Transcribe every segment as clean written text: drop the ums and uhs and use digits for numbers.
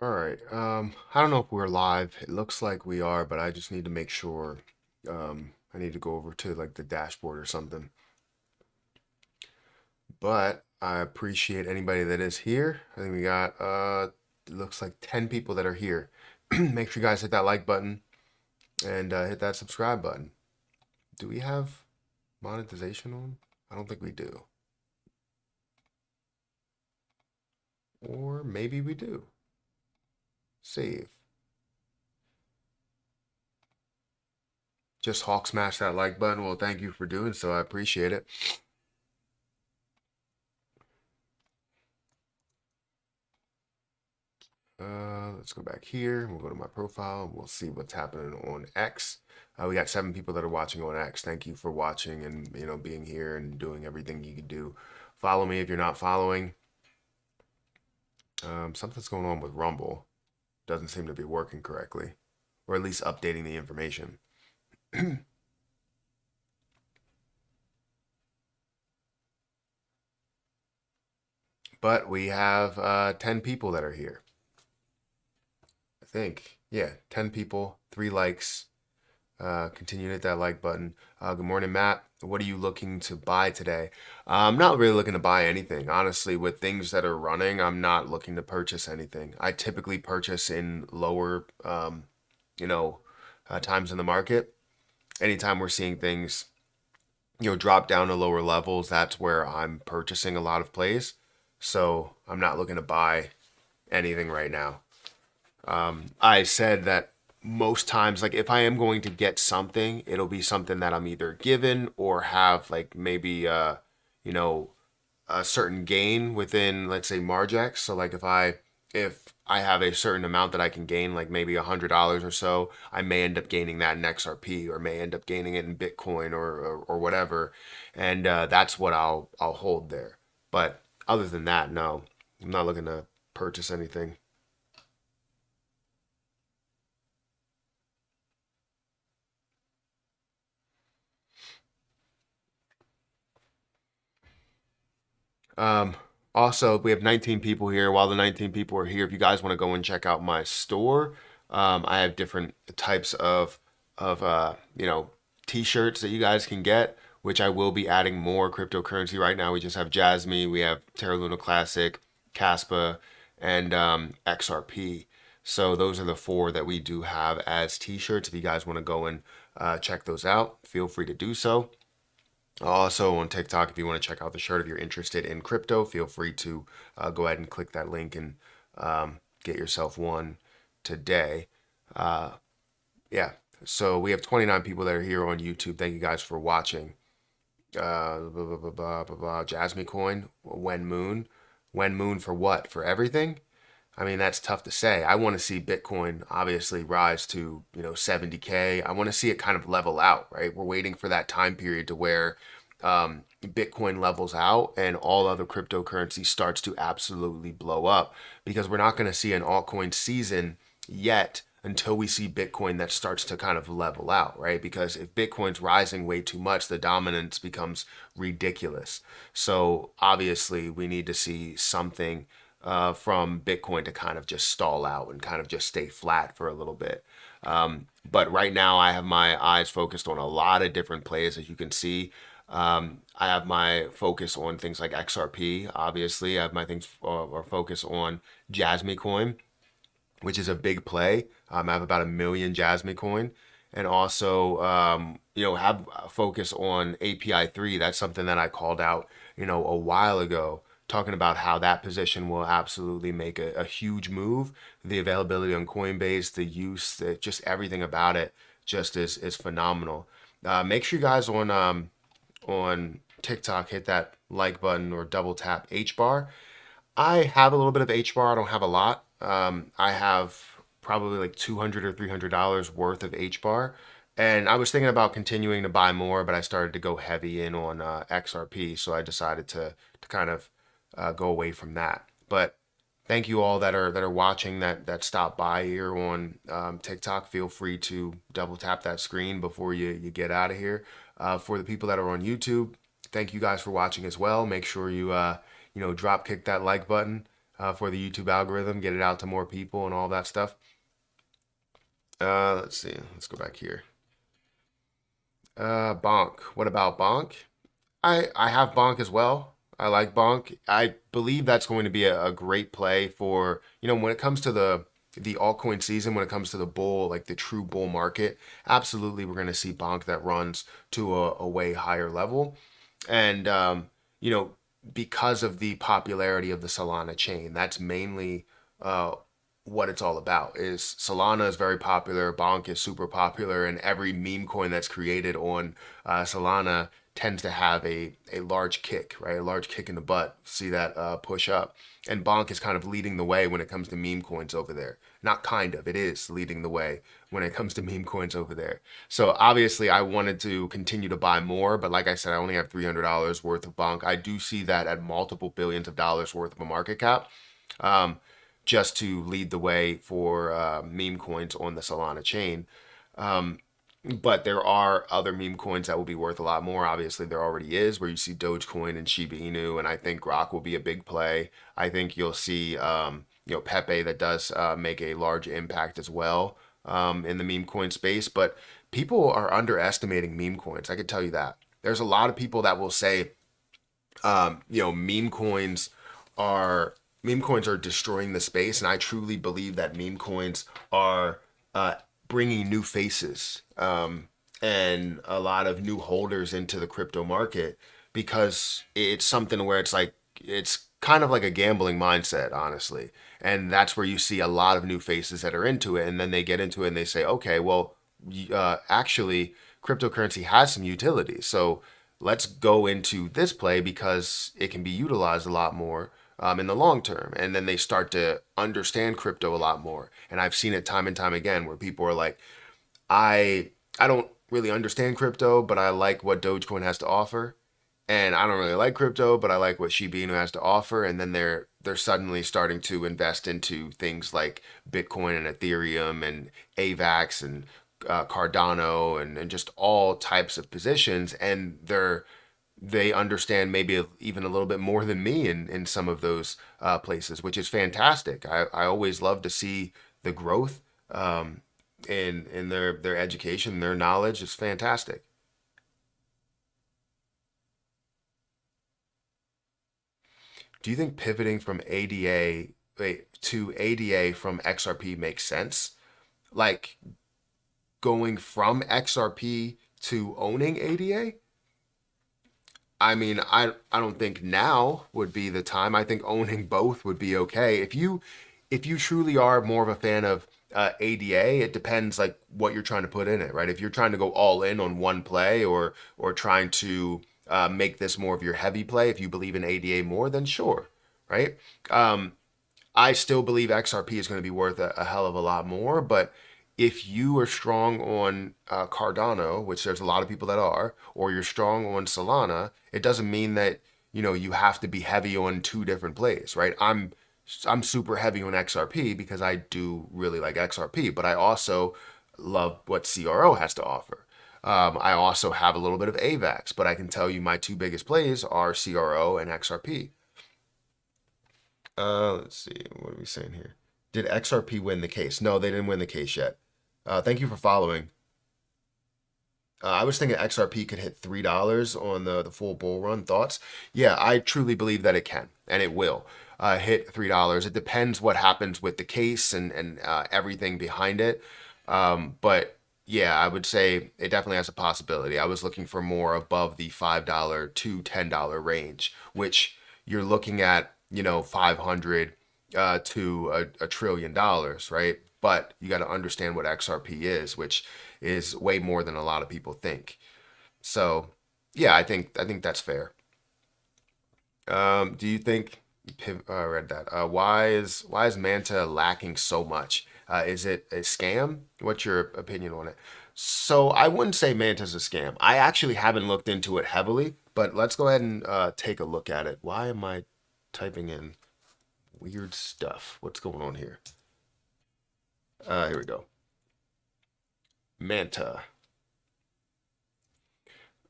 All right. I don't know if we're live. It looks like we are, but I just need to make sure. I need to go over to like the dashboard or something. But I appreciate anybody that is here. I think we got it looks like 10 people that are here. Make sure you guys hit that like button and hit that subscribe button. Do we have monetization on? I don't think we do. Or maybe we do. Save. Just hawk smash that like button. Well, thank you for doing so. I appreciate it. Let's go back here. We'll go to my profile. We'll see what's happening on X. We got 7 people that are watching on X. Thank you for watching and being here and doing everything you can do. Follow me if you're not following. Something's going on with Rumble. Doesn't seem to be working correctly, or at least updating the information. But we have 10 people that are here. I think, yeah, 10 people, 3 likes. Continue to hit that like button. Good morning, Matt. What are you looking to buy today? I'm not really looking to buy anything. Honestly, with things that are running, I'm not looking to purchase anything. I typically purchase in lower, you know, times in the market. Anytime we're seeing things, drop down to lower levels, that's where I'm purchasing a lot of plays. So I'm not looking to buy anything right now. I said that most times, like if I am going to get something, it'll be something that I'm either given or have like maybe you know, a certain gain within, let's say, Margex. So like if I have a certain amount that I can gain, like maybe $100 or so, I may end up gaining that in XRP or may end up gaining it in Bitcoin or whatever, and that's what I'll hold there. But other than that, no, I'm not looking to purchase anything. Um, Also, we have 19 people here. While the 19 people are here, if you guys want to go and check out my store, I have different types of t-shirts that you guys can get, which I will be adding more cryptocurrency. Right now, we just have Jasmine, we have Terra Luna Classic, Caspa, and XRP. So those are the 4 that we do have as t-shirts. If you guys want to go and check those out, feel free to do so. Also on TikTok, if you want to check out the shirt, if you're interested in crypto, feel free to go ahead and click that link and get yourself one today. Uh, yeah, so we have 29 people that are here on YouTube. Thank you guys for watching. Jasmine Coin, when moon. When moon for what? For everything? I mean, that's tough to say. I want to see Bitcoin obviously rise to, 70K. I want to see it kind of level out, right? We're waiting for that time period to where Bitcoin levels out and all other cryptocurrency starts to absolutely blow up because we're not going to see an altcoin season yet until we see Bitcoin that starts to kind of level out, right? Because if Bitcoin's rising way too much, the dominance becomes ridiculous. So obviously, we need to see something from Bitcoin to kind of just stall out and kind of just stay flat for a little bit. But right now, I have my eyes focused on a lot of different plays, as you can see. I have my focus on things like XRP. Obviously, I have my things or focus on Jasmine Coin, which is a big play. I have about 1 million Jasmine Coin, and also have a focus on API 3. That's something that I called out a while ago, talking about how that position will absolutely make a huge move. The availability on Coinbase, the use, just everything about it just is phenomenal. Make sure you guys on TikTok hit that like button or double tap H bar. I have a little bit of H bar. I don't have a lot. I have probably like $200 or $300 worth of H bar. And I was thinking about continuing to buy more, but I started to go heavy in on XRP. So I decided to kind of go away from that. But thank you all that are watching that stop by here on TikTok. Feel free to double tap that screen before you get out of here. For the people that are on YouTube, thank you guys for watching as well. Make sure you drop kick that like button. for the YouTube algorithm, get it out to more people and all that stuff. Let's see. Let's go back here. Bonk. What about Bonk? I have Bonk as well. I like Bonk. I believe that's going to be a great play for, when it comes to the altcoin season, when it comes to the bull, like the true bull market, absolutely we're going to see Bonk that runs to a way higher level. And, you know, because of the popularity of the Solana chain, that's mainly what it's all about. Is Solana is very popular, Bonk is super popular, and every meme coin that's created on Solana tends to have a large kick, right? A large kick in the butt. See that push up. And Bonk is kind of leading the way when it comes to meme coins over there. Not kind of, it is leading the way when it comes to meme coins over there. So obviously I wanted to continue to buy more, but like I said, I only have $300 worth of Bonk. I do see that at multiple billions of dollars worth of a market cap. Just to lead the way for meme coins on the Solana chain. But there are other meme coins that will be worth a lot more. Obviously, there already is, where you see Dogecoin and Shiba Inu, and I think Grock will be a big play. I think you'll see, Pepe that does make a large impact as well in the meme coin space. But people are underestimating meme coins. I can tell you that. There's a lot of people that will say, meme coins are destroying the space, and I truly believe that meme coins are bringing new faces and a lot of new holders into the crypto market, because it's something where it's kind of like a gambling mindset, honestly. And that's where you see a lot of new faces that are into it, and then they get into it and they say, okay, well, actually, cryptocurrency has some utility, so let's go into this play because it can be utilized a lot more in the long term. And then they start to understand crypto a lot more. And I've seen it time and time again where people are like, I don't really understand crypto, but I like what Dogecoin has to offer. And I don't really like crypto, but I like what Shiba Inu has to offer. And then they're suddenly starting to invest into things like Bitcoin and Ethereum and AVAX and Cardano and just all types of positions. And they understand maybe even a little bit more than me in some of those places, which is fantastic. I always love to see the growth in their education, their knowledge is fantastic. Do you think pivoting from ADA to ADA from XRP makes sense? Like going from XRP to owning ADA? I mean, I don't think now would be the time. I think owning both would be okay. If you truly are more of a fan of ADA, it depends like what you're trying to put in it, right? If you're trying to go all in on one play, or trying to make this more of your heavy play, if you believe in ADA more, then sure, right? I still believe XRP is going to be worth a hell of a lot more, but if you are strong on Cardano, which there's a lot of people that are, or you're strong on Solana, it doesn't mean that you have to be heavy on two different plays, right? I'm super heavy on XRP because I do really like XRP, but I also love what CRO has to offer. I also have a little bit of AVAX, but I can tell you my two biggest plays are CRO and XRP. Let's see, what are we saying here? Did XRP win the case? No, they didn't win the case yet. Thank you for following. I was thinking XRP could hit $3 on the full bull run. Thoughts? Yeah, I truly believe that it can, and it will hit $3. It depends what happens with the case and everything behind it. But yeah, I would say it definitely has a possibility. I was looking for more above the $5 to $10 range, which you're looking at, 500 to a trillion dollars, right? But you got to understand what XRP is, which is way more than a lot of people think. So, yeah, I think that's fair. Do you think? I read that. Why is Manta lacking so much? Is it a scam? What's your opinion on it? So I wouldn't say Manta's a scam. I actually haven't looked into it heavily, but let's go ahead and take a look at it. Why am I typing in weird stuff? What's going on here? Here we go. Manta.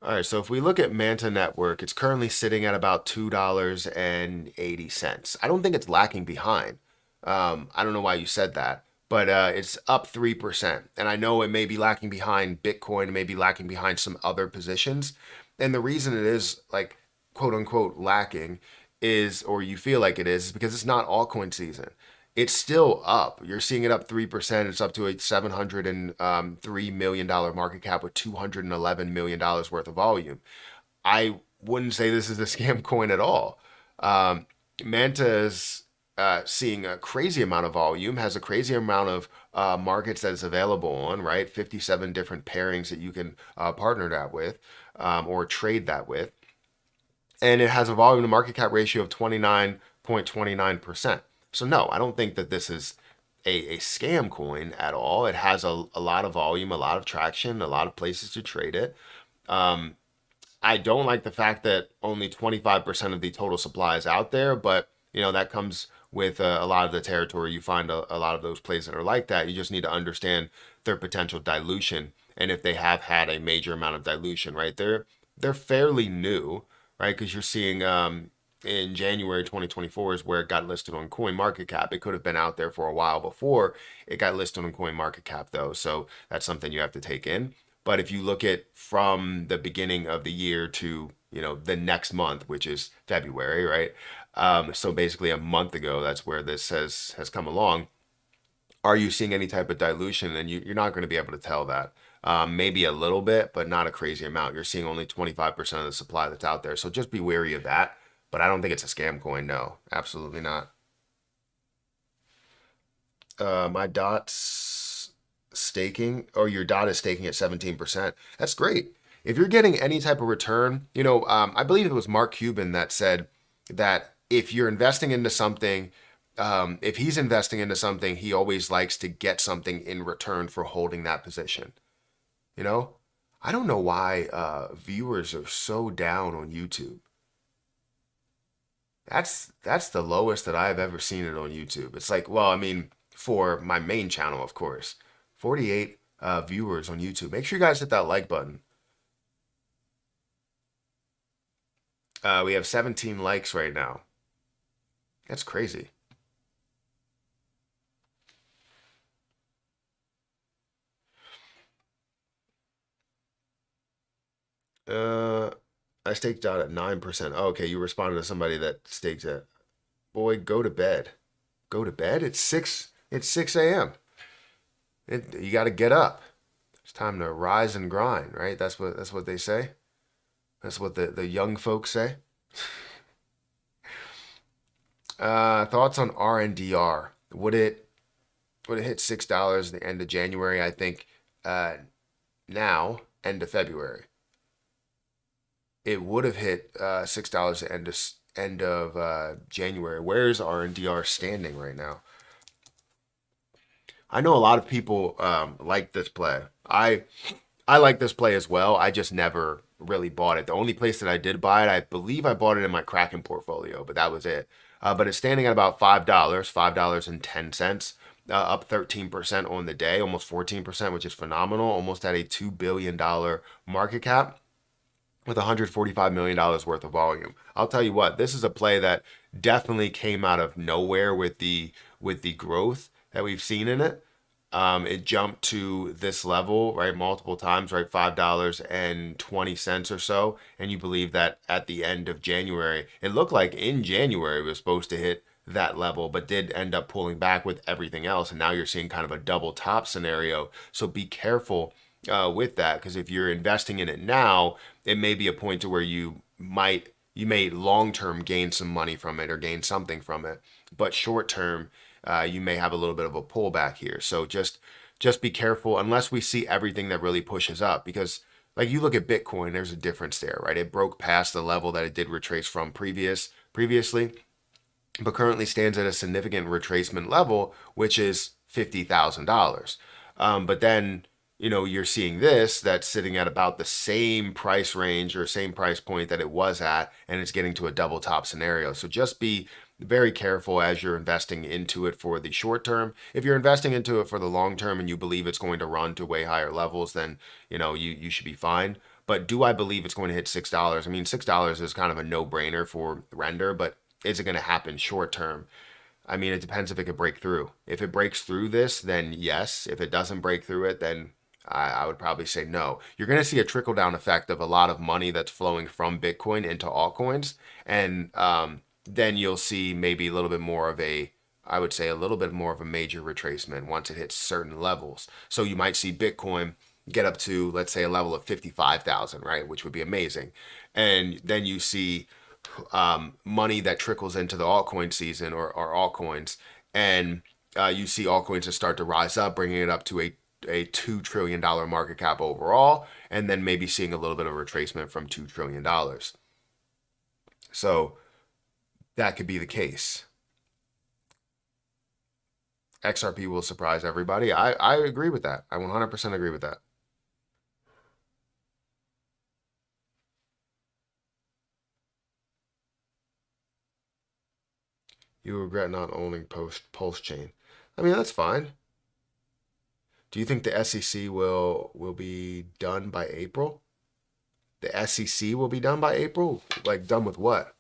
All right, so if we look at Manta Network, it's currently sitting at about $2.80. I don't think it's lacking behind. I don't know why you said that, but it's up 3%. And I know it may be lacking behind Bitcoin, it may be lacking behind some other positions. And the reason it is like quote unquote lacking is, or you feel like it is because it's not altcoin season. It's still up. You're seeing it up 3%. It's up to a $703 million market cap with $211 million worth of volume. I wouldn't say this is a scam coin at all. Manta is seeing a crazy amount of volume, has a crazy amount of markets that it's available on, right? 57 different pairings that you can partner that with or trade that with. And it has a volume to market cap ratio of 29.29%. So no, I don't think that this is a scam coin at all. It has a lot of volume, a lot of traction, a lot of places to trade it. I don't like the fact that only 25% of the total supply is out there, but you know that comes with a lot of the territory. You find a lot of those plays that are like that. You just need to understand their potential dilution and if they have had a major amount of dilution, right? They're fairly new, right? Because you're seeing in January 2024 is where it got listed on CoinMarketCap. It could have been out there for a while before it got listed on CoinMarketCap, though. So that's something you have to take in. But if you look at from the beginning of the year to, you know, the next month, which is February, right? So basically a month ago, that's where this has come along. Are you seeing any type of dilution? And you're not going to be able to tell that. Maybe a little bit, but not a crazy amount. You're seeing only 25% of the supply that's out there. So just be wary of that. But I don't think it's a scam coin. No, absolutely not. My dot's staking, or your dot is staking at 17%. That's great. If you're getting any type of return, you know, I believe it was Mark Cuban that said that if you're investing into something, if he's investing into something, he always likes to get something in return for holding that position. You know, I don't know why viewers are so down on YouTube. That's the lowest that I've ever seen it on YouTube. It's like, well, I mean, for my main channel, of course, 48 viewers on YouTube. Make sure you guys hit that like button. We have 17 likes right now. That's crazy. Uh, I staked out at 9%. Oh, okay, you responded to somebody that staked at. Boy, go to bed. Go to bed? It's 6 a.m. You got to get up. It's time to rise and grind, right? That's what they say. That's what the young folks say. Thoughts on RNDR? Would it hit $6 at the end of January? I think now, end of February. It would have hit $6 at end of January. Where's RNDR standing right now? I know a lot of people like this play. I like this play as well. I just never really bought it. The only place that I did buy it, I believe I bought it in my Kraken portfolio, but that was it. But it's standing at about $5.10, up 13% on the day, almost 14%, which is phenomenal. Almost at a $2 billion market cap with $145 million worth of volume. I'll tell you what, this is a play that definitely came out of nowhere with the growth that we've seen in it. It jumped to this level, right, multiple times, right, $5.20 or so. And you believe that at the end of January, it looked like in January it was supposed to hit that level, but did end up pulling back with everything else. And now you're seeing kind of a double top scenario. So be careful with that, because if you're investing in it now, it may be a point to where you may long-term gain some money from it or gain something from it, but short-term, you may have a little bit of a pullback here. So just be careful unless we see everything that really pushes up, because like you look at Bitcoin, there's a difference there, right? It broke past the level that it did retrace from previously, but currently stands at a significant retracement level, which is $50,000. But then, you know, you're seeing this that's sitting at about the same price range or same price point that it was at, and it's getting to a double top scenario. So just be very careful as you're investing into it for the short term. If you're investing into it for the long term and you believe it's going to run to way higher levels, then, you know, you should be fine. But do I believe it's going to hit $6? I mean, $6 is kind of a no-brainer for render, but is it going to happen short term? I mean, it depends if it could break through. If it breaks through this, then yes. If it doesn't break through it, then I would probably say no. You're going to see a trickle down effect of a lot of money that's flowing from Bitcoin into altcoins. And then you'll see maybe a little bit more of a, I would say a little bit more of a major retracement once it hits certain levels. So you might see Bitcoin get up to, let's say, a level of 55,000, right? Which would be amazing. And then you see money that trickles into the altcoin season or altcoins. And you see altcoins that start to rise up, bringing it up to a $2 trillion market cap overall, and then maybe seeing a little bit of retracement from $2 trillion. So that could be the case. XRP will surprise everybody. I agree with that. I 100% agree with that. You regret not owning Pulse Chain. I mean, that's fine. Do you think the SEC will be done by April? The SEC will be done by April? Like, done with what?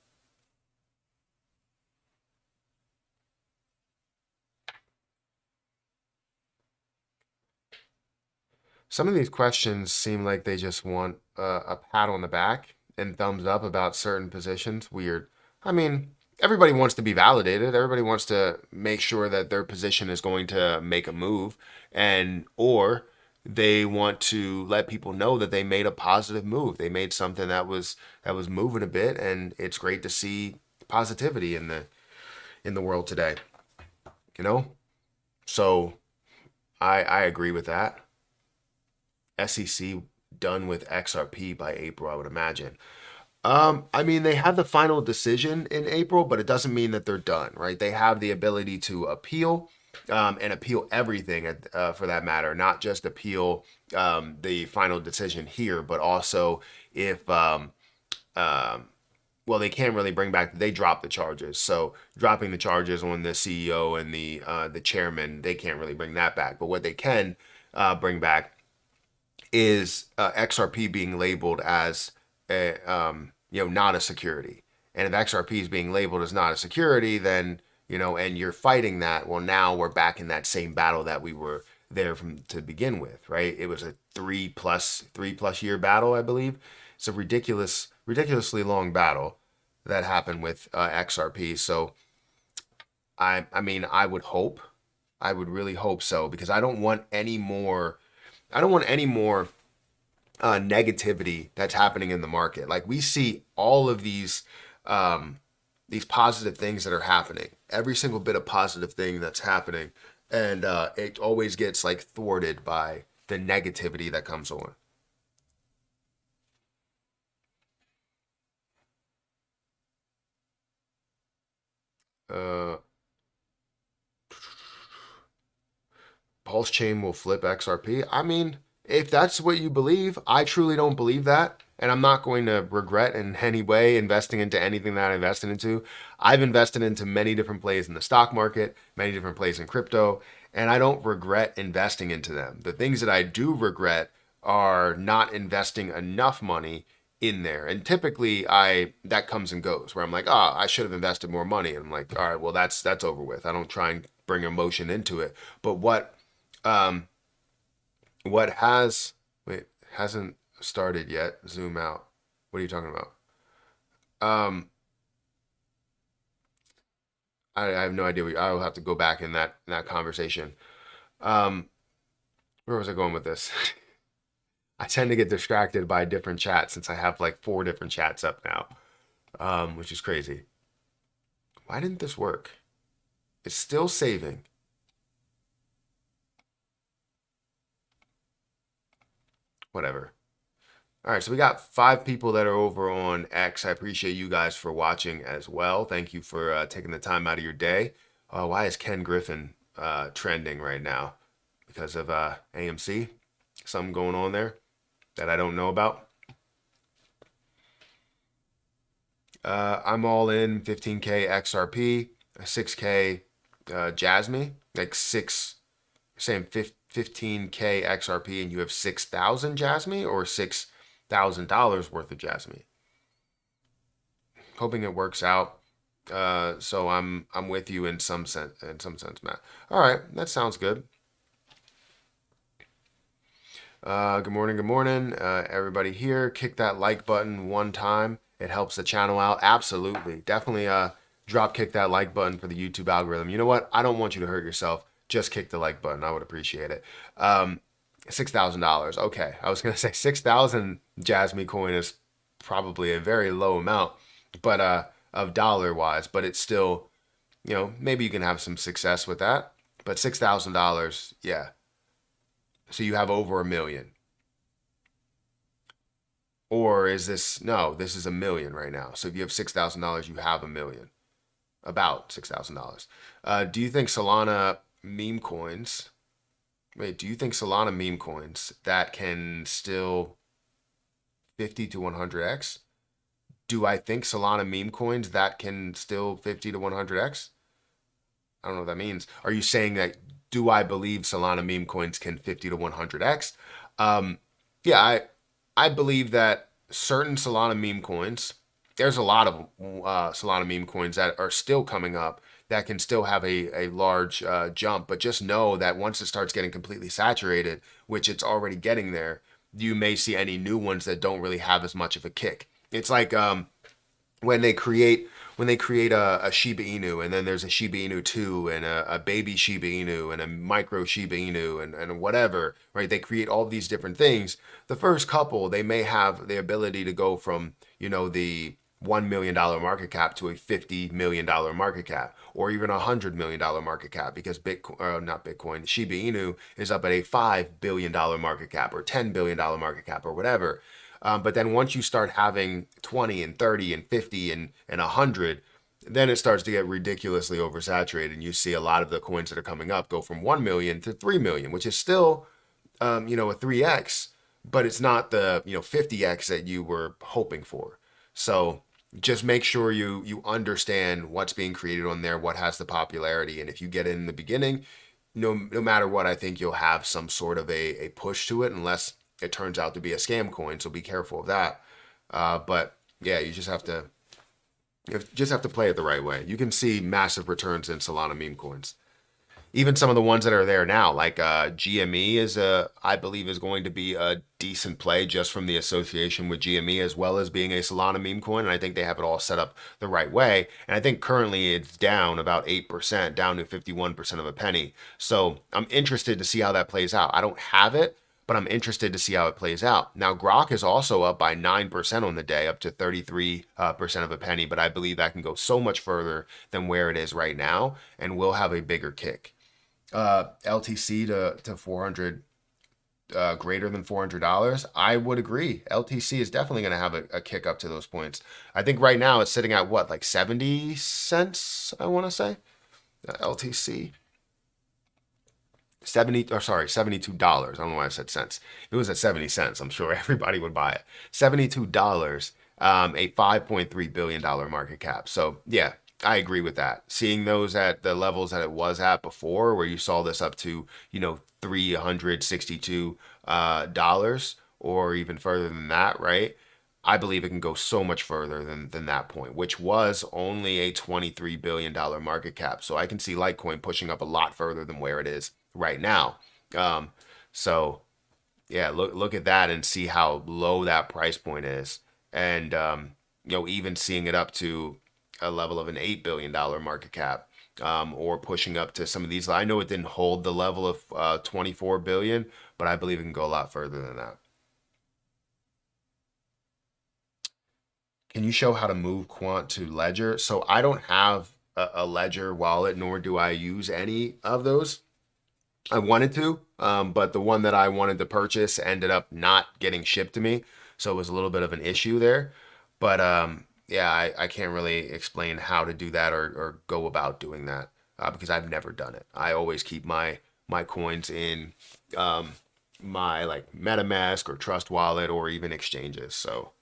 Some of these questions seem like they just want a pat on the back and thumbs up about certain positions. Weird. I mean, everybody wants to be validated. Everybody wants to make sure that their position is going to make a move, and or they want to let people know that they made a positive move. They made something that was moving a bit, and it's great to see positivity in the world today. You know? So I agree with that. SEC done with XRP by April, I would imagine. I mean, they have the final decision in April, but it doesn't mean that they're done, right? They have the ability to appeal and appeal everything for that matter, not just appeal the final decision here, but also if, well, they can't really bring back, they drop the charges. So dropping the charges on the CEO and the chairman, they can't really bring that back. But what they can bring back is XRP being labeled as a, not a security. And if XRP is being labeled as not a security, then, and you're fighting that, well, now we're back in that same battle that we were there from to begin with, right? It was a three plus year battle, I believe. It's a ridiculously long battle that happened with XRP. So I mean, I would really hope so, because I don't want any more negativity that's happening in the market. Like, we see all of these positive things that are happening, every single bit of positive thing that's happening, and it always gets like thwarted by the negativity that comes on. Pulse Chain will flip XRP. I mean, if that's what you believe, I truly don't believe that. And I'm not going to regret in any way investing into anything that I invested into. I've invested into many different plays in the stock market, many different plays in crypto, and I don't regret investing into them. The things that I do regret are not investing enough money in there. And typically that comes and goes, where I'm like, I should have invested more money. And I'm like, all right, well, that's over with. I don't try and bring emotion into it. But what hasn't started yet. Zoom out. What are you talking about? I have no idea. I will have to go back in that conversation. Where was I going with this? I tend to get distracted by different chats since I have like 4 different chats up now, which is crazy. Why didn't this work? It's still saving. Whatever. All right, so we got 5 people that are over on X. I appreciate you guys for watching as well. Thank you for taking the time out of your day. Why is Ken Griffin trending right now? Because of AMC? Something going on there that I don't know about? I'm all in 15K XRP, 6K Jasmy, like saying 15K XRP and you have 6,000 Jasmy, or 6 $6,000 worth of Jasmine. Hoping it works out. So I'm with you in some sense, Matt. All right, that sounds good. Good morning, everybody here. Kick that like button one time. It helps the channel out. Absolutely, definitely. Drop kick that like button for the YouTube algorithm. You know what? I don't want you to hurt yourself. Just kick the like button. I would appreciate it. $6,000. Okay, I was gonna say 6,000 Jasmine coin is probably a very low amount, but of dollar wise, but it's still, maybe you can have some success with that. But $6,000, yeah. So you have over 1 million. Or is this, no, this is 1 million right now. So if you have $6,000, you have 1 million. About $6,000. Do you think Solana meme coins, do you think Solana meme coins that can still 50 to 100x? Do I think Solana meme coins that can still 50 to 100x? I don't know what that means. Are you saying that, do I believe Solana meme coins can 50 to 100x? Yeah, I believe that certain Solana meme coins, there's a lot of Solana meme coins that are still coming up that can still have a large jump. But just know that once it starts getting completely saturated, which it's already getting there, you may see any new ones that don't really have as much of a kick. It's like when they create a Shiba Inu, and then there's a Shiba Inu 2 and a baby Shiba Inu and a micro Shiba Inu and whatever, right? They create all these different things. The first couple, they may have the ability to go from, the $1 million market cap to a $50 million market cap, or even a $100 million market cap, because Shiba Inu is up at a $5 billion market cap or $10 billion market cap or whatever. But then once you start having 20 and 30 and 50 and 100, then it starts to get ridiculously oversaturated. And you see a lot of the coins that are coming up go from 1 million to 3 million, which is still, a 3x, but it's not the, 50x that you were hoping for. So just make sure you understand what's being created on there, what has the popularity. And if you get in the beginning, no matter what, I think you'll have some sort of a push to it, unless it turns out to be a scam coin. So be careful of that. But yeah, you just have to play it the right way. You can see massive returns in Solana meme coins. Even some of the ones that are there now, like GME I believe is going to be a decent play just from the association with GME, as well as being a Solana meme coin. And I think they have it all set up the right way. And I think currently it's down about 8%, down to 51% of a penny. So I'm interested to see how that plays out. I don't have it, but I'm interested to see how it plays out. Now, Grock is also up by 9% on the day, up to 33% of a penny, but I believe that can go so much further than where it is right now, and will have a bigger kick. LTC to 400, greater than $400, I would agree. LTC is definitely going to have a kick up to those points. I think right now it's sitting at what, like 70 cents, I want to say? LTC. $72. I don't know why I said cents. If it was at 70 cents, I'm sure everybody would buy it. $72, a $5.3 billion market cap. So yeah, I agree with that. Seeing those at the levels that it was at before, where you saw this up to, $362 or even further than that, right? I believe it can go so much further than that point, which was only a $23 billion market cap. So I can see Litecoin pushing up a lot further than where it is right now. So yeah, look at that and see how low that price point is. And, even seeing it up to a level of an $8 billion market cap, or pushing up to some of these. I know it didn't hold the level of 24 billion, but I believe it can go a lot further than that. Can you show how to move quant to Ledger? So I don't have a Ledger wallet, nor do I use any of those. I wanted to, but the one that I wanted to purchase ended up not getting shipped to me. So it was a little bit of an issue there. But yeah, I can't really explain how to do that or go about doing that, because I've never done it. I always keep my coins in my like MetaMask or Trust Wallet or even exchanges. So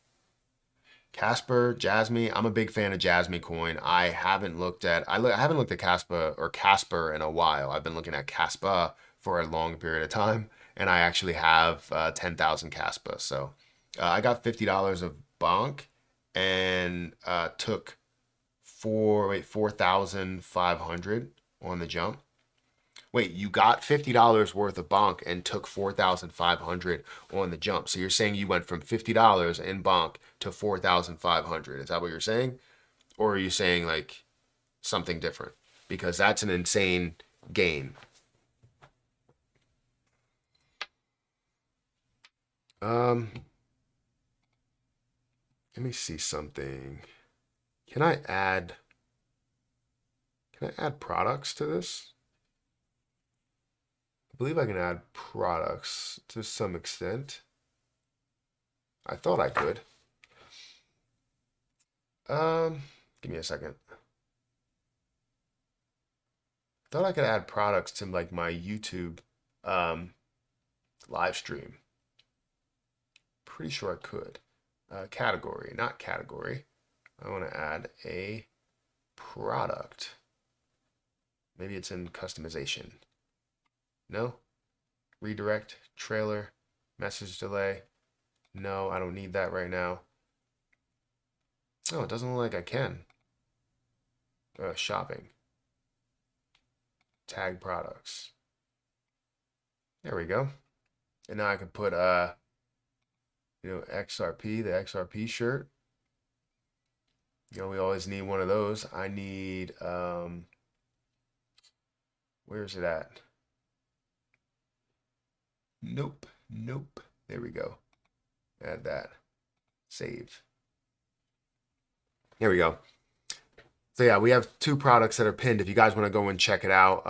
Casper, Jasmine, I'm a big fan of Jasmine coin. I haven't looked at Casper in a while. I've been looking at Caspa for a long period of time, and I actually have 10,000 Caspa. So I got $50 of bonk and took 4,500 on the jump. Wait, you got $50 worth of bonk and took 4,500 on the jump. So you're saying you went from $50 in bonk to 4,500. Is that what you're saying? Or are you saying like something different? Because that's an insane gain. Let me see something. Can I add products to this? I believe I can add products to some extent. I thought I could. Give me a second. I thought I could add products to like my YouTube live stream. Pretty sure I could. Category, not category. I want to add a product. Maybe it's in customization. No? Redirect, trailer, message delay. No, I don't need that right now. Oh, it doesn't look like I can. Shopping. Tag products. There we go. And now I can put XRP, the XRP shirt. We always need one of those. I need where's it at? Nope. There we go. Add that. Save. There we go. So yeah, we have 2 products that are pinned. If you guys want to go and check it out,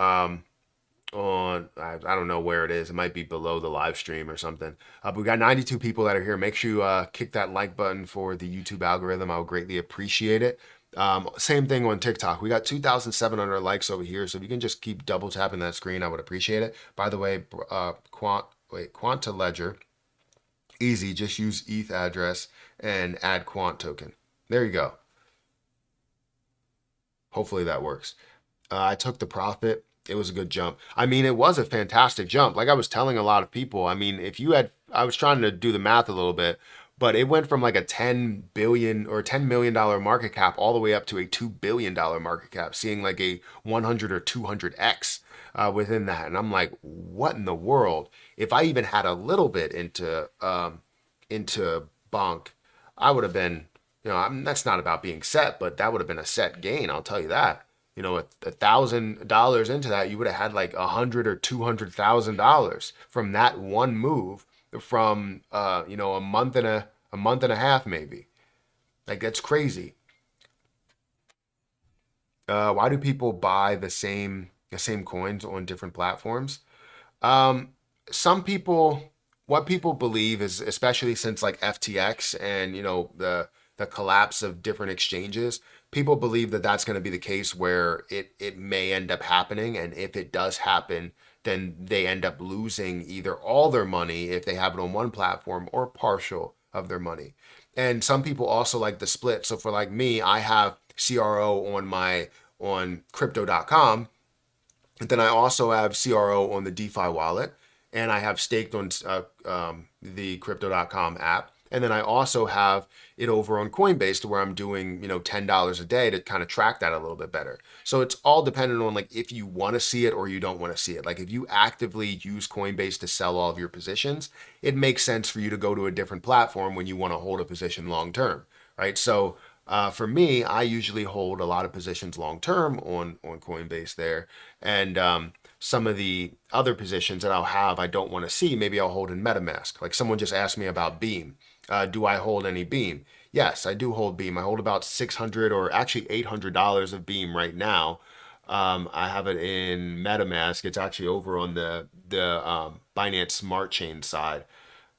on I don't know where it is. It might be below the live stream or something. But we got 92 people that are here. Make sure you kick that like button for the YouTube algorithm. I would greatly appreciate it. Same thing on TikTok. We got 2,700 likes over here. So if you can just keep double tapping that screen, I would appreciate it. By the way, Quanta Ledger, easy. Just use ETH address and add Quant token. There you go. Hopefully that works. I took the profit. It was a good jump. I mean, it was a fantastic jump. Like I was telling a lot of people, I mean, I was trying to do the math a little bit, but it went from like a 10 billion or $10 million market cap all the way up to a $2 billion market cap, seeing like a 100 or 200x within that. And I'm like, what in the world? If I even had a little bit into bonk, I would have been, that's not about being set, but that would have been a set gain. I'll tell you that. $1,000 into that, you would have had like $100,000 or $200,000 from that one move from a month and a half maybe. Like that's crazy. Why do people buy the same coins on different platforms? Some people, what people believe is, especially since like FTX and the collapse of different exchanges, people believe that that's going to be the case where it may end up happening. And if it does happen, then they end up losing either all their money if they have it on one platform or partial of their money. And some people also like the split. So for like me, I have CRO on crypto.com. And then I also have CRO on the DeFi wallet. And I have staked on the crypto.com app. And then I also have it over on Coinbase to where I'm doing, $10 a day to kind of track that a little bit better. So it's all dependent on like if you want to see it or you don't want to see it. Like if you actively use Coinbase to sell all of your positions, it makes sense for you to go to a different platform when you want to hold a position long term, right? So for me, I usually hold a lot of positions long term on Coinbase there. And some of the other positions that I'll have I don't want to see, maybe I'll hold in MetaMask. Like someone just asked me about Beam. Do I hold any Beam? Yes, I do hold Beam. I hold about $600 or actually $800 of Beam right now. I have it in MetaMask. It's actually over on the Binance Smart Chain side.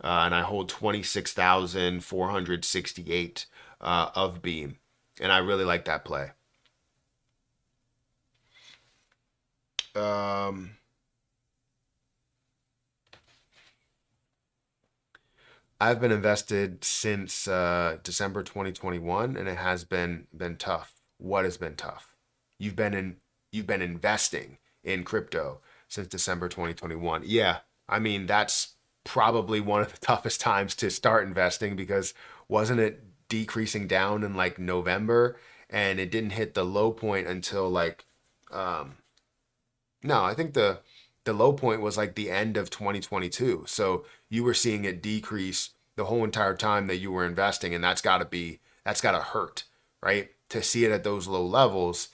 And I hold 26,468 of Beam. And I really like that play. I've been invested since December 2021, and it has been tough. What has been tough? You've been investing in crypto since December 2021. Yeah, I mean that's probably one of the toughest times to start investing, because wasn't it decreasing down in like November, and it didn't hit the low point until like no, I think the low point was like the end of 2022. So you were seeing it decrease the whole entire time that you were investing, and that's got to hurt, right? To see it at those low levels,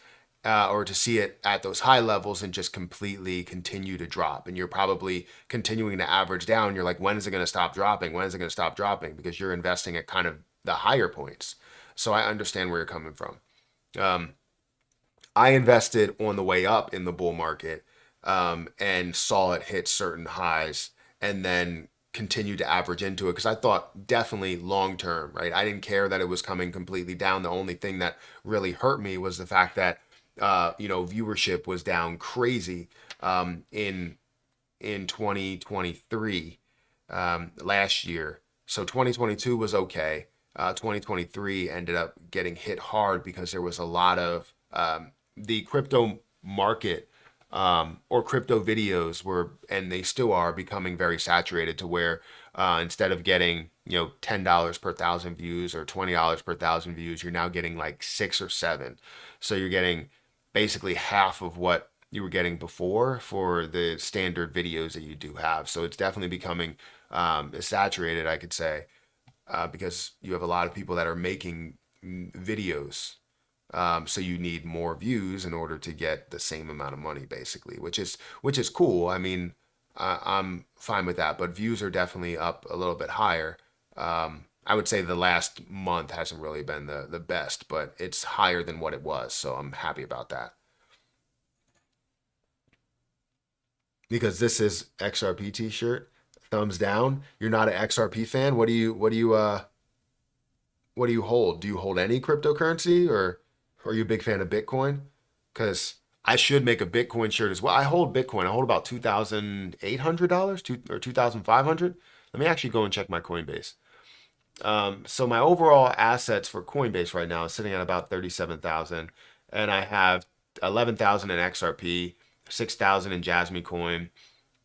or to see it at those high levels and just completely continue to drop. And you're probably continuing to average down. You're like, when is it going to stop dropping? When is it going to stop dropping? Because you're investing at kind of the higher points. So I understand where you're coming from. I invested on the way up in the bull market, and saw it hit certain highs and then continue to average into it, because I thought definitely long term, right? I didn't care that it was coming completely down. The only thing that really hurt me was the fact that viewership was down crazy in 2023, last year. So 2022 was okay. 2023 ended up getting hit hard because there was a lot of the crypto market, or crypto videos were, and they still are, becoming very saturated to where instead of getting $10 per thousand views or $20 per thousand views, you're now getting like 6 or 7. So you're getting basically half of what you were getting before for the standard videos that you do have. So it's definitely becoming saturated, I could say, because you have a lot of people that are making videos. So you need more views in order to get the same amount of money, basically, which is cool. I mean, I'm fine with that, but views are definitely up a little bit higher. I would say the last month hasn't really been the best, but it's higher than what it was, so I'm happy about that. Because this is XRP t-shirt, thumbs down. You're not an XRP fan. What do you hold? Do you hold any cryptocurrency, or are you a big fan of Bitcoin? Because I should make a Bitcoin shirt as well. I hold Bitcoin. I hold about $2,800, or 2,500. Let me actually go and check my Coinbase. So my overall assets for Coinbase right now is sitting at about 37,000, and I have 11,000 in XRP, 6,000 in Jasmine Coin.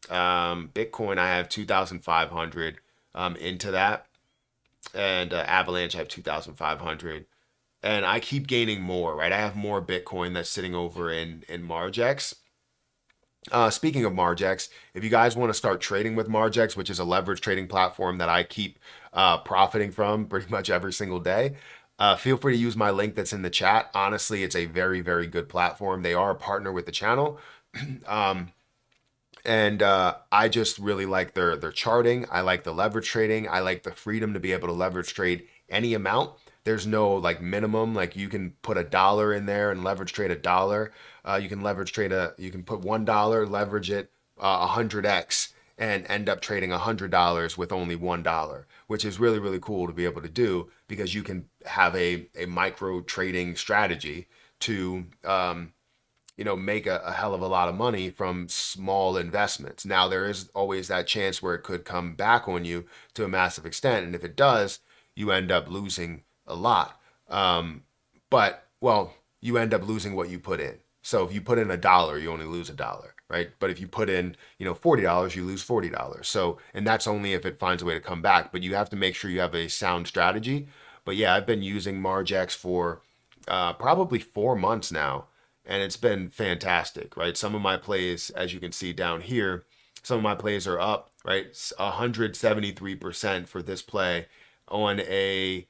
Bitcoin, I have 2,500 into that, and Avalanche I have 2,500. And I keep gaining more, right? I have more Bitcoin that's sitting over in Margex. Speaking of Margex, if you guys want to start trading with Margex, which is a leverage trading platform that I keep profiting from pretty much every single day, feel free to use my link that's in the chat. Honestly, it's a very, very good platform. They are a partner with the channel. And I just really like their charting. I like the leverage trading. I like the freedom to be able to leverage trade any amount. There's no like minimum, like you can put $1 in there and leverage trade $1. You can leverage trade you can put $1, leverage it 100x, and end up trading $100 with only $1, which is really, really cool to be able to do, because you can have a micro trading strategy to make a hell of a lot of money from small investments. Now, there is always that chance where it could come back on you to a massive extent, and if it does, you end up losing a lot. But you end up losing what you put in. So if you put in $1, you only lose $1, right? But if you put in, $40, you lose $40. So, and that's only if it finds a way to come back. But you have to make sure you have a sound strategy. But yeah, I've been using Margex for probably 4 months now, and it's been fantastic, right? Some of my plays, as you can see down here, some of my plays are up, right? 173% for this play on a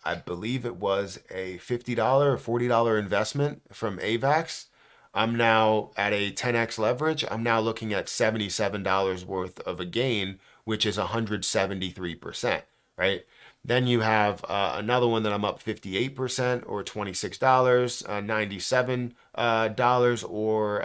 I believe it was a $50 or $40 investment from AVAX. I'm now at a 10x leverage. I'm now looking at $77 worth of a gain, which is 173%, right? Then you have another one that I'm up 58%, or $26, $97 or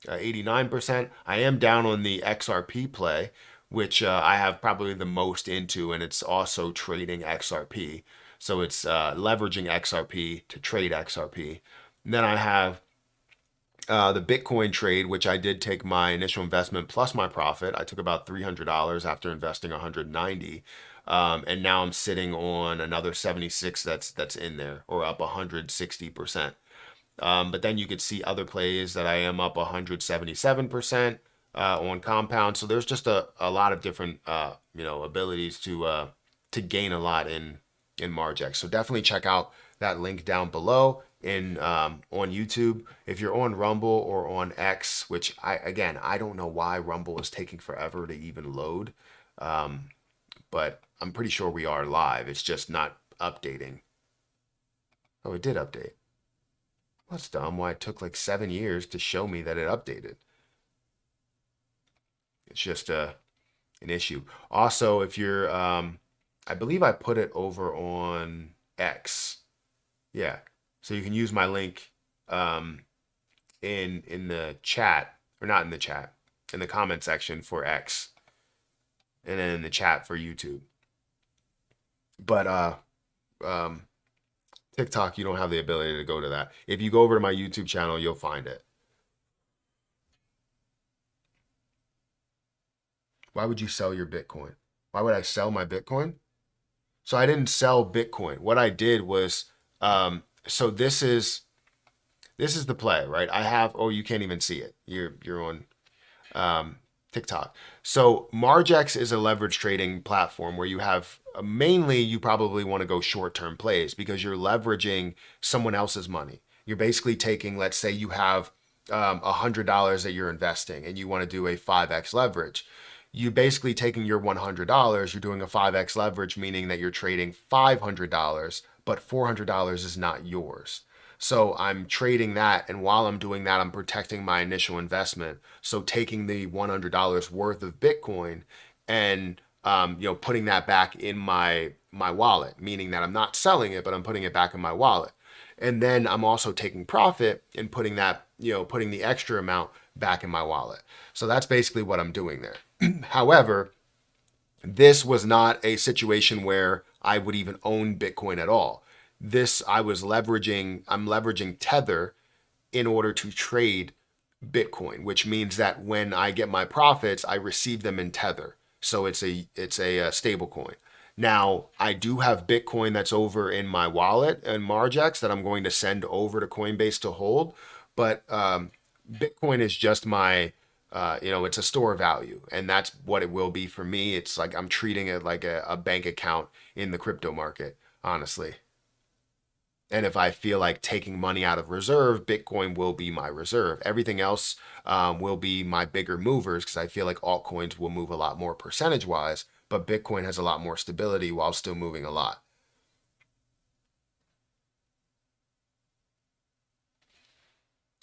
89%. I am down on the XRP play, which I have probably the most into, and it's also trading XRP. So it's leveraging XRP to trade XRP. And then I have the Bitcoin trade, which I did take my initial investment plus my profit. I took about $300 after investing $190. And now I'm sitting on another 76 that's in there, or up 160%. But then you could see other plays that I am up 177%. on compound. So there's just a lot of different abilities to gain a lot in Margex. So definitely check out that link down below in on YouTube. If you're on Rumble or on X, which I don't know why Rumble is taking forever to even load, but I'm pretty sure we are live. It's just not updating. Oh, it did update. That's dumb. Why it took like 7 years to show me that it updated. It's just an issue. Also, if you're, I believe I put it over on X. Yeah. So you can use my link in the chat, or not in the chat, in the comment section for X, and then in the chat for YouTube. But TikTok, you don't have the ability to go to that. If you go over to my YouTube channel, you'll find it. Why would you sell your Bitcoin? Why would I sell my Bitcoin? So I didn't sell Bitcoin. What I did was, so this is the play, right? I have, oh, you can't even see it. You're on TikTok. So Margex is a leverage trading platform where you have mainly you probably want to go short-term plays because you're leveraging someone else's money. You're basically taking, let's say you have $100 that you're investing and you want to do a 5x leverage. You basically taking your $100, you're doing a 5x leverage, meaning that you're trading $500, but $400 is not yours. So I'm trading that, and while I'm doing that, I'm protecting my initial investment. So taking the $100 worth of Bitcoin and putting that back in my wallet, meaning that I'm not selling it, but I'm putting it back in my wallet. And then I'm also taking profit and putting that, putting the extra amount back in my wallet. So that's basically what I'm doing there. However, this was not a situation where I would even own Bitcoin at all. I'm leveraging Tether in order to trade Bitcoin, which means that when I get my profits, I receive them in Tether. So it's a stable coin. Now, I do have Bitcoin that's over in my wallet and Margex that I'm going to send over to Coinbase to hold, but Bitcoin is just my it's a store of value, and that's what it will be for me. It's like I'm treating it like a bank account in the crypto market, honestly. And if I feel like taking money out of reserve, Bitcoin will be my reserve. Everything else will be my bigger movers because I feel like altcoins will move a lot more percentage-wise, but Bitcoin has a lot more stability while still moving a lot.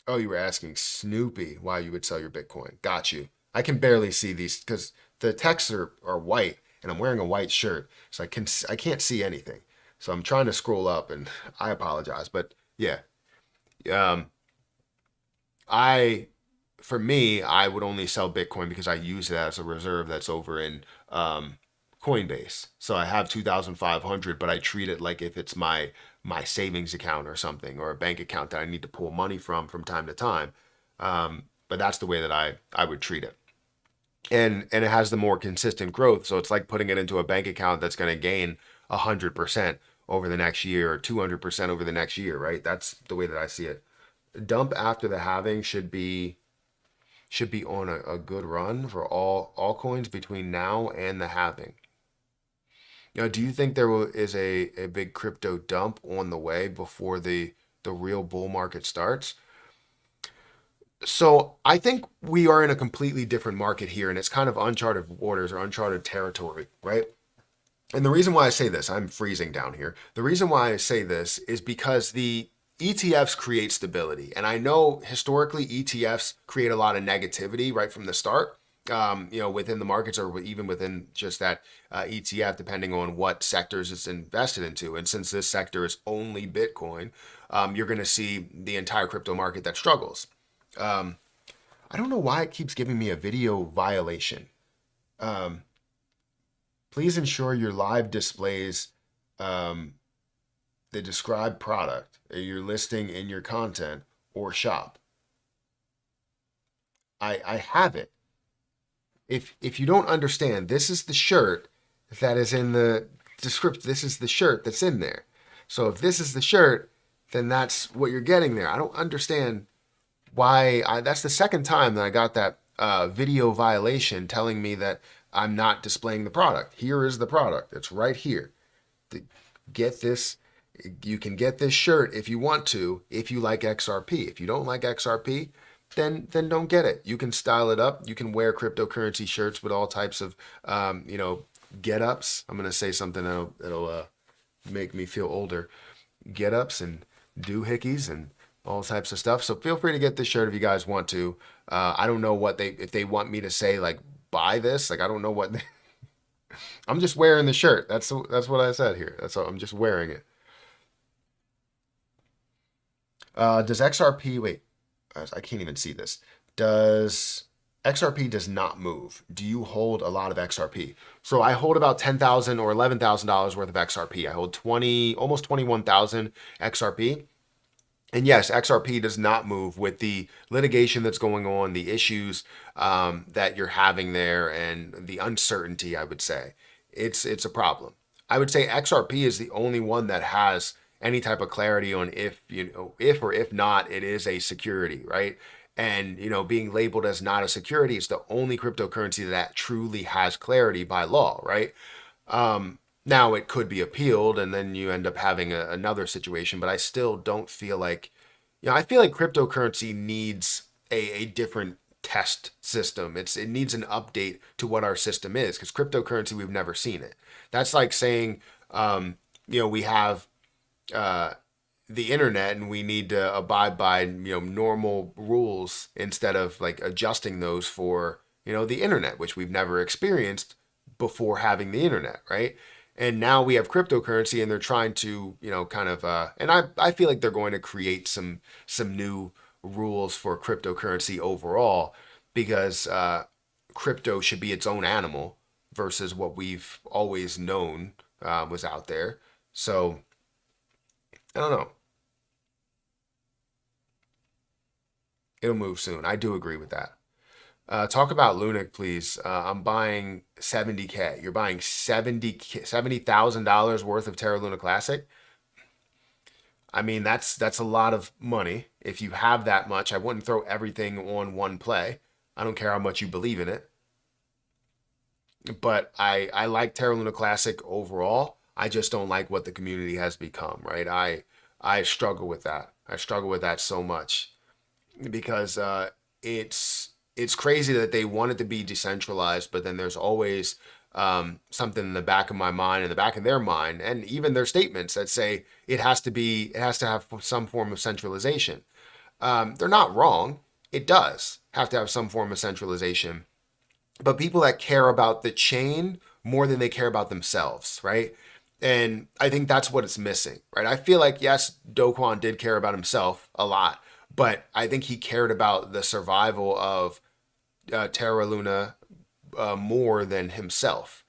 Oh, you were asking Snoopy why you would sell your Bitcoin. Got you. I can barely see these because the texts are white and I'm wearing a white shirt, so I can't see anything. So I'm trying to scroll up, and I apologize, but yeah, I for me I would only sell Bitcoin because I use it as a reserve that's over in Coinbase. So I have 2,500, but I treat it like if it's my savings account or something, or a bank account that I need to pull money from time to time. But that's the way that I would treat it. And it has the more consistent growth. So it's like putting it into a bank account that's going to gain 100% over the next year, or 200% over the next year, right? That's the way that I see it. Dump after the halving should be on a good run for all coins between now and the halving. Do you think is a big crypto dump on the way before the real bull market starts? So I think we are in a completely different market here, and it's kind of uncharted waters or uncharted territory, right? And the reason why I say this, I'm freezing down here. The reason why I say this is because the ETFs create stability. And I know historically ETFs create a lot of negativity right from the start, within the markets or even within just that ETF, depending on what sectors it's invested into. And since this sector is only Bitcoin, you're going to see the entire crypto market that struggles. I don't know why it keeps giving me a video violation. Please ensure your live displays the described product you're listing in your content or shop. I have it. If you don't understand, this is the shirt that is in the description. This is the shirt that's in there. So if this is the shirt, then that's what you're getting there. I don't understand why. That's the second time that I got that video violation telling me that I'm not displaying the product. Here is the product. It's right here. Get this. You can get this shirt if you want to, if you like XRP. If you don't like XRP, then don't get it. You can style it up. You can wear cryptocurrency shirts with all types of get ups. I'm gonna say something that'll make me feel older. Get ups and doohickeys and all types of stuff. So feel free to get this shirt if you guys want to. I don't know what if they want me to say like buy this. Like I don't know what. I'm just wearing the shirt. That's what I said here. That's all. I'm just wearing it. Does XRP wait? I can't even see this. Does XRP does not move? Do you hold a lot of XRP? So I hold about $10,000 or $11,000 worth of XRP. I hold almost 21,000 XRP. And yes, XRP does not move with the litigation that's going on, the issues that you're having there, and the uncertainty. I would say it's a problem. I would say XRP is the only one that has any type of clarity on if or if not it is a security, right? And being labeled as not a security is the only cryptocurrency that truly has clarity by law, right? Now it could be appealed and then you end up having another situation, but I still don't feel like, I feel like cryptocurrency needs a different test system. It needs an update to what our system is, because cryptocurrency, we've never seen it. That's like saying, we have the internet and we need to abide by normal rules instead of like adjusting those for the internet, which we've never experienced before having the internet, right? And now we have cryptocurrency and they're trying to kind of and I feel like they're going to create some new rules for cryptocurrency overall, because crypto should be its own animal versus what we've always known was out there. So I don't know. It'll move soon. I do agree with that. Talk about Lunic, please. I'm buying 70K. You're buying $70,000 worth of Terra Luna Classic. I mean, that's a lot of money. If you have that much, I wouldn't throw everything on one play. I don't care how much you believe in it. But I like Terra Luna Classic overall. I just don't like what the community has become, right? I struggle with that. I struggle with that so much because it's crazy that they want it to be decentralized, but then there's always something in the back of my mind, in the back of their mind, and even their statements that say it has to have some form of centralization. They're not wrong. It does have to have some form of centralization, but people that care about the chain more than they care about themselves, right? And I think that's what it's missing, right? I feel like, yes, Dogecoin did care about himself a lot, but I think he cared about the survival of Terra Luna more than himself.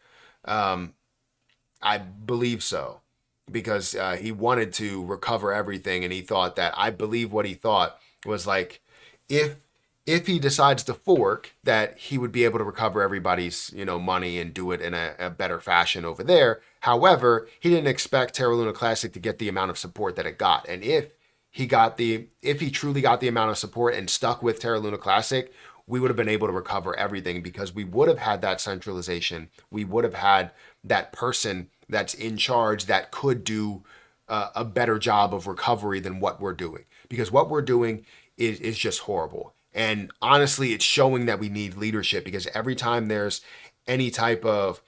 I believe so, because he wanted to recover everything, and he thought that, I believe what he thought was like, if he decides to fork, that he would be able to recover everybody's money and do it in a better fashion over there. However, he didn't expect Terra Luna Classic to get the amount of support that it got, and if he truly got the amount of support and stuck with Terra Luna Classic, we would have been able to recover everything, because we would have had that centralization. We would have had that person that's in charge that could do a better job of recovery than what we're doing, because what we're doing is just horrible. And honestly, it's showing that we need leadership, because every time there's any type of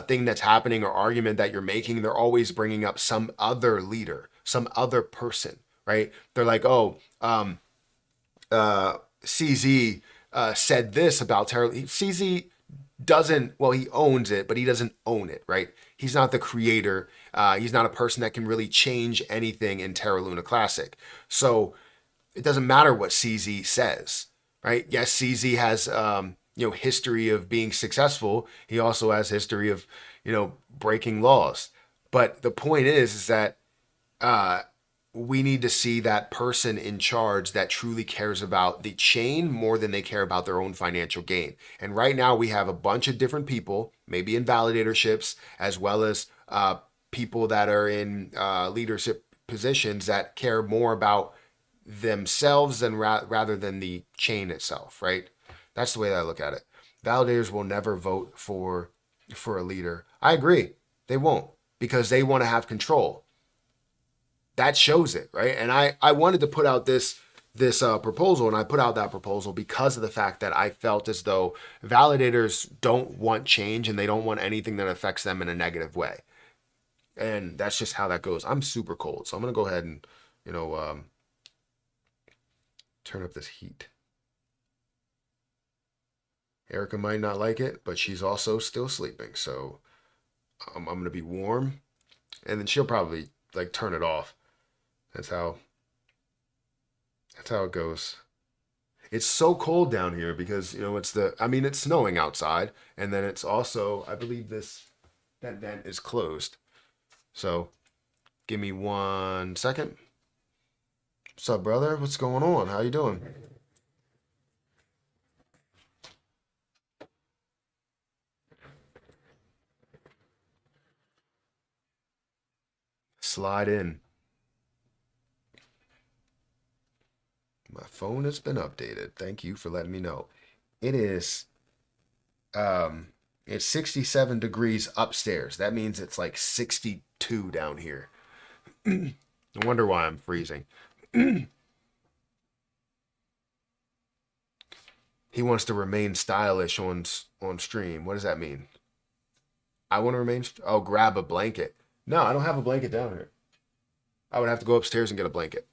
thing that's happening or argument that you're making, they're always bringing up some other leader, some other person, right? They're like, oh, CZ said this about Terra. CZ doesn't, well, he owns it, but he doesn't own it, right? He's not the creator. He's not a person that can really change anything in Terra Luna Classic. So it doesn't matter what CZ says, right? Yes, CZ has history of being successful. He also has history of breaking laws. But the point is that we need to see that person in charge that truly cares about the chain more than they care about their own financial gain. And right now we have a bunch of different people, maybe in validatorships, as well as people that are in leadership positions that care more about themselves than rather than the chain itself, right? That's the way that I look at it. Validators will never vote for a leader. I agree. They won't, because they want to have control. That shows it, right? And I wanted to put out this proposal, and I put out that proposal because of the fact that I felt as though validators don't want change, and they don't want anything that affects them in a negative way. And that's just how that goes. I'm super cold, so I'm going to go ahead and, turn up this heat. Erica might not like it, but she's also still sleeping, so I'm going to be warm, and then she'll probably like turn it off. That's how it goes. It's so cold down here because, it's snowing outside, and then it's also, I believe that vent is closed. So give me 1 second. What's up, brother? What's going on? How you doing? Slide in. My phone has been updated. Thank you for letting me know. It is it's 67 degrees upstairs. That means it's like 62 down here. No wonder why I'm freezing. He wants to remain stylish on stream. What does that mean? I want to remain. Oh, grab a blanket. No, I don't have a blanket down here. I would have to go upstairs and get a blanket.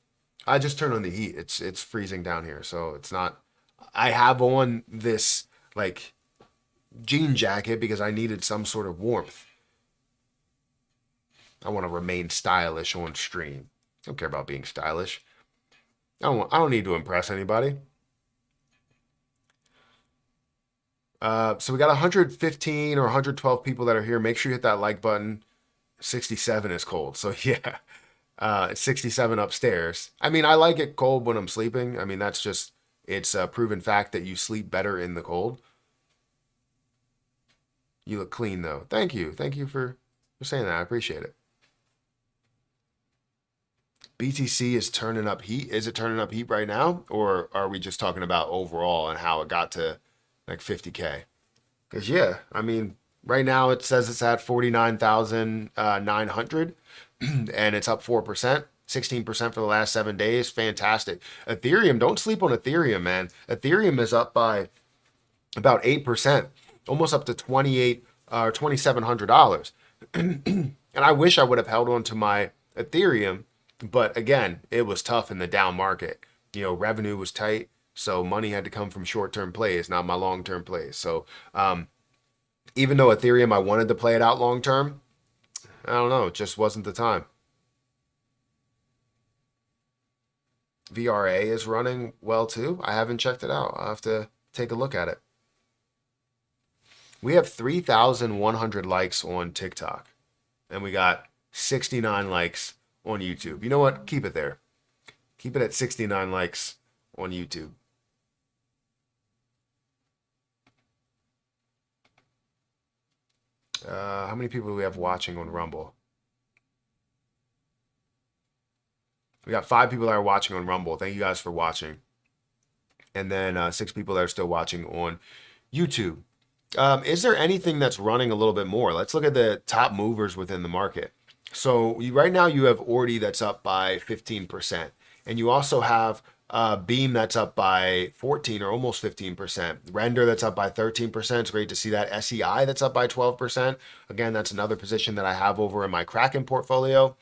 I just turned on the heat. It's freezing down here, so it's not. I have on this like jean jacket because I needed some sort of warmth. I want to remain stylish on stream. I don't care about being stylish. I don't need to impress anybody. So we got 115 or 112 people that are here. Make sure you hit that like button. 67 is cold, so yeah. It's 67 upstairs. I mean, I like it cold when I'm sleeping. I mean, it's a proven fact that you sleep better in the cold. You look clean, though. Thank you. Thank you for saying that. I appreciate it. BTC is turning up heat. Is it turning up heat right now? Or are we just talking about overall and how it got to like 50K? Because, yeah, I mean, right now it says it's at 49,900 and it's up 4%, 16% for the last 7 days. Fantastic. Ethereum, don't sleep on Ethereum, man. Ethereum is up by about 8%, almost up to $2,700. And I wish I would have held on to my Ethereum, but again, it was tough in the down market. Revenue was tight, so money had to come from short-term plays, not my long-term plays. So even though Ethereum, I wanted to play it out long-term, I don't know, it just wasn't the time. VRA is running well too. I haven't checked it out. I'll have to take a look at it. We have 3,100 likes on TikTok, and we got 69 likes on YouTube. You know what? Keep it there. Keep it at 69 likes on YouTube. How many people do we have watching on Rumble? We got 5 people that are watching on Rumble. Thank you guys for watching. And then 6 people that are still watching on YouTube. Is there anything that's running a little bit more? Let's look at the top movers within the market. So right now you have Ordi that's up by 15%. And you also have Beam that's up by 14 or almost 15%. Render that's up by 13%. It's great to see that. SEI that's up by 12%. Again, that's another position that I have over in my Kraken portfolio.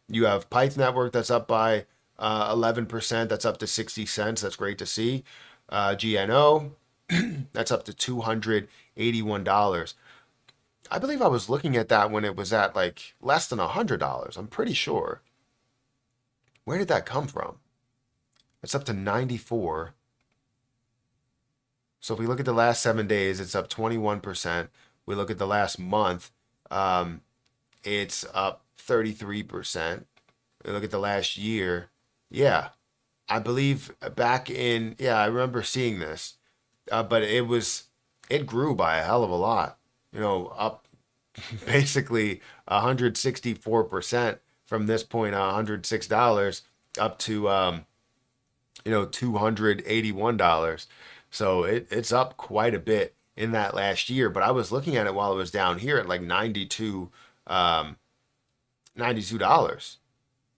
You have Pyth Network that's up by 11%. That's up to 60 cents. That's great to see. GNO, that's up to $281. I believe I was looking at that when it was at like less than $100. I'm pretty sure. Where did that come from? It's up to 94. So if we look at the last 7 days, it's up 21%. We look at the last month, it's up 33%. We look at the last year. Yeah, I believe back in, I remember seeing this, but it grew by a hell of a lot, up basically 164% from this point, $106 up to, $281. So it's up quite a bit in that last year. But I was looking at it while it was down here at like 92, um, $92.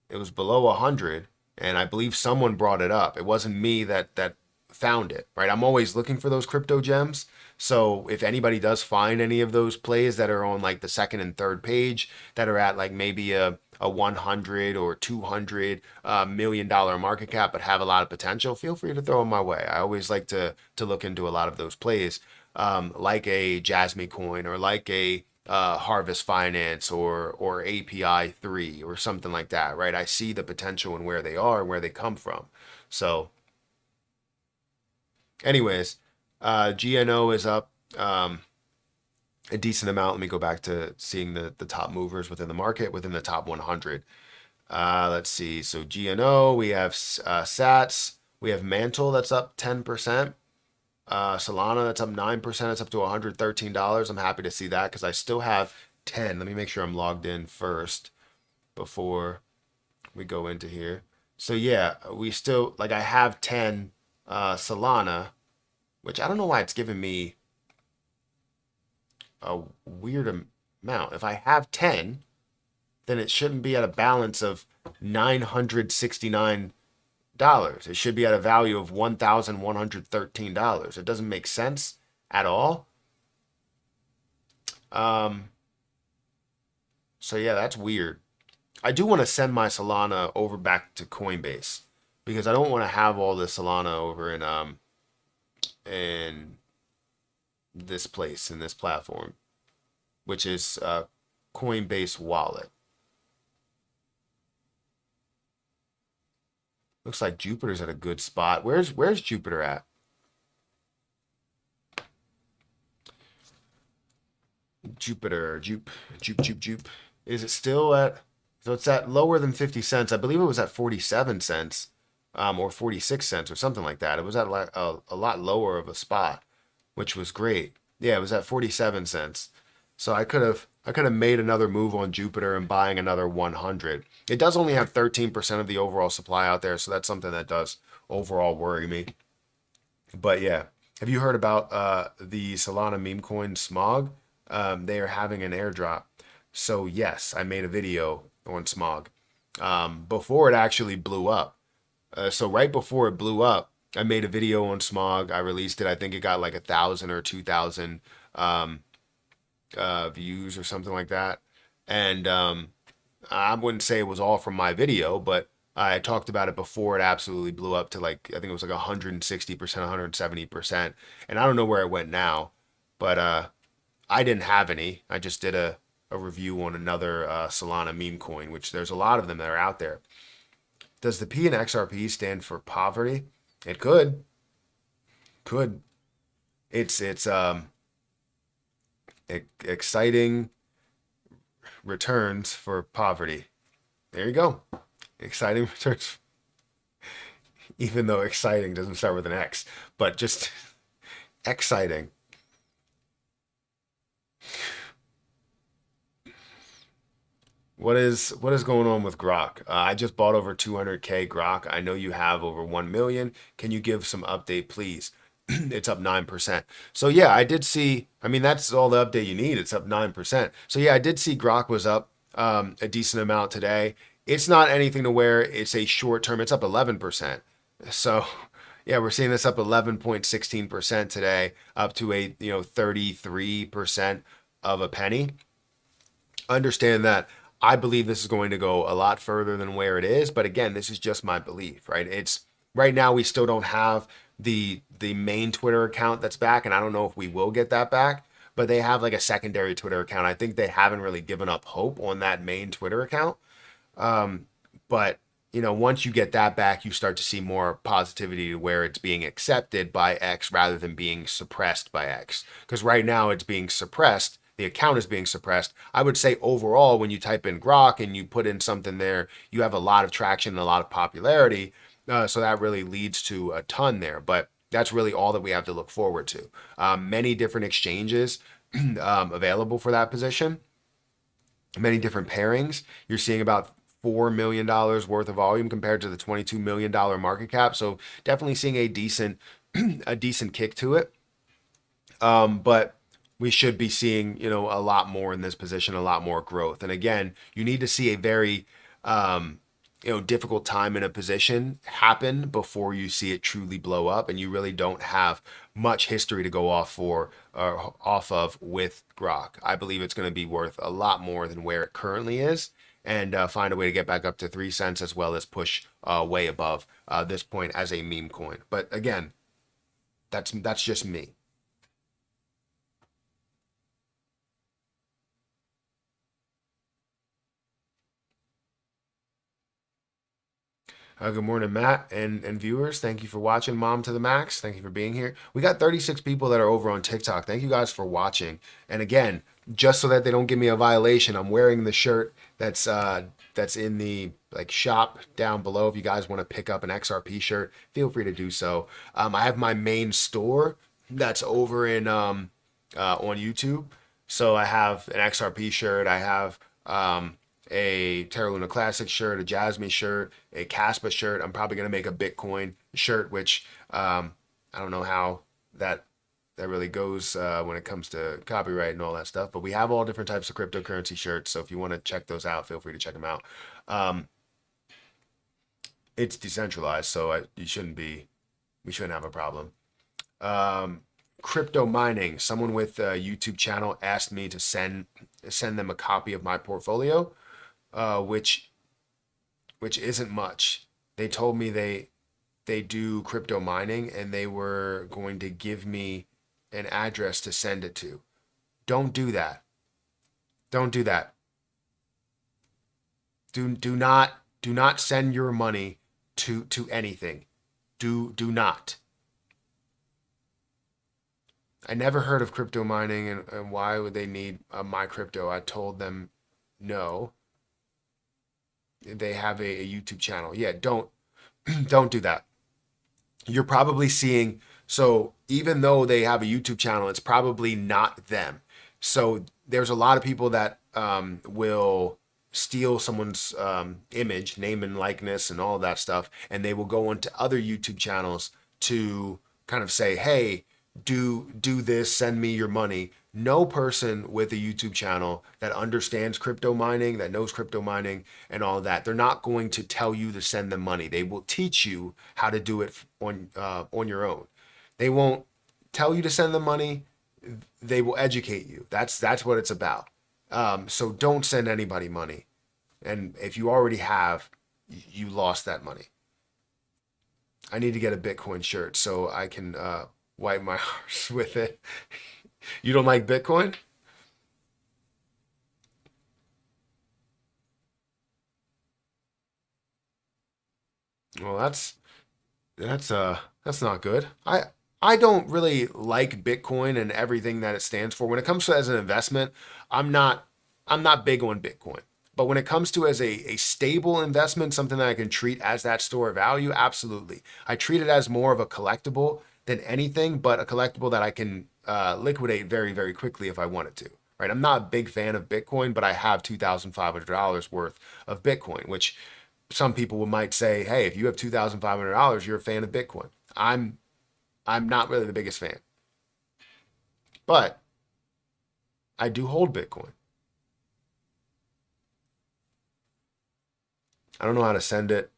It was below 100, and I believe someone brought it up. It wasn't me that found it, right? I'm always looking for those crypto gems. So if anybody does find any of those plays that are on like the second and third page that are at like maybe a 100 or 200 million-dollar market cap but have a lot of potential, feel free to throw them my way. I always like to look into a lot of those plays, like a Jasmine Coin or like a Harvest Finance or API 3 or something like that, right? I see the potential in where they are and where they come from. So anyways, GNO is up a decent amount. Let me go back to seeing the top movers within the market, within the top 100. Let's see. So GNO, we have Sats, we have Mantle that's up 10%. Solana that's up 9%. It's up to $113. I'm happy to see that because I still have 10. Let me make sure I'm logged in first before we go into here. So yeah, we still, like, I have 10 Solana, which I don't know why it's giving me a weird amount. If I have 10, then it shouldn't be at a balance of $969. It should be at a value of $1,113. It doesn't make sense at all. So yeah, that's weird. I do want to send my Solana over back to Coinbase because I don't want to have all the Solana over in this place, in this platform, which is Coinbase Wallet. Looks like Jupiter's at a good spot. Where's Jupiter at? Jupiter, Jupe. Is it still at? So it's at lower than 50 cents. I believe it was at 47 cents, or 46 cents, or something like that. It was at like a lot lower of a spot, which was great. Yeah, it was at 47 cents. So I could have made another move on Jupiter and buying another 100. It does only have 13% of the overall supply out there, so that's something that does overall worry me. But yeah, have you heard about the Solana meme coin Smog? They are having an airdrop. So yes, I made a video on Smog before it actually blew up. So right before it blew up, I made a video on Smog. I released it. I think it got like 1,000 or 2,000 views or something like that. And I wouldn't say it was all from my video, but I talked about it before it absolutely blew up to like, I think it was like 160%, 170%. And I don't know where it went now, but I didn't have any. I just did a review on another Solana meme coin, which there's a lot of them that are out there. Does the P in XRP stand for poverty? It could. Could. It's exciting returns for poverty. There you go. Exciting returns. Even though exciting doesn't start with an X, but just exciting. What is going on with Grock? I just bought over 200K Grock. I know you have over 1 million. Can you give some update, please? It's up 9%. So yeah, I did see, I mean, that's all the update you need. It's up 9%. So yeah, I did see Grock was up a decent amount today. It's not anything to where it's a short term. It's up 11%. So yeah, we're seeing this up 11.16% today, up to a 33% of a penny. Understand that I believe this is going to go a lot further than where it is, but again, this is just my belief, right? It's right now we still don't have the main Twitter account that's back, and I don't know if we will get that back, but they have like a secondary Twitter account. I think they haven't really given up hope on that main Twitter account. But once you get that back, you start to see more positivity where it's being accepted by X rather than being suppressed by X. Because right now it's being suppressed. The account is being suppressed. I would say overall, when you type in Grock and you put in something there, you have a lot of traction and a lot of popularity. So that really leads to a ton there. But that's really all that we have to look forward to. Many different exchanges available for that position. Many different pairings. You're seeing about $4 million worth of volume compared to the $22 million market cap. So definitely seeing a decent a decent kick to it. But we should be seeing, a lot more in this position, a lot more growth. And again, you need to see a very, difficult time in a position happen before you see it truly blow up. And you really don't have much history to go off of with Grock. I believe it's going to be worth a lot more than where it currently is, and find a way to get back up to 3 cents, as well as push way above this point as a meme coin. But again, that's just me. Good morning, Matt and viewers. Thank you for watching. Mom to the Max, thank you for being here. We got 36 people that are over on TikTok. Thank you guys for watching. And again, just so that they don't give me a violation, I'm wearing the shirt that's in the shop down below. If you guys want to pick up an XRP shirt, feel free to do so. I have my main store that's over in on YouTube. So I have an XRP shirt. I have a Terra Luna Classic shirt, a Jasmine shirt, a Caspa shirt. I'm probably going to make a Bitcoin shirt, which I don't know how that really goes when it comes to copyright and all that stuff. But we have all different types of cryptocurrency shirts. So if you want to check those out, feel free to check them out. It's decentralized, so we shouldn't have a problem. Crypto mining. Someone with a YouTube channel asked me to send them a copy of my portfolio, which isn't much. They told me they do crypto mining, and they were going to give me an address to send it to. Don't do that. Don't do that. Do not send your money to anything. Do not. I never heard of crypto mining, and why would they need my crypto? I told them no. They have a YouTube channel. Yeah, don't do that. You're probably seeing, so even though they have a YouTube channel, it's probably not them. So there's a lot of people that will steal someone's image, name and likeness and all of that stuff, and they will go onto other YouTube channels to kind of say, hey, do this, send me your money. No person with a YouTube channel that understands crypto mining, that knows crypto mining and all of that, they're not going to tell you to send them money. They will teach you how to do it on your own. They won't tell you to send them money. They will educate you. That's what it's about. So don't send anybody money. And if you already have, you lost that money. I need to get a Bitcoin shirt so I can wipe my arse with it. You don't like Bitcoin? Well, that's not good. I don't really like Bitcoin and everything that it stands for. When it comes to as an investment, I'm not big on Bitcoin. But when it comes to as a stable investment, something that I can treat as that store of value, absolutely. I treat it as more of a collectible than anything, but a collectible that I can liquidate very, very quickly if I wanted to. Right? I'm not a big fan of Bitcoin, but I have $2,500 worth of Bitcoin, which some people might say, hey, if you have $2,500, you're a fan of Bitcoin. I'm not really the biggest fan, but I do hold Bitcoin. I don't know how to send it.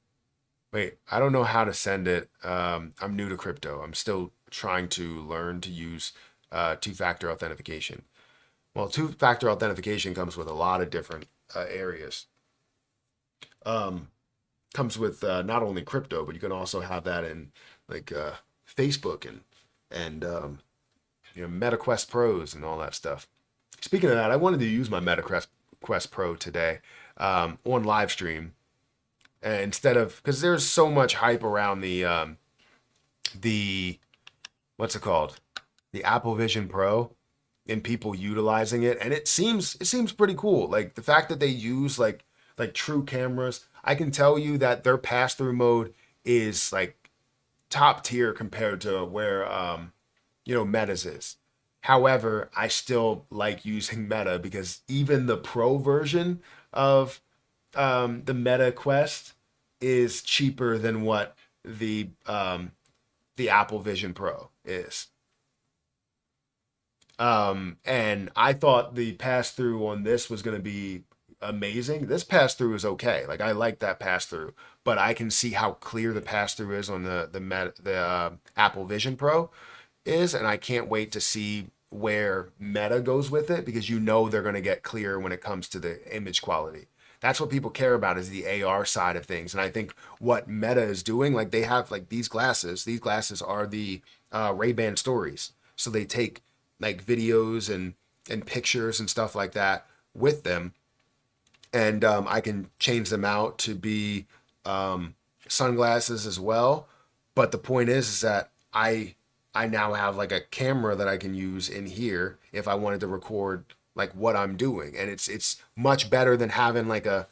Wait, I don't know how to send it. I'm new to crypto. I'm still trying to learn to use two-factor authentication. Well, two-factor authentication comes with a lot of different areas. Comes with not only crypto, but you can also have that in like Facebook and MetaQuest Pros and all that stuff. Speaking of that, I wanted to use my MetaQuest Pro today on live stream. Instead of, because there's so much hype around the what's it called, the Apple Vision Pro, and people utilizing it, and it seems pretty cool. Like the fact that they use like true cameras. I can tell you that their pass-through mode is like top tier compared to where Meta's is. However, I still like using Meta because even the Pro version of the Meta Quest is cheaper than what the the Apple Vision Pro is. And I thought the pass through on this was going to be amazing. This pass through is okay. Like I like that pass through, but I can see how clear the pass through is on the Apple Vision Pro is, and I can't wait to see where Meta goes with it, because you know they're going to get clear when it comes to the image quality. That's what people care about, is the AR side of things. And I think what Meta is doing, like they have like these glasses. These glasses are the Ray-Ban Stories. So they take like videos and pictures and stuff like that with them, and I can change them out to be sunglasses as well. But the point is that I now have like a camera that I can use in here if I wanted to record like what I'm doing, and it's much better than having like a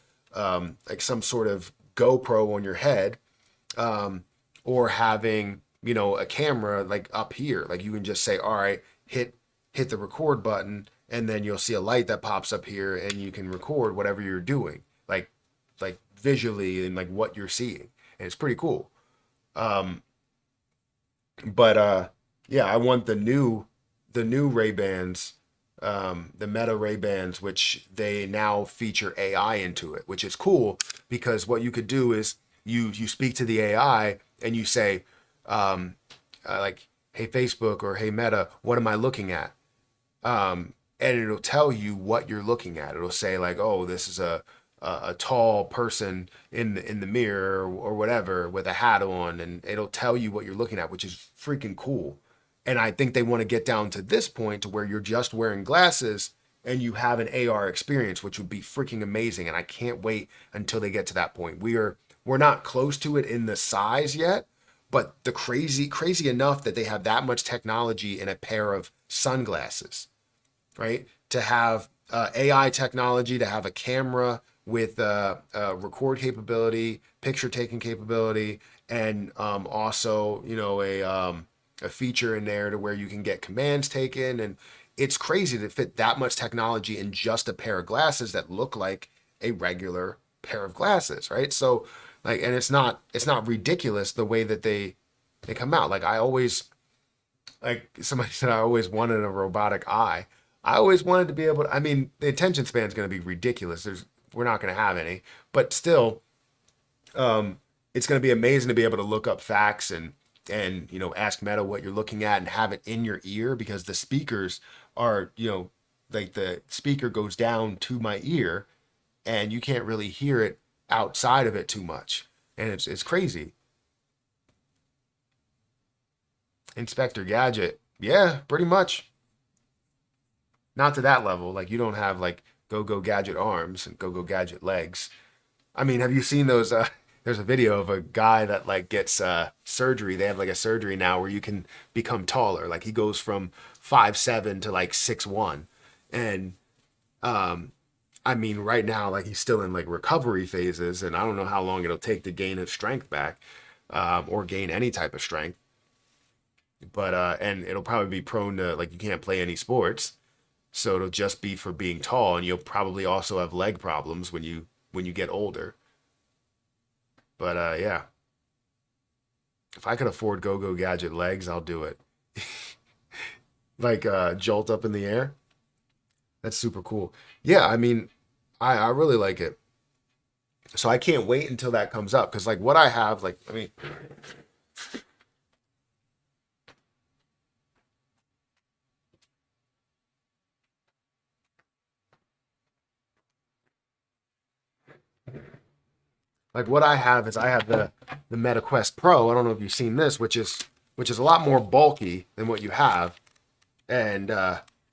like some sort of GoPro on your head, or having, you know, a camera like up here. Like you can just say, all right, hit the record button, and then you'll see a light that pops up here, and you can record whatever you're doing, like visually, and like what you're seeing, and it's pretty cool. But yeah, I want the new Ray-Bans, the Meta Ray-Bans, which they now feature AI into it, which is cool, because what you could do is you speak to the AI and you say, like, hey Facebook, or hey Meta, what am I looking at? And it'll tell you what you're looking at. It'll say like, oh, this is a tall person in the mirror, or whatever, with a hat on, and it'll tell you what you're looking at, which is freaking cool. And I think they want to get down to this point to where you're just wearing glasses and you have an AR experience, which would be freaking amazing. And I can't wait until they get to that point. We're not close to it in the size yet, but the crazy enough that they have that much technology in a pair of sunglasses, right? To have AI technology, to have a camera with record capability, picture taking capability, and also, you know, a feature in there to where you can get commands taken. And it's crazy to fit that much technology in just a pair of glasses that look like a regular pair of glasses, right? So like, and it's not ridiculous the way that they come out. Like I always, like somebody said, I always wanted a robotic eye. I always wanted to be able to, I mean, the attention span is going to be ridiculous. We're not going to have any, but still, it's going to be amazing to be able to look up facts and, you know, ask Meta what you're looking at and have it in your ear, because the speakers are, you know, like the speaker goes down to my ear and you can't really hear it outside of it too much. And it's crazy. Inspector Gadget. Yeah, pretty much. Not to that level. Like you don't have like go gadget arms and go gadget legs. I mean, have you seen those there's a video of a guy that like gets surgery. They have like a surgery now where you can become taller. Like he goes from 5'7" to like 6'1". And I mean, right now, like he's still in like recovery phases, and I don't know how long it'll take to gain his strength back, or gain any type of strength. But and it'll probably be prone to, like, you can't play any sports, so it'll just be for being tall, and you'll probably also have leg problems when you get older. But yeah, if I could afford go gadget legs, I'll do it. Like jolt up in the air. That's super cool. Yeah, I mean, I really like it. So I can't wait until that comes up, because like what I have, like, I mean, like what I have is I have the Meta Quest Pro. I don't know if you've seen this, which is a lot more bulky than what you have, and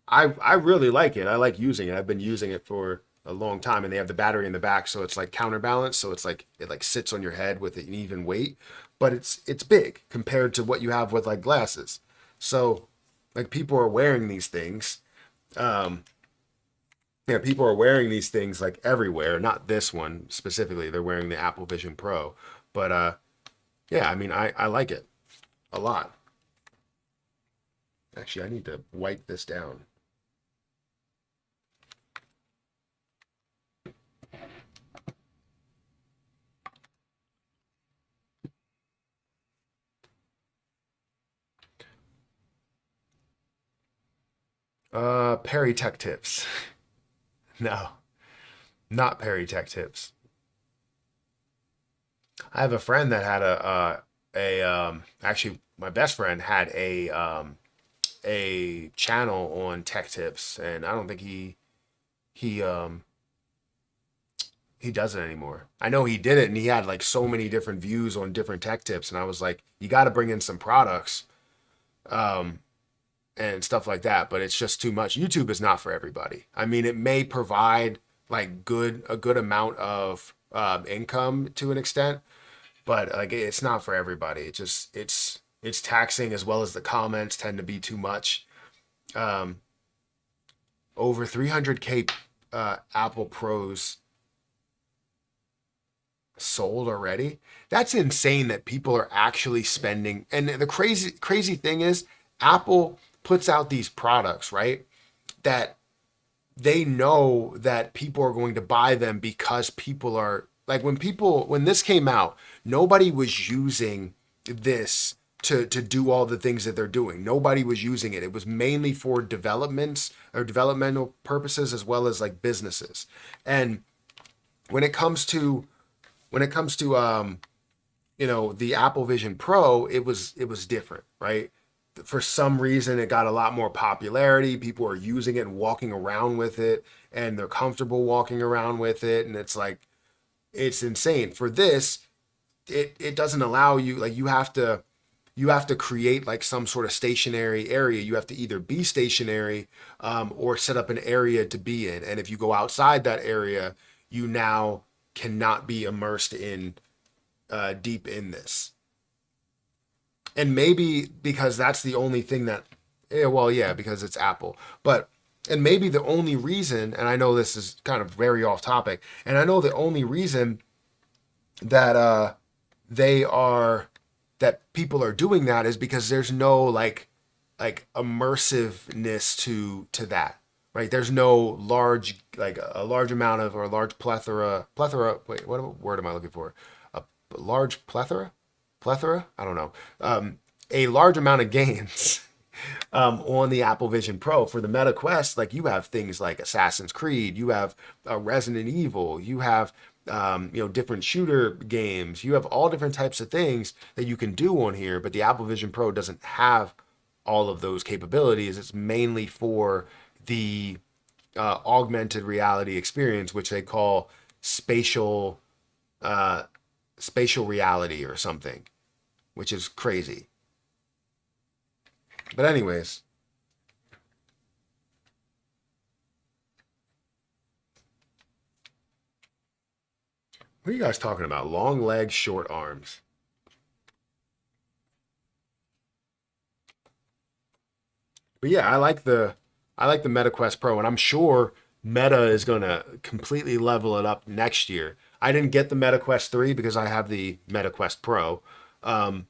I really like it. I like using it. I've been using it for a long time, and they have the battery in the back, so it's like counterbalance. So it's like it like sits on your head with an even weight, but it's big compared to what you have with like glasses. So like people are wearing these things. Um, yeah, people are wearing these things like everywhere. Not this one specifically. They're wearing the Apple Vision Pro, but yeah, I mean, I like it a lot. Actually, I need to wipe this down. Perry Tech Tips. No, not Perry Tech Tips. I have a friend that had actually my best friend had a channel on tech tips, and I don't think he he does it anymore. I know he did it, and he had like so many different views on different tech tips, and I was like, you got to bring in some products, um, and stuff like that. But it's just too much. YouTube is not for everybody. I mean, it may provide like a good amount of income to an extent, but like it's not for everybody. It just it's taxing, as well as the comments tend to be too much. Um, Over 300K Apple Pros sold already. That's insane that people are actually spending. And the crazy thing is, Apple puts out these products, right? That they know that people are going to buy them because people are like, when this came out, nobody was using this to do all the things that they're doing. Nobody was using it. It was mainly for developments or developmental purposes, as well as like businesses. And when it comes to the Apple Vision Pro, it was different, right? For some reason, it got a lot more popularity. People are using it and walking around with it, and they're comfortable walking around with it, and it's like, it's insane. For this, it doesn't allow you, like, you have to create like some sort of stationary area. You have to either be stationary, or set up an area to be in. And if you go outside that area, you now cannot be immersed in deep in this. And maybe because that's the only thing that, yeah, well, yeah, because it's Apple. But and maybe the only reason, and I know this is kind of very off topic, and I know the only reason that they are that people are doing that is because there's no like immersiveness to that, right? There's no large, like a large amount of, or a large plethora. Wait, what word am I looking for? A large plethora. I don't know. A large amount of gains on the Apple Vision Pro. For the Meta Quest, like, you have things like Assassin's Creed, you have Resident Evil, you have different shooter games, you have all different types of things that you can do on here. But the Apple Vision Pro doesn't have all of those capabilities. It's mainly for the augmented reality experience, which they call uh, spatial reality or something, which is crazy. But anyways, what are you guys talking about? Long legs, short arms. But yeah, I like the Meta Quest Pro, and I'm sure Meta is gonna completely level it up next year. I didn't get the Meta Quest 3 because I have the Meta Quest Pro. Um,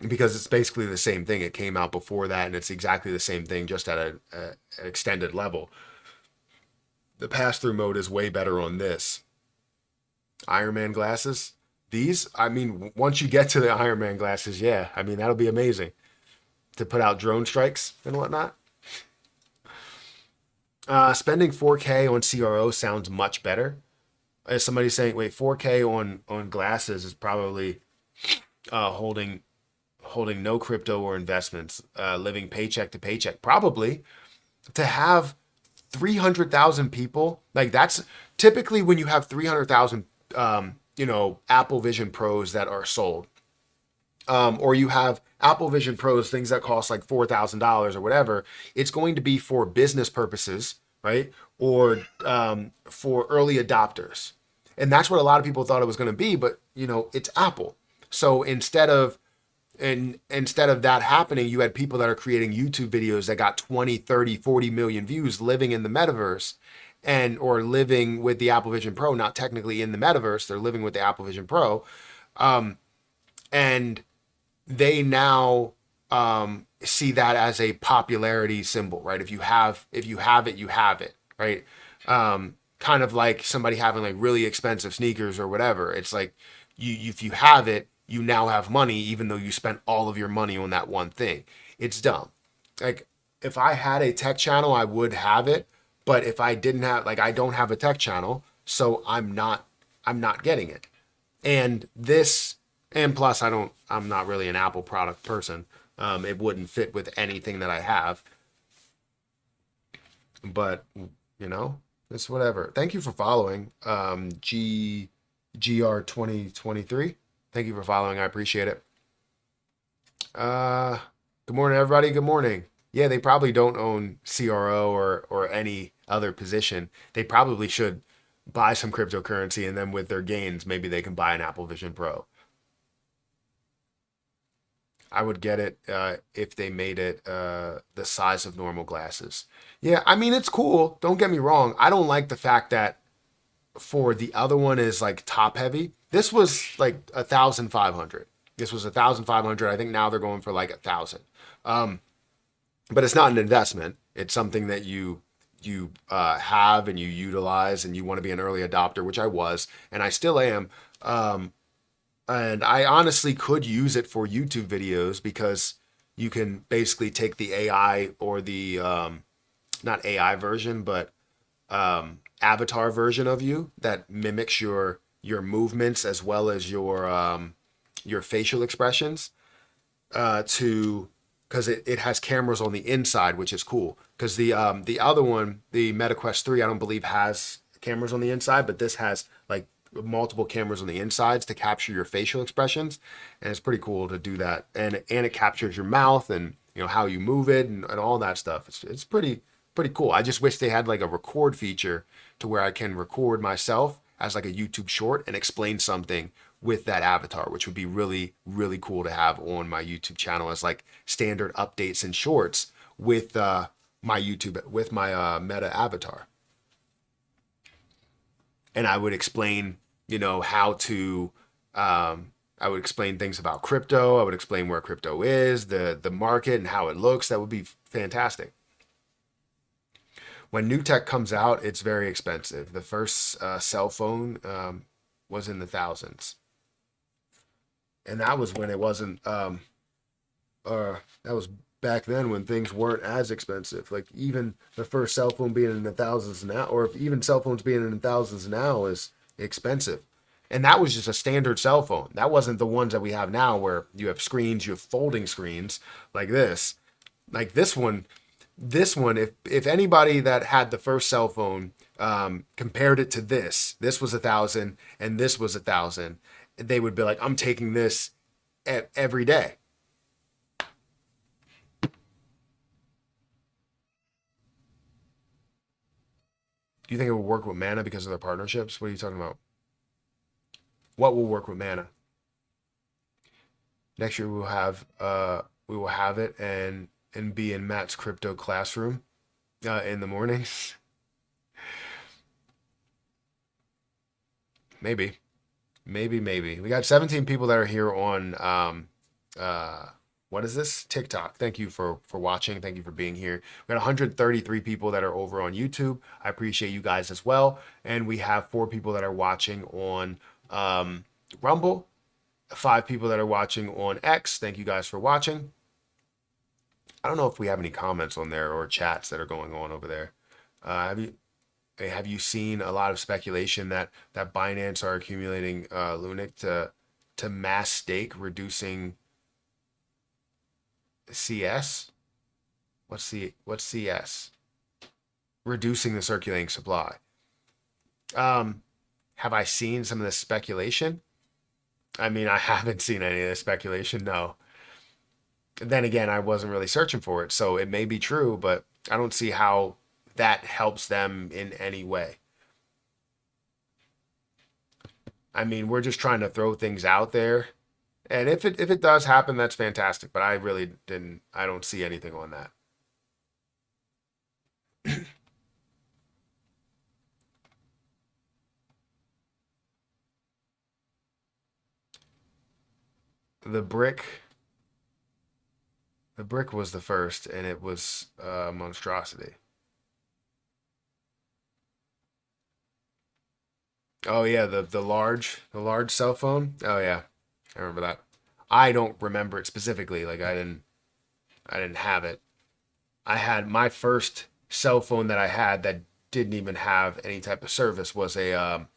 because it's basically the same thing. It came out before that, and it's exactly the same thing, just at an extended level. The pass-through mode is way better on this. Iron Man glasses. These, I mean, once you get to the Iron Man glasses, yeah, I mean, that'll be amazing to put out drone strikes and whatnot. Spending 4K on CRO sounds much better. As somebody saying, wait, 4K on glasses is probably holding no crypto or investments, living paycheck to paycheck. Probably to have 300,000 people, like, that's typically when you have 300,000, Apple Vision Pros that are sold. Or you have Apple Vision Pros, things that cost like $4,000 or whatever. It's going to be for business purposes, right? Or for early adopters. And that's what a lot of people thought it was going to be, but it's Apple. So instead of that happening, you had people that are creating YouTube videos that got 20, 30, 40 million views, living in the metaverse, and or living with the Apple Vision Pro, not technically in the metaverse, they're living with the Apple Vision Pro. And they now see that as a popularity symbol, right? If you have it, you have it, right? Kind of like somebody having like really expensive sneakers or whatever. It's like, if you have it, you now have money, even though you spent all of your money on that one thing. It's dumb. Like, if I had a tech channel, I would have it. But if I didn't have, like, I don't have a tech channel, so I'm not getting it. And this, and plus I'm not really an Apple product person. It wouldn't fit with anything that I have. But, you know, it's whatever. Thank you for following. GR 2023. Thank you for following. I appreciate it. Good morning, everybody. Good morning. Yeah, they probably don't own CRO or any other position. They probably should buy some cryptocurrency, and then with their gains, maybe they can buy an Apple Vision Pro. I would get it if they made it the size of normal glasses. Yeah, I mean, it's cool. Don't get me wrong. I don't like the fact that for the other one is like top heavy. This was like 1,500. This was 1,500. I think now they're going for like 1,000. But it's not an investment. It's something that you have and you utilize, and you want to be an early adopter, which I was, and I still am. And I honestly could use it for YouTube videos because you can basically take the AI or the not AI version, but avatar version of you that mimics your movements as well as your facial expressions because it has cameras on the inside, which is cool. Because the other one, the MetaQuest 3, I don't believe has cameras on the inside, but this has like multiple cameras on the insides to capture your facial expressions, and it's pretty cool to do that. And it captures your mouth and how you move it and all that stuff. It's pretty cool. I just wish they had like a record feature to where I can record myself as like a YouTube short and explain something with that avatar, which would be really, really cool to have on my YouTube channel as like standard updates and shorts with my YouTube, with my Meta avatar. And I would explain, how to, I would explain things about crypto. I would explain where crypto is, the market and how it looks. That would be fantastic. When new tech comes out, it's very expensive. The first cell phone was in the thousands. And that was when it wasn't, that was back then when things weren't as expensive. Like even the first cell phone being in the thousands now, or if even cell phones being in the thousands now is expensive. And that was just a standard cell phone. That wasn't the ones that we have now where you have screens, you have folding screens like this. Like this one, if anybody that had the first cell phone compared it to this was 1,000 and this was 1,000, they would be like, I'm taking this every day. Do you think it will work with Mana because of their partnerships? What are you talking about? What will work with Mana? Next year we will have it and be in Matt's crypto classroom in the mornings. Maybe. We got 17 people that are here on what is this? TikTok. Thank you for watching. Thank you for being here. We got 133 people that are over on YouTube. I appreciate you guys as well. And we have 4 people that are watching on Rumble, 5 people that are watching on X. Thank you guys for watching. I don't know if we have any comments on there or chats that are going on over there. Have you seen a lot of speculation that Binance are accumulating Lunic to mass stake, reducing CS? What's CS? Reducing the circulating supply. Have I seen some of this speculation? I mean, I haven't seen any of this speculation, no. Then again, I wasn't really searching for it, so it may be true, but I don't see how that helps them in any way. I mean, we're just trying to throw things out there. And if it does happen, that's fantastic. But I don't see anything on that. The brick was the first, and it was a monstrosity. Oh yeah, the large cell phone. Oh yeah, I remember that. I don't remember it specifically. Like I didn't have it. I had my first cell phone that I had that didn't even have any type of service was the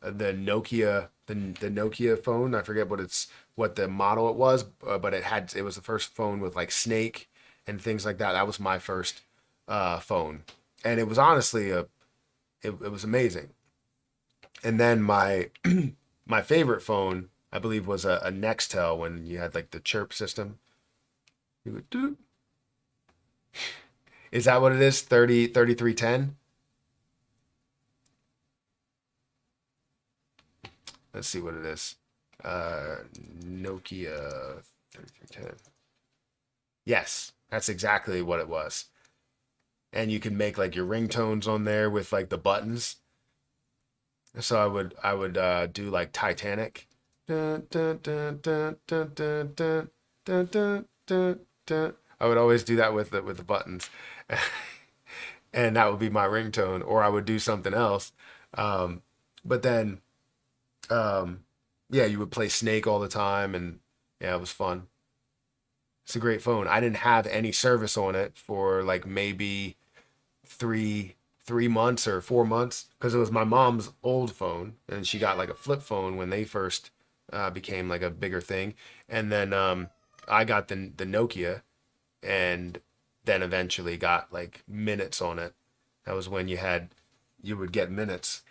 Nokia the Nokia phone. I forget what the model it was, but it was the first phone with like Snake and things like that. That was my first phone, and it was honestly it was amazing. And then my my favorite phone, I believe, was a Nextel when you had like the chirp system. You would do. Is that what it is? 3310. Let's see what it is. Nokia 3310. Yes, that's exactly what it was. And you can make like your ringtones on there with like the buttons. So I would do like Titanic. Dun, dun, dun, dun, dun, dun, dun, dun, dun, dun, dun. I would always do that with the buttons, and that would be my ringtone. Or I would do something else. But then, um, yeah, you would play Snake all the time, and yeah, it was fun. It's a great phone. I didn't have any service on it for like maybe three 3 months or 4 months because it was my mom's old phone, and she got like a flip phone when they first became like a bigger thing, and then I got the Nokia, and then eventually got like minutes on it. That was when you would get minutes.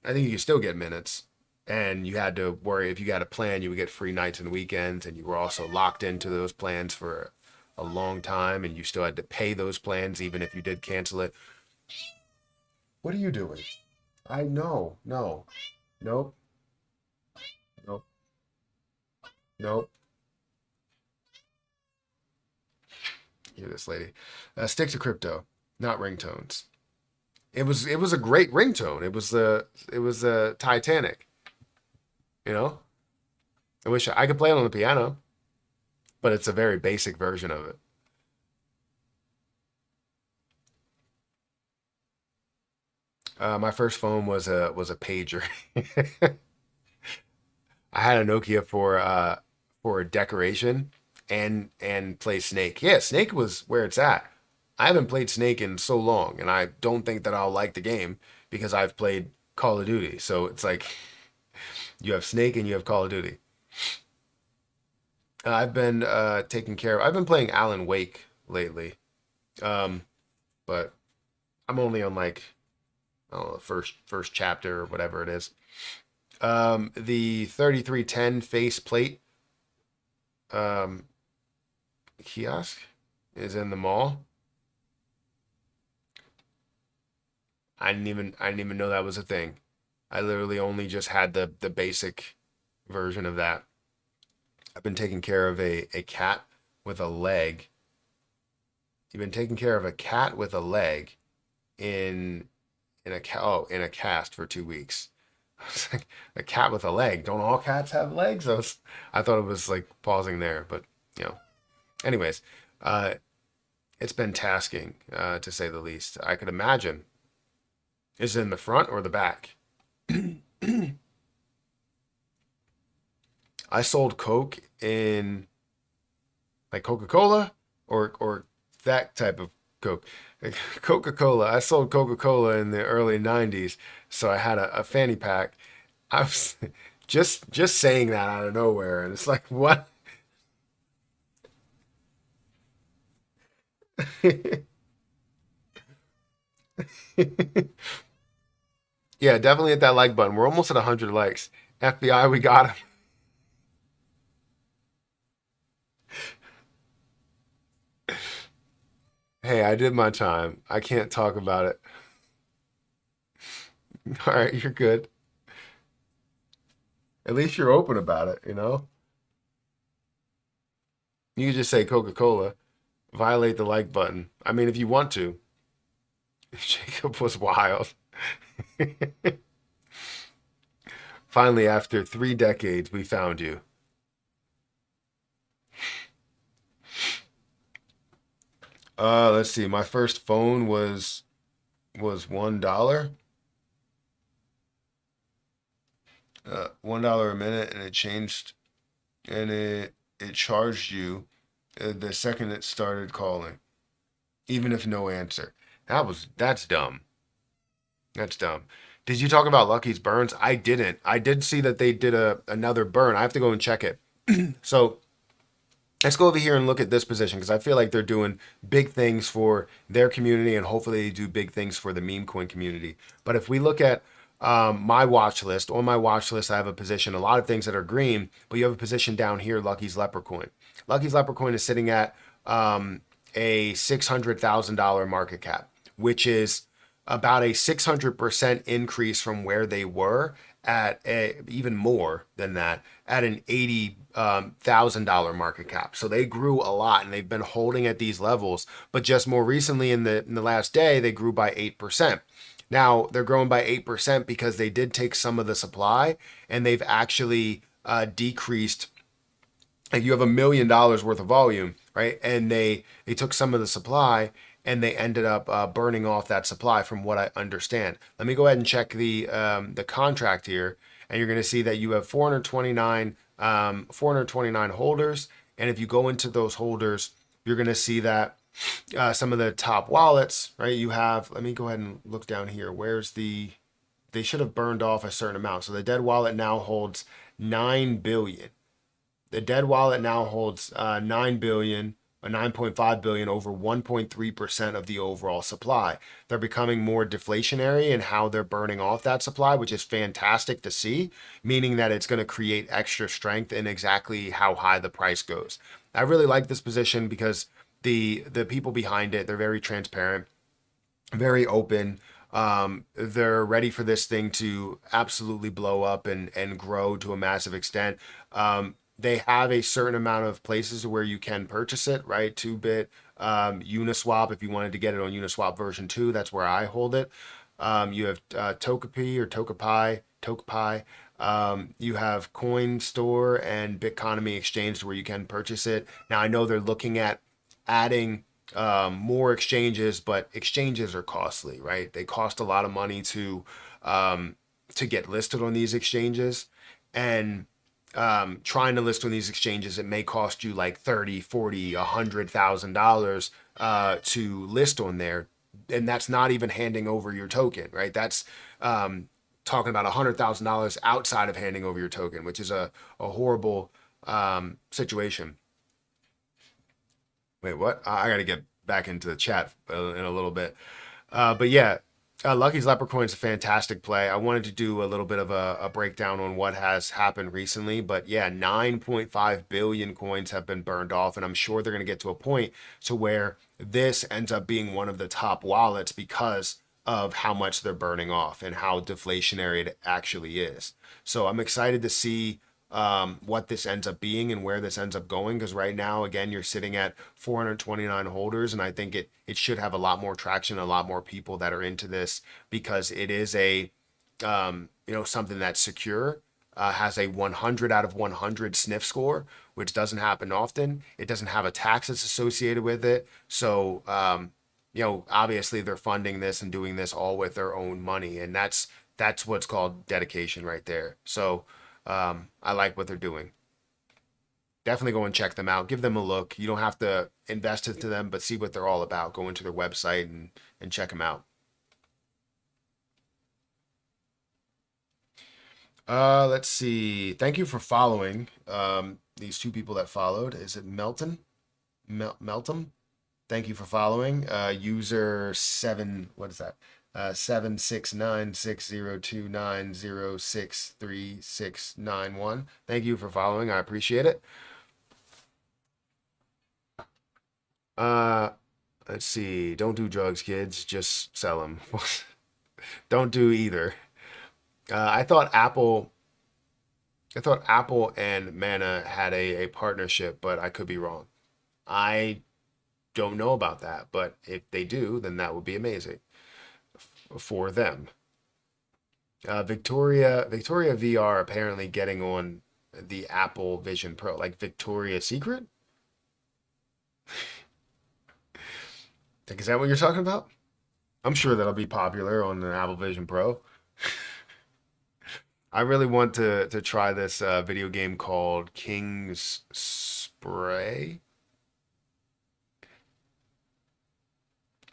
I think you could still get minutes, and you had to worry if you got a plan, you would get free nights and weekends, and you were also locked into those plans for a long time, and you still had to pay those plans even if you did cancel it. What are you doing? I know. No. Nope. Nope. Nope. Hear this lady. Stick to crypto, not ringtones. It was a great ringtone. It was the Titanic. You know. I wish I could play it on the piano, but it's a very basic version of it. My first phone was a pager. I had a Nokia for decoration and play Snake. Yeah, Snake was where it's at. I haven't played Snake in so long, and I don't think that I'll like the game because I've played Call of Duty. So it's like you have Snake and you have Call of Duty. I've been taking care of. I've been playing Alan Wake lately, um, but I'm only on like I don't know, first chapter or whatever it is. The 3310 face plate um, kiosk is in the mall. I didn't even know that was a thing. I literally only just had the basic version of that. I've been taking care of a cat with a leg. You've been taking care of a cat with a leg in in a cast for 2 weeks. I was like, a cat with a leg. Don't all cats have legs? I thought it was like pausing there, but you know. Anyways, uh, it's been tasking to say the least. I could imagine. Is it in the front or the back? I sold Coke in like Coca-Cola or that type of Coke. Coca-Cola. I sold Coca-Cola in the early 90s, so I had a fanny pack. I was just saying that out of nowhere, and it's like, what? Yeah, definitely hit that like button. We're almost at 100 likes. FBI, we got him. Hey, I did my time. I can't talk about it. All right, you're good. At least you're open about it, you know? You can just say Coca-Cola, violate the like button. I mean, if you want to. Jacob was wild. Finally, after 3 decades, we found you. Let's see. My first phone was $1. $1 a minute, and it charged you the second it started calling. Even if no answer. That's dumb. That's dumb. Did you talk about Lucky's burns? I didn't. I did see that they did another burn. I have to go and check it. So let's go over here and look at this position because I feel like they're doing big things for their community and hopefully they do big things for the meme coin community. But if we look at my watch list, on my watch list, I have a position, a lot of things that are green, but you have a position down here, Lucky's Leprecoin. Lucky's Leprecoin is sitting at a $600,000 market cap, which is about a 600% increase from where they were even more than that at an $80,000 market cap. So they grew a lot and they've been holding at these levels. But just more recently in the last day, they grew by 8%. Now they're growing by 8% because they did take some of the supply and they've actually decreased. Like you have $1 million worth of volume, right? And they took some of the supply and they ended up burning off that supply from what I understand. Let me go ahead and check the contract here, and you're going to see that you have 429 holders, and if you go into those holders, you're going to see that some of the top wallets, right? You have, let me go ahead and look down here. They should have burned off a certain amount. So the dead wallet now holds 9 billion. The dead wallet now holds 9 billion. 9.5 billion, over 1.3% of the overall supply. They're becoming more deflationary in how they're burning off that supply, which is fantastic to see, meaning that it's going to create extra strength in exactly how high the price goes. I really like this position because the people behind it, they're very transparent, very open. They're ready for this thing to absolutely blow up and grow to a massive extent. They have a certain amount of places where you can purchase it, right? 2-bit, Uniswap, if you wanted to get it on Uniswap version 2, that's where I hold it. You have Tokepi or Tokepi. You have Coin Store and Bitconomy Exchange where you can purchase it. Now, I know they're looking at adding more exchanges, but exchanges are costly, right? They cost a lot of money to get listed on these exchanges. And trying to list on these exchanges, it may cost you like 30, 40, $100,000 to list on there. And that's not even handing over your token, right? That's talking about $100,000 outside of handing over your token, which is a horrible situation. Wait, what? I got to get back into the chat in a little bit. But yeah, Lucky's Leprecoin is a fantastic play. I wanted to do a little bit of a breakdown on what has happened recently, but yeah, 9.5 billion coins have been burned off, and I'm sure they're going to get to a point to where this ends up being one of the top wallets because of how much they're burning off and how deflationary it actually is. So I'm excited to see what this ends up being and where this ends up going, because right now, again, you're sitting at 429 holders, and I think it should have a lot more traction, a lot more people that are into this, because it is a something that's secure, has a 100 out of 100 sniff score, which doesn't happen often. It doesn't have a tax that's associated with it, so obviously they're funding this and doing this all with their own money, and that's what's called dedication right there. So I like what they're doing. Definitely go and check them out. Give them a look. You don't have to invest into them, but see what they're all about. Go into their website and check them out. Let's see. Thank you for following these two people that followed. Is it Melton? Melton? Thank you for following. User 7, what is that? 7696029063691. Thank you for following. I appreciate it. Let's see. Don't do drugs, kids. Just sell them. Don't do either. I thought Apple and Manta had a partnership, but I could be wrong. I don't know about that, but if they do, then that would be amazing for them. Victoria VR apparently getting on the Apple Vision Pro, like Victoria's Secret. Like, is that what you're talking about? I'm sure that'll be popular on the Apple Vision Pro. I really want to try this video game called King's Spray.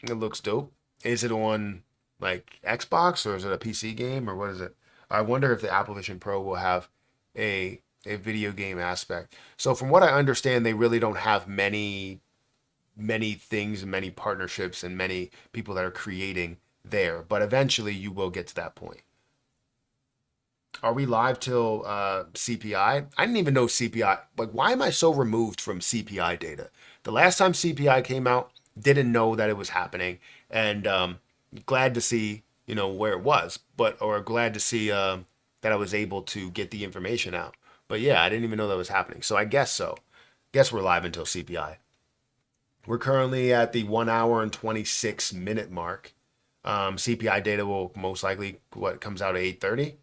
It looks dope. Is it on like Xbox or is it a PC game or what is it? I wonder if the Apple Vision Pro will have a video game aspect. So from what I understand, they really don't have many things and many partnerships and many people that are creating there. But eventually you will get to that point. Are we live till CPI? I didn't even know CPI. Like, why am I so removed from CPI data? The last time CPI came out, didn't know that it was happening, and glad to see where it was, or glad to see that I was able to get the information out. But yeah, I didn't even know that was happening. So I guess so. Guess we're live until CPI. We're currently at the 1 hour and 26 minute mark. CPI data will most likely comes out at 8:30.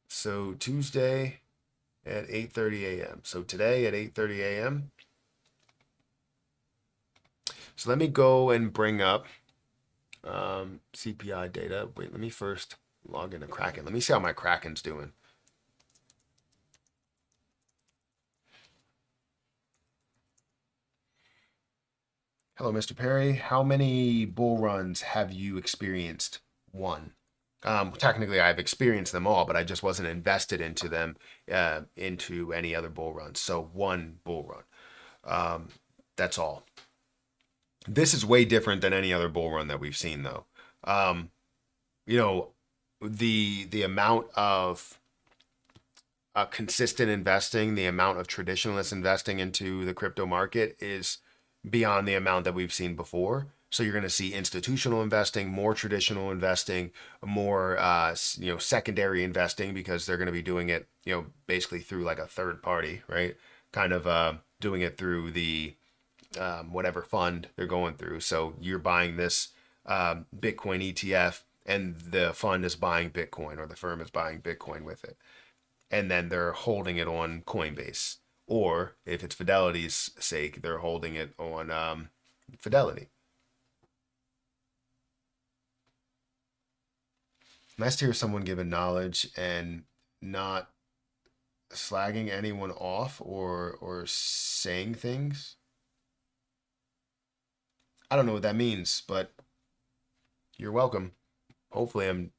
So Tuesday at 8:30 a.m. So today at 8:30 a.m. So let me go and bring up CPI data. Wait, let me first log into Kraken. Let me see how my Kraken's doing. Hello, Mr. Perry. How many bull runs have you experienced? One. Technically, I've experienced them all, but I just wasn't invested into them, into any other bull runs. So one bull run. That's all. This is way different than any other bull run that we've seen, though. You know, the amount of consistent investing, the amount of traditionalists investing into the crypto market is beyond the amount that we've seen before. So you're going to see institutional investing, more traditional investing, more secondary investing, because they're going to be doing it basically through like a third party, right? Kind of doing it through the whatever fund they're going through. So you're buying this Bitcoin ETF, and the fund is buying Bitcoin, or the firm is buying Bitcoin with it, and then they're holding it on Coinbase, or if it's Fidelity's sake, they're holding it on Fidelity. Nice to hear someone giving knowledge and not slagging anyone off or saying things. I don't know what that means, but you're welcome. Hopefully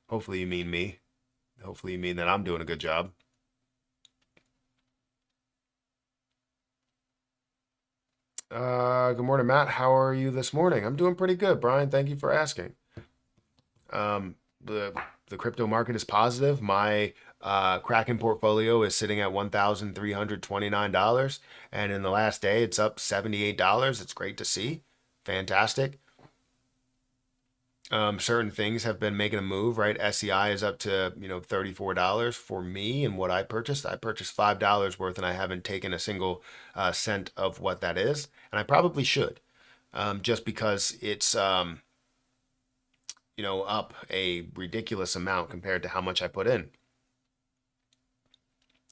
you mean me. Hopefully you mean that I'm doing a good job. Good morning, Matt. How are you this morning? I'm doing pretty good, Brian. Thank you for asking. The crypto market is positive. My Kraken portfolio is sitting at $1,329, and in the last day, it's up $78. It's great to see. Fantastic. Certain things have been making a move, right? SEI is up to $34 for me, and what I purchased. I purchased $5 worth, and I haven't taken a single cent of what that is, and I probably should, just because it's up a ridiculous amount compared to how much I put in.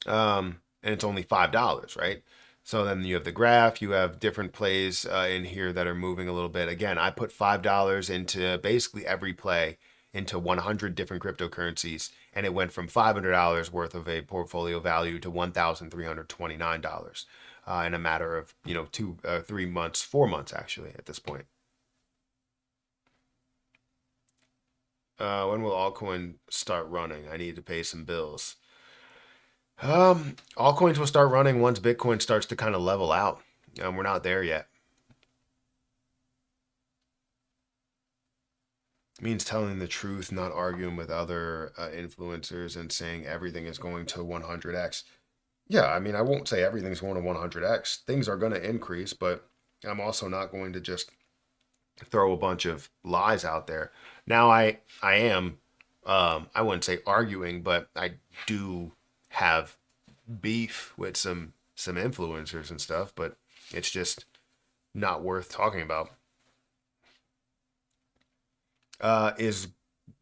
And it's only $5, right? So then you have the graph, you have different plays in here that are moving a little bit. Again, I put $5 into basically every play into 100 different cryptocurrencies, and it went from $500 worth of a portfolio value to $1,329 in a matter of 3 months, 4 months actually at this point. When will altcoin start running? I need to pay some bills. Altcoins will start running once Bitcoin starts to kind of level out. We're not there yet. It means telling the truth, not arguing with other influencers and saying everything is going to 100x. Yeah, I mean, I won't say everything's going to 100x. Things are going to increase, but I'm also not going to just throw a bunch of lies out there. Now I am, I wouldn't say arguing, but I do have beef with some influencers and stuff, but it's just not worth talking about. Is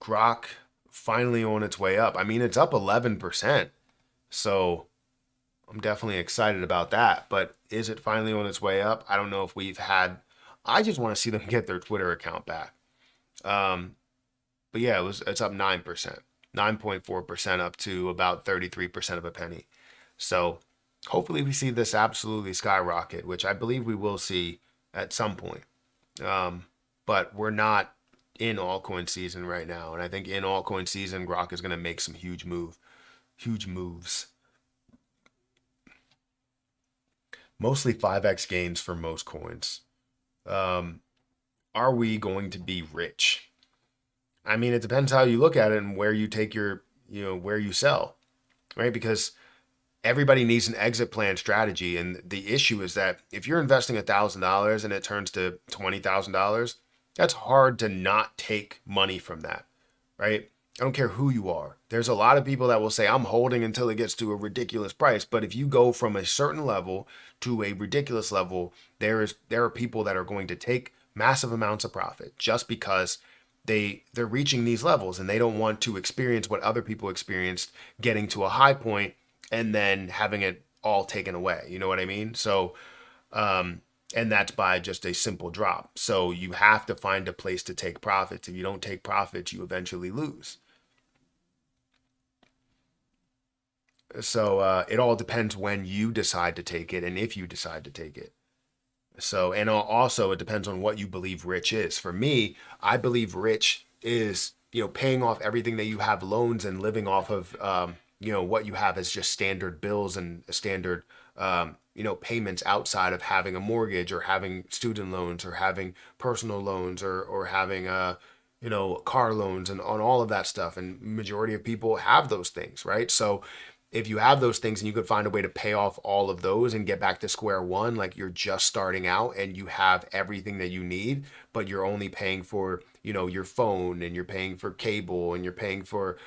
Grock finally on its way up? I mean, it's up 11%, so I'm definitely excited about that. But is it finally on its way up? I don't know if we've had. I just want to see them get their Twitter account back. But yeah, it's up 9%, 9.4% up to about 33% of a penny. So hopefully we see this absolutely skyrocket, which I believe we will see at some point. But we're not in altcoin season right now. And I think in altcoin season, Grock is going to make some huge moves. Mostly 5x gains for most coins. Are we going to be rich? I mean, it depends how you look at it and where you take your, where you sell, right? Because everybody needs an exit plan strategy. And the issue is that if you're investing $1,000 and it turns to $20,000, that's hard to not take money from that, right? I don't care who you are. There's a lot of people that will say, I'm holding until it gets to a ridiculous price. But if you go from a certain level to a ridiculous level, there are people that are going to take massive amounts of profit just because they're reaching these levels and they don't want to experience what other people experienced, getting to a high point and then having it all taken away. You know what I mean? So, and that's by just a simple drop. So you have to find a place to take profits. If you don't take profits, you eventually lose. So it all depends when you decide to take it and if you decide to take it. So, and also it depends on what you believe rich is. For me, I believe rich is, paying off everything that you have loans and living off of, what you have as just standard bills and standard, payments outside of having a mortgage or having student loans or having personal loans or having, car loans and on all of that stuff. And majority of people have those things, right? So if you have those things and you could find a way to pay off all of those and get back to square one, like you're just starting out and you have everything that you need, but you're only paying for, your phone and you're paying for cable and you're paying for,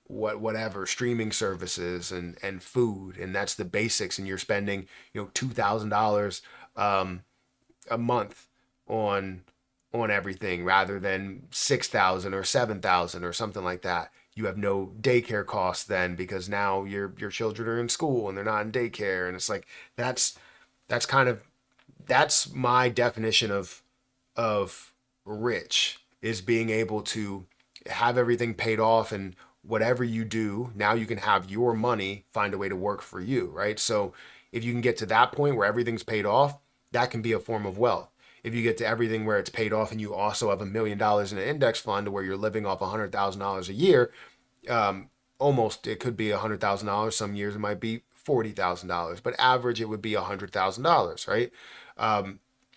whatever streaming services and food. And that's the basics. And you're spending, $2,000 a month on everything rather than 6,000 or 7,000 or something like that. You have no daycare costs then because now your children are in school and they're not in daycare. And it's like that's my definition of rich, is being able to have everything paid off, and whatever you do, now you can have your money find a way to work for you, right? So if you can get to that point where everything's paid off, that can be a form of wealth. If you get to everything where it's paid off and you also have $1 million in an index fund where you're living off $100,000 a year, almost it could be $100,000. Some years it might be $40,000, but average it would be $100,000, right?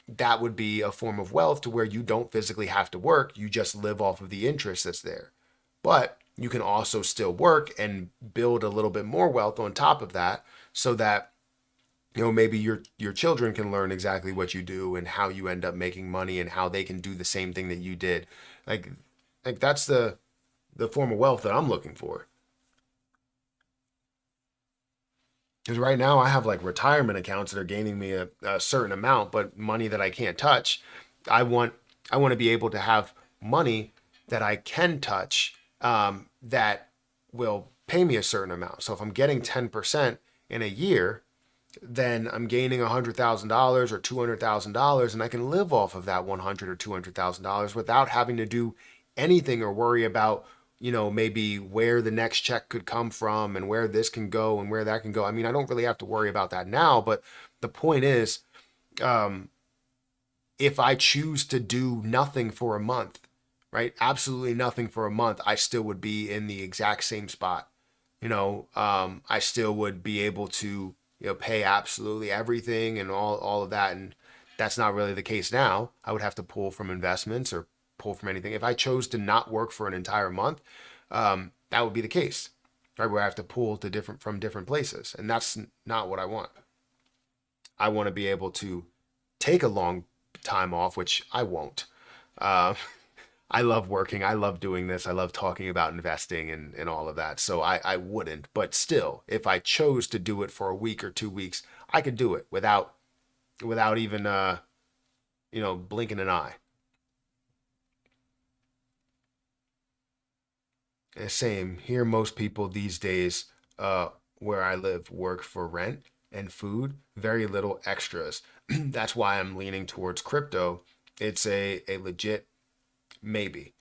That would be a form of wealth to where you don't physically have to work. You just live off of the interest that's there. But you can also still work and build a little bit more wealth on top of that so that maybe your children can learn exactly what you do and how you end up making money and how they can do the same thing that you did. Like that's the form of wealth that I'm looking for. Because right now I have like retirement accounts that are gaining me a certain amount, but money that I can't touch. I want to be able to have money that I can touch, that will pay me a certain amount. So if I'm getting 10% in a year, then I'm gaining $100,000 or $200,000, and I can live off of that $100,000 or $200,000 without having to do anything or worry about, maybe where the next check could come from and where this can go and where that can go. I mean, I don't really have to worry about that now, but the point is, if I choose to do nothing for a month, right? Absolutely nothing for a month, I still would be in the exact same spot. I still would be able to, pay absolutely everything and all of that. And that's not really the case now. I would have to pull from investments or pull from anything. If I chose to not work for an entire month, that would be the case, right? Where I have to pull from different places. And that's not what I want. I want to be able to take a long time off, which I won't. I love working. I love doing this. I love talking about investing and all of that. So I wouldn't. But still, if I chose to do it for a week or 2 weeks, I could do it without even blinking an eye. And same here. Most people these days, where I live, work for rent and food. Very little extras. That's why I'm leaning towards crypto. It's a legit maybe.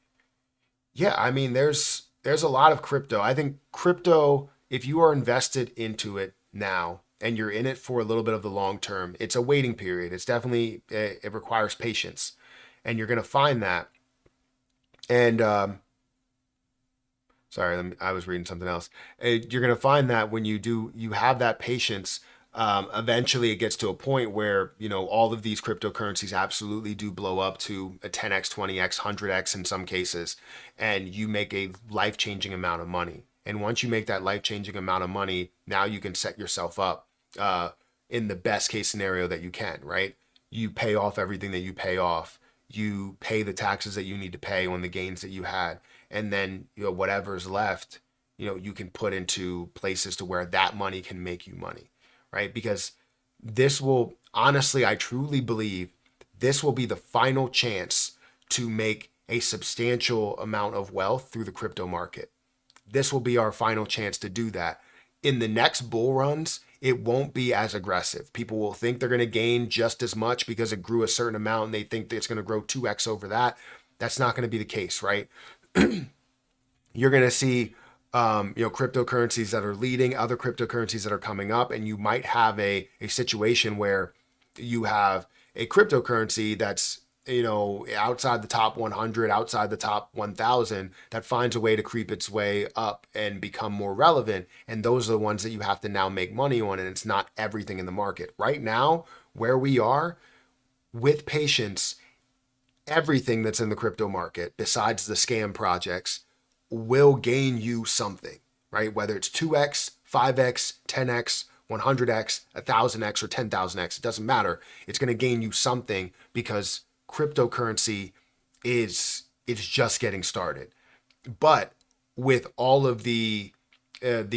Yeah, I mean, there's a lot of crypto. I think crypto, if you are invested into it now and you're in it for a little bit of the long term, it's a waiting period. It's definitely it requires patience, and you're gonna find that. And sorry, I was reading something else. You're going to find that when you have that patience. Eventually, it gets to a point where all of these cryptocurrencies absolutely do blow up to a 10x, 20x, 100x in some cases, and you make a life-changing amount of money. And once you make that life-changing amount of money, now you can set yourself up in the best case scenario that you can. Right? You pay off everything that you pay off. You pay the taxes that you need to pay on the gains that you had, and then whatever's left, you can put into places to where that money can make you money, right? Because this will, honestly, I truly believe this will be the final chance to make a substantial amount of wealth through the crypto market. This will be our final chance to do that. In the next bull runs, it won't be as aggressive. People will think they're going to gain just as much because it grew a certain amount and they think that it's going to grow 2x over that. That's not going to be the case, right? You're going to see cryptocurrencies that are leading, other cryptocurrencies that are coming up, and you might have a situation where you have a cryptocurrency that's outside the top 100, outside the top 1,000, that finds a way to creep its way up and become more relevant. And those are the ones that you have to now make money on, and it's not everything in the market. Right now, where we are, with patience, everything that's in the crypto market, besides the scam projects, will gain you something, right? Whether it's 2x, 5x, 10x, 100x, 1,000x, or 10,000x, it doesn't matter. It's going to gain you something because cryptocurrency is just getting started. But with all of the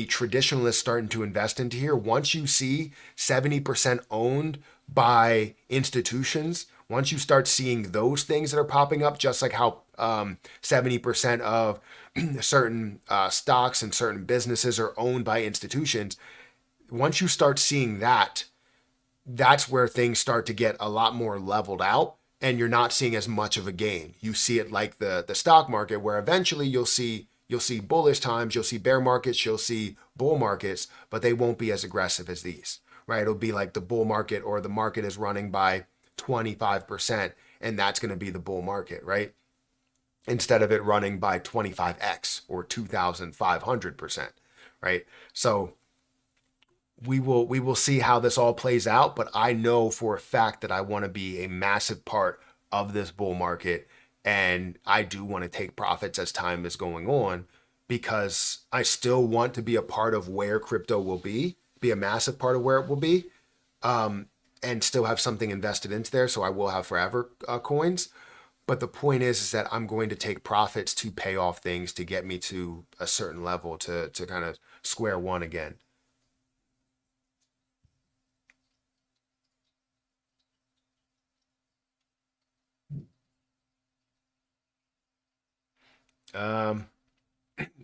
traditionalists starting to invest into here, once you see 70% owned by institutions, once you start seeing those things that are popping up, just like how 70% of certain stocks and certain businesses are owned by institutions, once you start seeing that, that's where things start to get a lot more leveled out, and you're not seeing as much of a gain. You see it like the stock market, where eventually you'll see bullish times, you'll see bear markets, you'll see bull markets, but they won't be as aggressive as these, right? It'll be like the bull market, or the market is running by 25%, and that's going to be the bull market, right? Instead of it running by 25x or 2,500%, right? So we will see how this all plays out, but I know for a fact that I want to be a massive part of this bull market, and I do want to take profits as time is going on, because I still want to be a part of where crypto will be a massive part of where it will be, and still have something invested into there. So I will have forever coins. But the point is that I'm going to take profits to pay off things to get me to a certain level to kind of square one again. Um,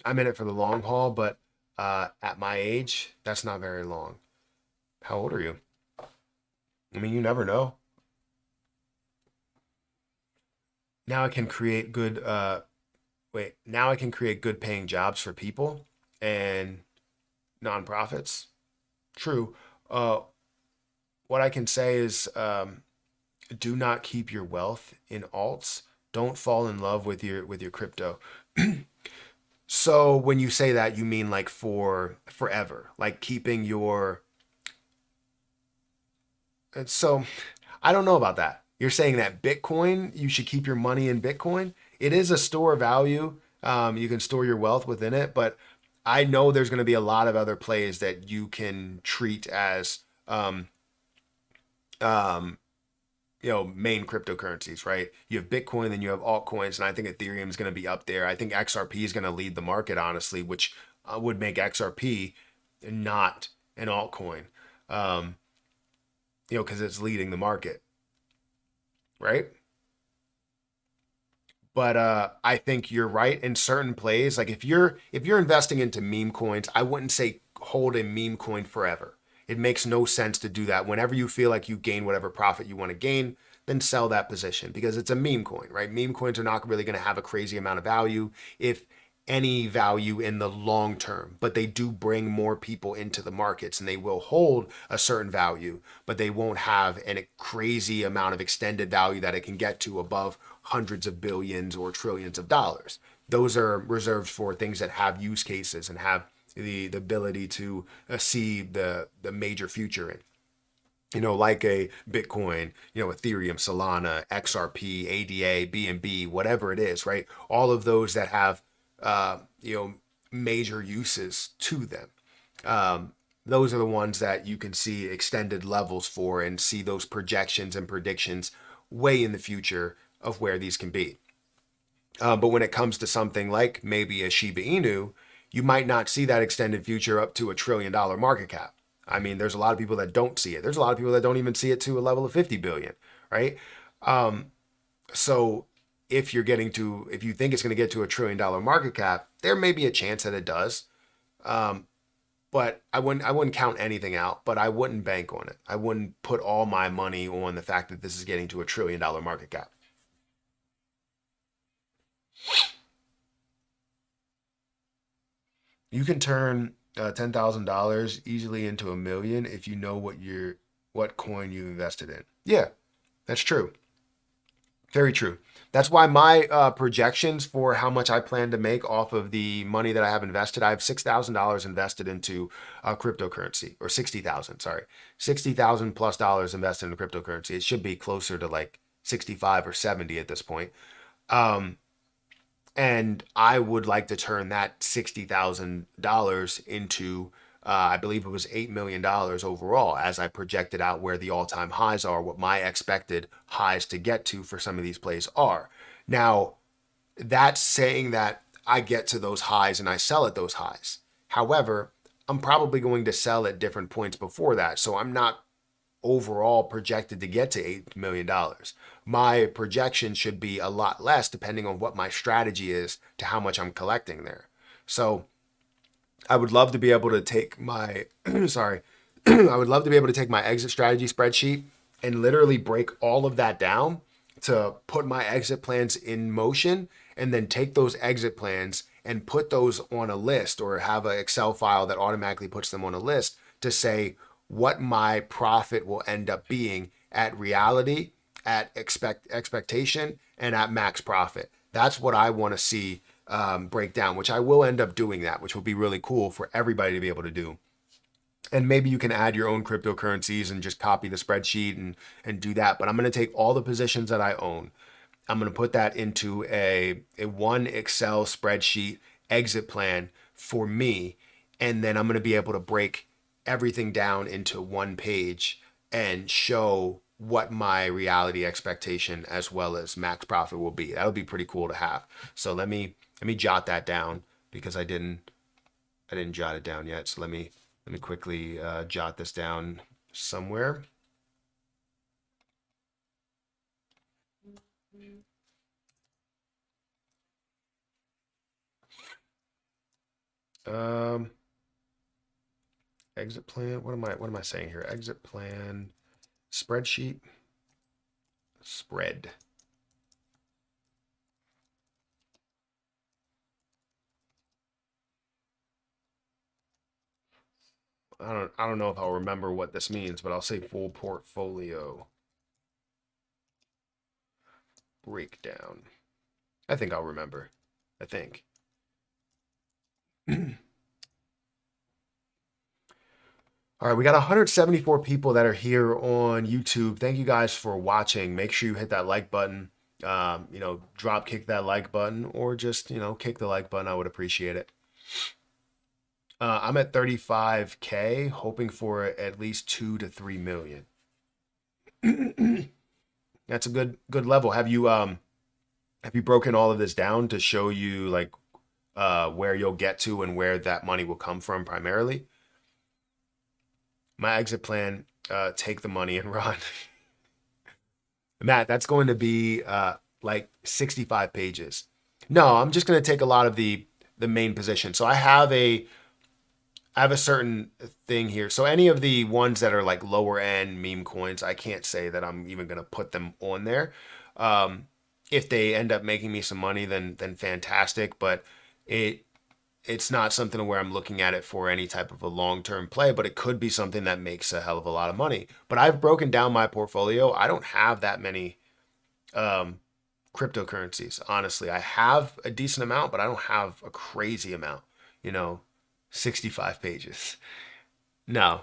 I'm in it for the long haul, but at my age, that's not very long. How old are you? I mean, you never know. Now I can create good now I can create good paying jobs for people and nonprofits. True. Uh, what I can say is, do not keep your wealth in alts. Don't fall in love with your crypto. So when you say that, you mean like for forever, like keeping your. So I don't know about that. You're saying that Bitcoin, you should keep your money in Bitcoin. It is a store of value. You can store your wealth within it, but I know there's going to be a lot of other plays that you can treat as um, main cryptocurrencies, right? You have Bitcoin, then you have altcoins, and I think Ethereum is going to be up there. I think XRP is going to lead the market, honestly, which would make XRP not an altcoin, um, because it's leading the market, right? But I think you're right in certain plays. Like if you're investing into meme coins, I wouldn't say hold a meme coin forever. It makes no sense to do that. Whenever you feel like you gain whatever profit you want to gain, then sell that position because it's a meme coin, right? Meme coins are not really going to have a crazy amount of value, if any value, in the long term, but they do bring more people into the markets, and they will hold a certain value, but they won't have a crazy amount of extended value that it can get to above hundreds of billions or trillions of dollars. Those are reserved for things that have use cases and have the ability to see the major future in. Like a Bitcoin, Ethereum, Solana, XRP, ADA, BNB, whatever it is, right? All of those that have, major uses to them. Those are the ones that you can see extended levels for and see those projections and predictions way in the future of where these can be. But when it comes to something like maybe a Shiba Inu, you might not see that extended future up to $1 trillion market cap. I mean, there's a lot of people that don't see it. There's a lot of people that don't even see it to a level of 50 billion, right? So if you think it's going to get to $1 trillion market cap, there may be a chance that it does. But I wouldn't count anything out, but I wouldn't bank on it. I wouldn't put all my money on the fact that this is getting to $1 trillion market cap. You can turn $10,000 easily into $1 million if you know what coin you invested in. Yeah, that's true. Very true. That's why my projections for how much I plan to make off of the money that I have invested, I have $6,000 invested into cryptocurrency, or 60,000, sorry, 60,000 plus dollars invested in cryptocurrency. It should be closer to like 65 or 70 at this point. And I would like to turn that $60,000 into, I believe it was $8 million overall, as I projected out where the all-time highs are, what my expected highs to get to for some of these plays are. Now, that's saying that I get to those highs and I sell at those highs. However, I'm probably going to sell at different points before that, so I'm not overall projected to get to $8 million. My projection should be a lot less depending on what my strategy is to how much I'm collecting there. So I would love to be able to take my, I would love to be able to take my exit strategy spreadsheet and literally break all of that down to put my exit plans in motion, and then take those exit plans and put those on a list, or have an Excel file that automatically puts them on a list to say what my profit will end up being at reality, at expectation, and at max profit. That's what I want to see break down, which I will end up doing that, which will be really cool for everybody to be able to do. And maybe you can add your own cryptocurrencies and just copy the spreadsheet and do that. But I'm going to take all the positions that I own. I'm going to put that into a one Excel spreadsheet exit plan for me. And then I'm going to be able to break everything down into one page and show what my reality expectation as well as max profit will be. That would be pretty cool to have. So let me jot that down, because I didn't jot it down yet. So let me quickly jot this down somewhere. Exit plan. What am I saying here? Exit plan, spreadsheet, spread. I don't know if I'll remember what this means, but I'll say full portfolio breakdown. I think I'll remember. I think. All right, we got 174 people that are here on YouTube. Thank you guys for watching. Make sure you hit that like button. Drop kick that like button, or just, kick the like button. I would appreciate it. I'm at 35K, hoping for at least 2 to 3 million. That's a good level. Have you broken all of this down to show you like where you'll get to and where that money will come from primarily? My exit plan, take the money and run. Matt, that's going to be like 65 pages. No, I'm just going to take a lot of the main position. So I have a I have a certain thing here. So any of the ones that are like lower end meme coins, I can't say that I'm even gonna put them on there. Um, if they end up making me some money, then fantastic. But it it's not something where I'm looking at it for any type of a long-term play, but it could be something that makes a hell of a lot of money. But I've broken down my portfolio. I don't have that many um, cryptocurrencies, honestly. I have a decent amount, but I don't have a crazy amount, you know, 65 pages. No.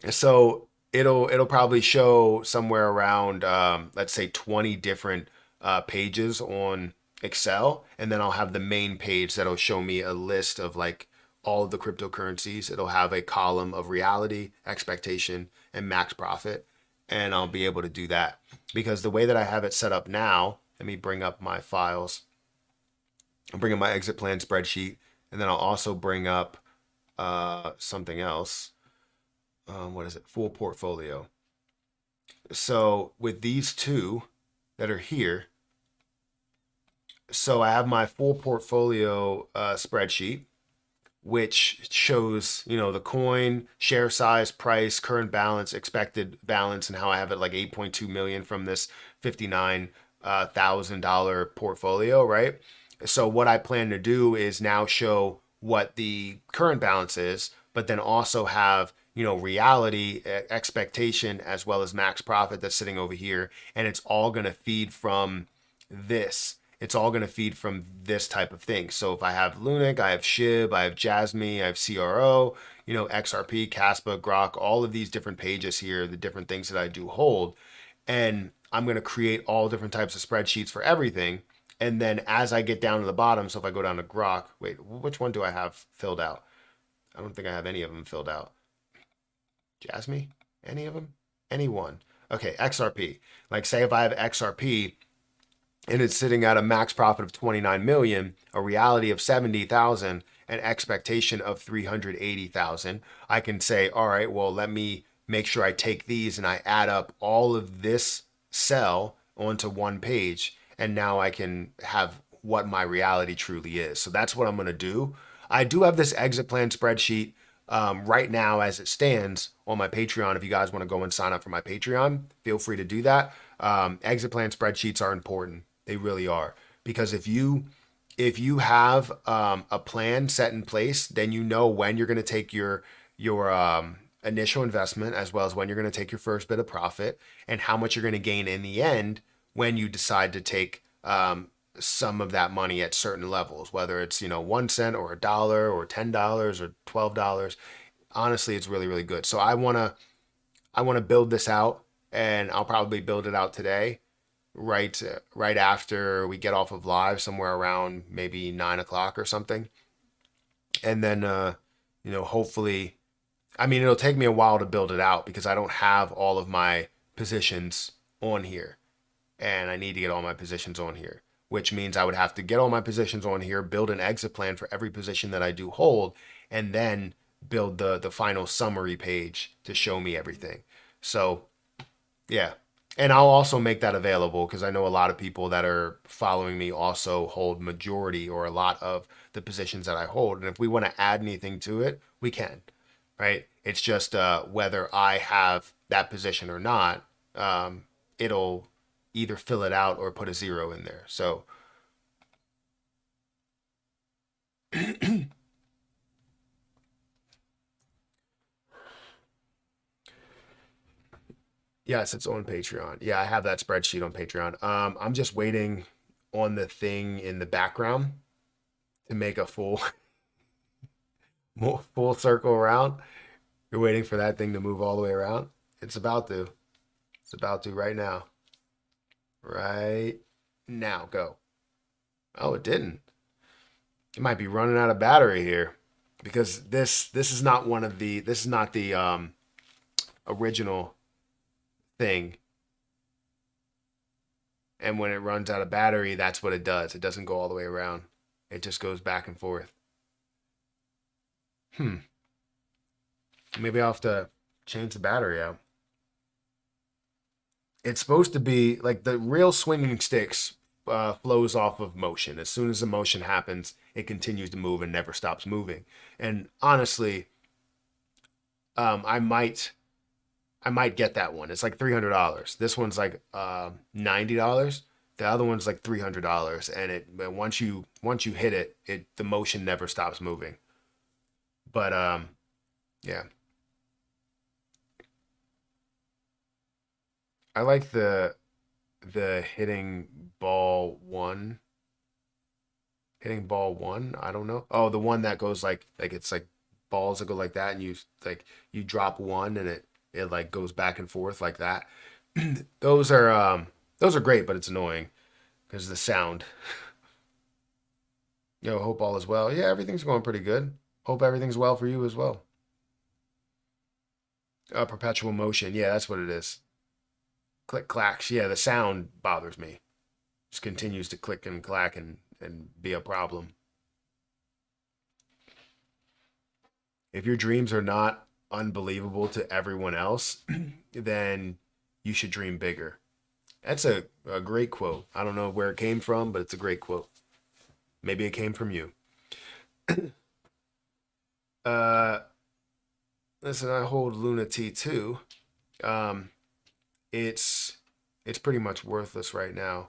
So it'll probably show somewhere around let's say 20 different pages on Excel, and then I'll have the main page that'll show me a list of like all of the cryptocurrencies. It'll have a column of reality, expectation, and max profit, and I'll be able to do that because the way that I have it set up now, let me bring up my files. I'll bring up my exit plan spreadsheet, and then I'll also bring up something else. What is it? Full portfolio. So with these two that are here, so I have my full portfolio spreadsheet, which shows, you know, the coin, share size, price, current balance, expected balance, and how I have it like 8.2 million from this $59,000 portfolio, right? So what I plan to do is now show what the current balance is, but then also have, you know, reality, expectation, as well as max profit that's sitting over here. And it's all going to feed from this. It's all going to feed from this type of thing. So if I have Lunic, I have SHIB, I have Jasmy, I have CRO, you know, XRP, Caspa, Grock, all of these different pages here, the different things that I do hold. And I'm going to create all different types of spreadsheets for everything. And then as I get down to the bottom, so if I go down to Grock, wait, which one do I have filled out? I don't think I have any of them filled out. Jasmy? Any of them? Any one? Okay, XRP. Like say if I have XRP and it's sitting at a max profit of 29 million, a reality of 70,000, an expectation of 380,000, I can say, all right, well, let me make sure I take these and I add up all of this cell onto one page, and now I can have what my reality truly is. So that's what I'm going to do. I do have this exit plan spreadsheet right now as it stands on my Patreon. If you guys want to go and sign up for my Patreon, feel free to do that. Exit plan spreadsheets are important. They really are, because if you have a plan set in place, then you know when you're going to take your initial investment, as well as when you're going to take your first bit of profit, and how much you're going to gain in the end when you decide to take some of that money at certain levels, whether it's, you know, 1 cent or $1 or $10 or $12. Honestly, it's really, really good. So I want to build this out, and I'll probably build it out today, right after we get off of live, somewhere around maybe 9 o'clock or something. And then you know, hopefully, I mean, it'll take me a while to build it out because I don't have all of my positions on here, and I need to get all my positions on here, which means I would have to get all my positions on here, build an exit plan for every position that I do hold, and then build the final summary page to show me everything. So yeah. And I'll also make that available because I know a lot of people that are following me also hold majority or a lot of the positions that I hold. And if we want to add anything to it, we can, right? It's just whether I have that position or not, it'll either fill it out or put a 0 in there. So yes, it's on Patreon. Yeah, I have that spreadsheet on Patreon. I'm just waiting on the thing in the background to make a full full circle around. You're waiting for that thing to move all the way around. It's about to. It's about to right now. Right now, go. Oh, it didn't. It might be running out of battery here because this is not one of the this is not the original thing. And when it runs out of battery, that's what it does. It doesn't go all the way around. It just goes back and forth. Maybe I'll have to change the battery out. It's supposed to be like the real swinging sticks flows off of motion. As soon as the motion happens, it continues to move and never stops moving. And honestly, I might get that one. It's like $300. This one's like $90. The other one's like $300, and once you hit it, the motion never stops moving. But yeah, I like the hitting ball one. I don't know. Oh, the one that goes like it's like balls that go like that, and you drop one, and it like goes back and forth like that. Those are great, but it's annoying because of the sound. Yo, hope all is well. Yeah, everything's going pretty good. Hope everything's well for you as well. Perpetual motion. Yeah, that's what it is. Click clacks. Yeah, the sound bothers me. Just continues to click and clack and be a problem. If your dreams are not unbelievable to everyone else, then you should dream bigger. That's a great quote. I don't know where it came from, but it's a great quote. Maybe it came from you. Uh, Listen, I hold Luna T2. Um, it's pretty much worthless right now.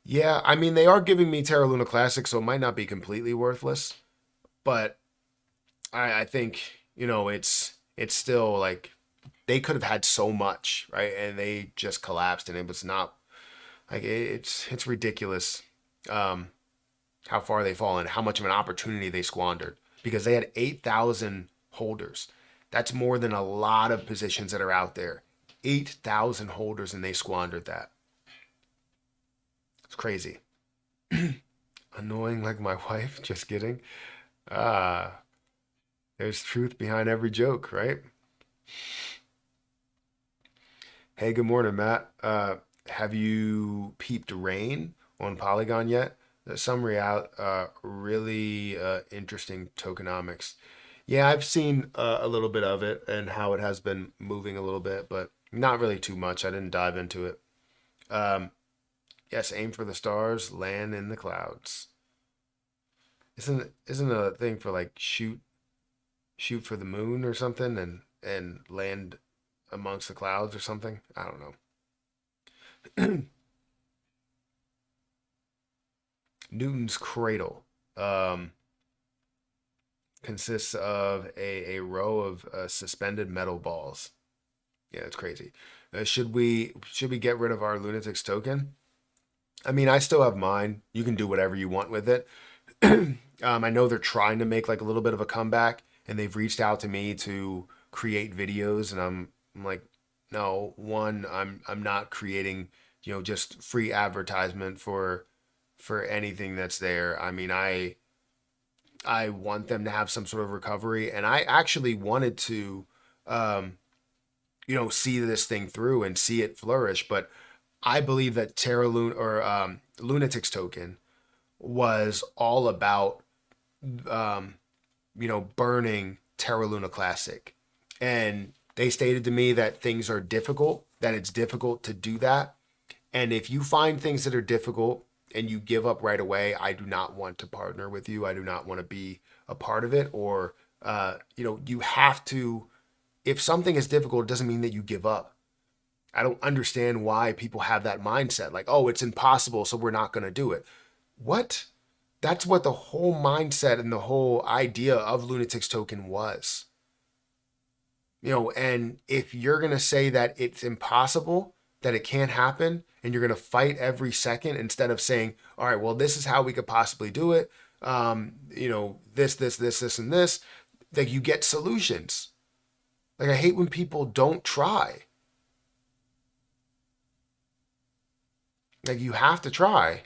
Yeah, I mean they are giving me Terra Luna Classic, so it might not be completely worthless, but I think it's still like they could have had so much, right? And they just collapsed, and it was not like it's ridiculous how far they fall and how much of an opportunity they squandered because they had 8,000 holders. That's more than a lot of positions that are out there. 8,000 holders, and they squandered that. It's crazy. Annoying like my wife. Just kidding. Ah, there's truth behind every joke, right? Hey, good morning, Matt. Have you peeped rain on Polygon yet? There's some really interesting tokenomics. Yeah, I've seen a little bit of it and how it has been moving a little bit, but not really too much. I didn't dive into it. Um, yes, aim for the stars, land in the clouds. Isn't a thing for like shoot for the moon or something and land amongst the clouds or something? I don't know. Newton's cradle consists of a row of suspended metal balls. Yeah, it's crazy. Should we get rid of our lunatics token? I mean, I still have mine. You can do whatever you want with it. I know they're trying to make like a little bit of a comeback, and they've reached out to me to create videos, and I'm like, no, one, I'm not creating, just free advertisement for anything that's there. I mean, I want them to have some sort of recovery, and I actually wanted to, um, see this thing through and see it flourish. But I believe that Terra Luna or Lunatics token was all about, um, burning Terra Luna Classic, and they stated to me that things are difficult, that it's difficult to do that, and if you find things that are difficult and you give up right away, I do not want to partner with you. I do not want to be a part of it. Or, you have to, if something is difficult, it doesn't mean that you give up. I don't understand why people have that mindset. Like, oh, it's impossible, so we're not going to do it. What? That's what the whole mindset and the whole idea of Lunatics token was. And if you're going to say that it's impossible, that it can't happen, and you're going to fight every second instead of saying, all right, well, this is how we could possibly do it. This, and this, like you get solutions. Like I hate when people don't try. Like you have to try.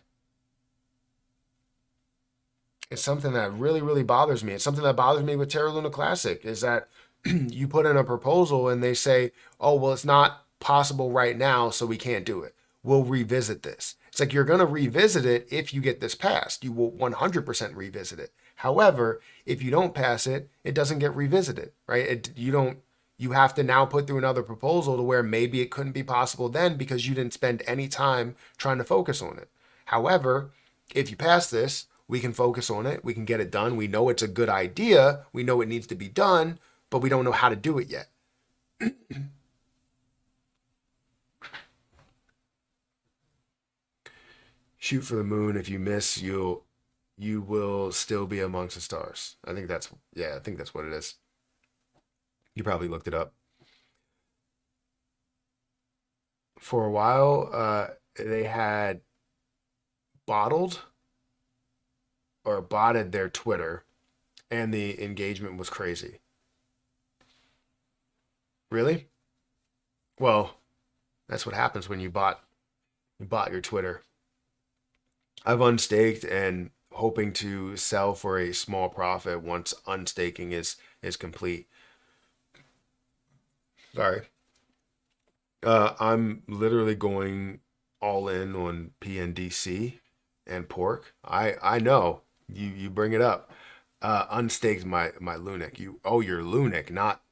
It's something that really, really bothers me. It's something that bothers me with Terra Luna Classic is that you put in a proposal and they say, oh, well, it's not possible right now, so we can't do it. We'll revisit this. It's like you're going to revisit it if you get this passed. You will 100% revisit it. However, if you don't pass it, it doesn't get revisited, right? You have to now put through another proposal to where maybe it couldn't be possible then because you didn't spend any time trying to focus on it. However, if you pass this, we can focus on it. We can get it done. We know it's a good idea. We know it needs to be done, but we don't know how to do it yet. Shoot for the moon. If you miss, you will still be amongst the stars. I think that's what it is. You probably looked it up. For a while, they had bottled or botted their Twitter, and the engagement was crazy. Really? Well, that's what happens when you bought your Twitter. I've unstaked and hoping to sell for a small profit once unstaking is complete. Sorry. I'm literally going all in on PNDC and pork. I know you bring it up. Unstaked my Lunic. You're Lunic, not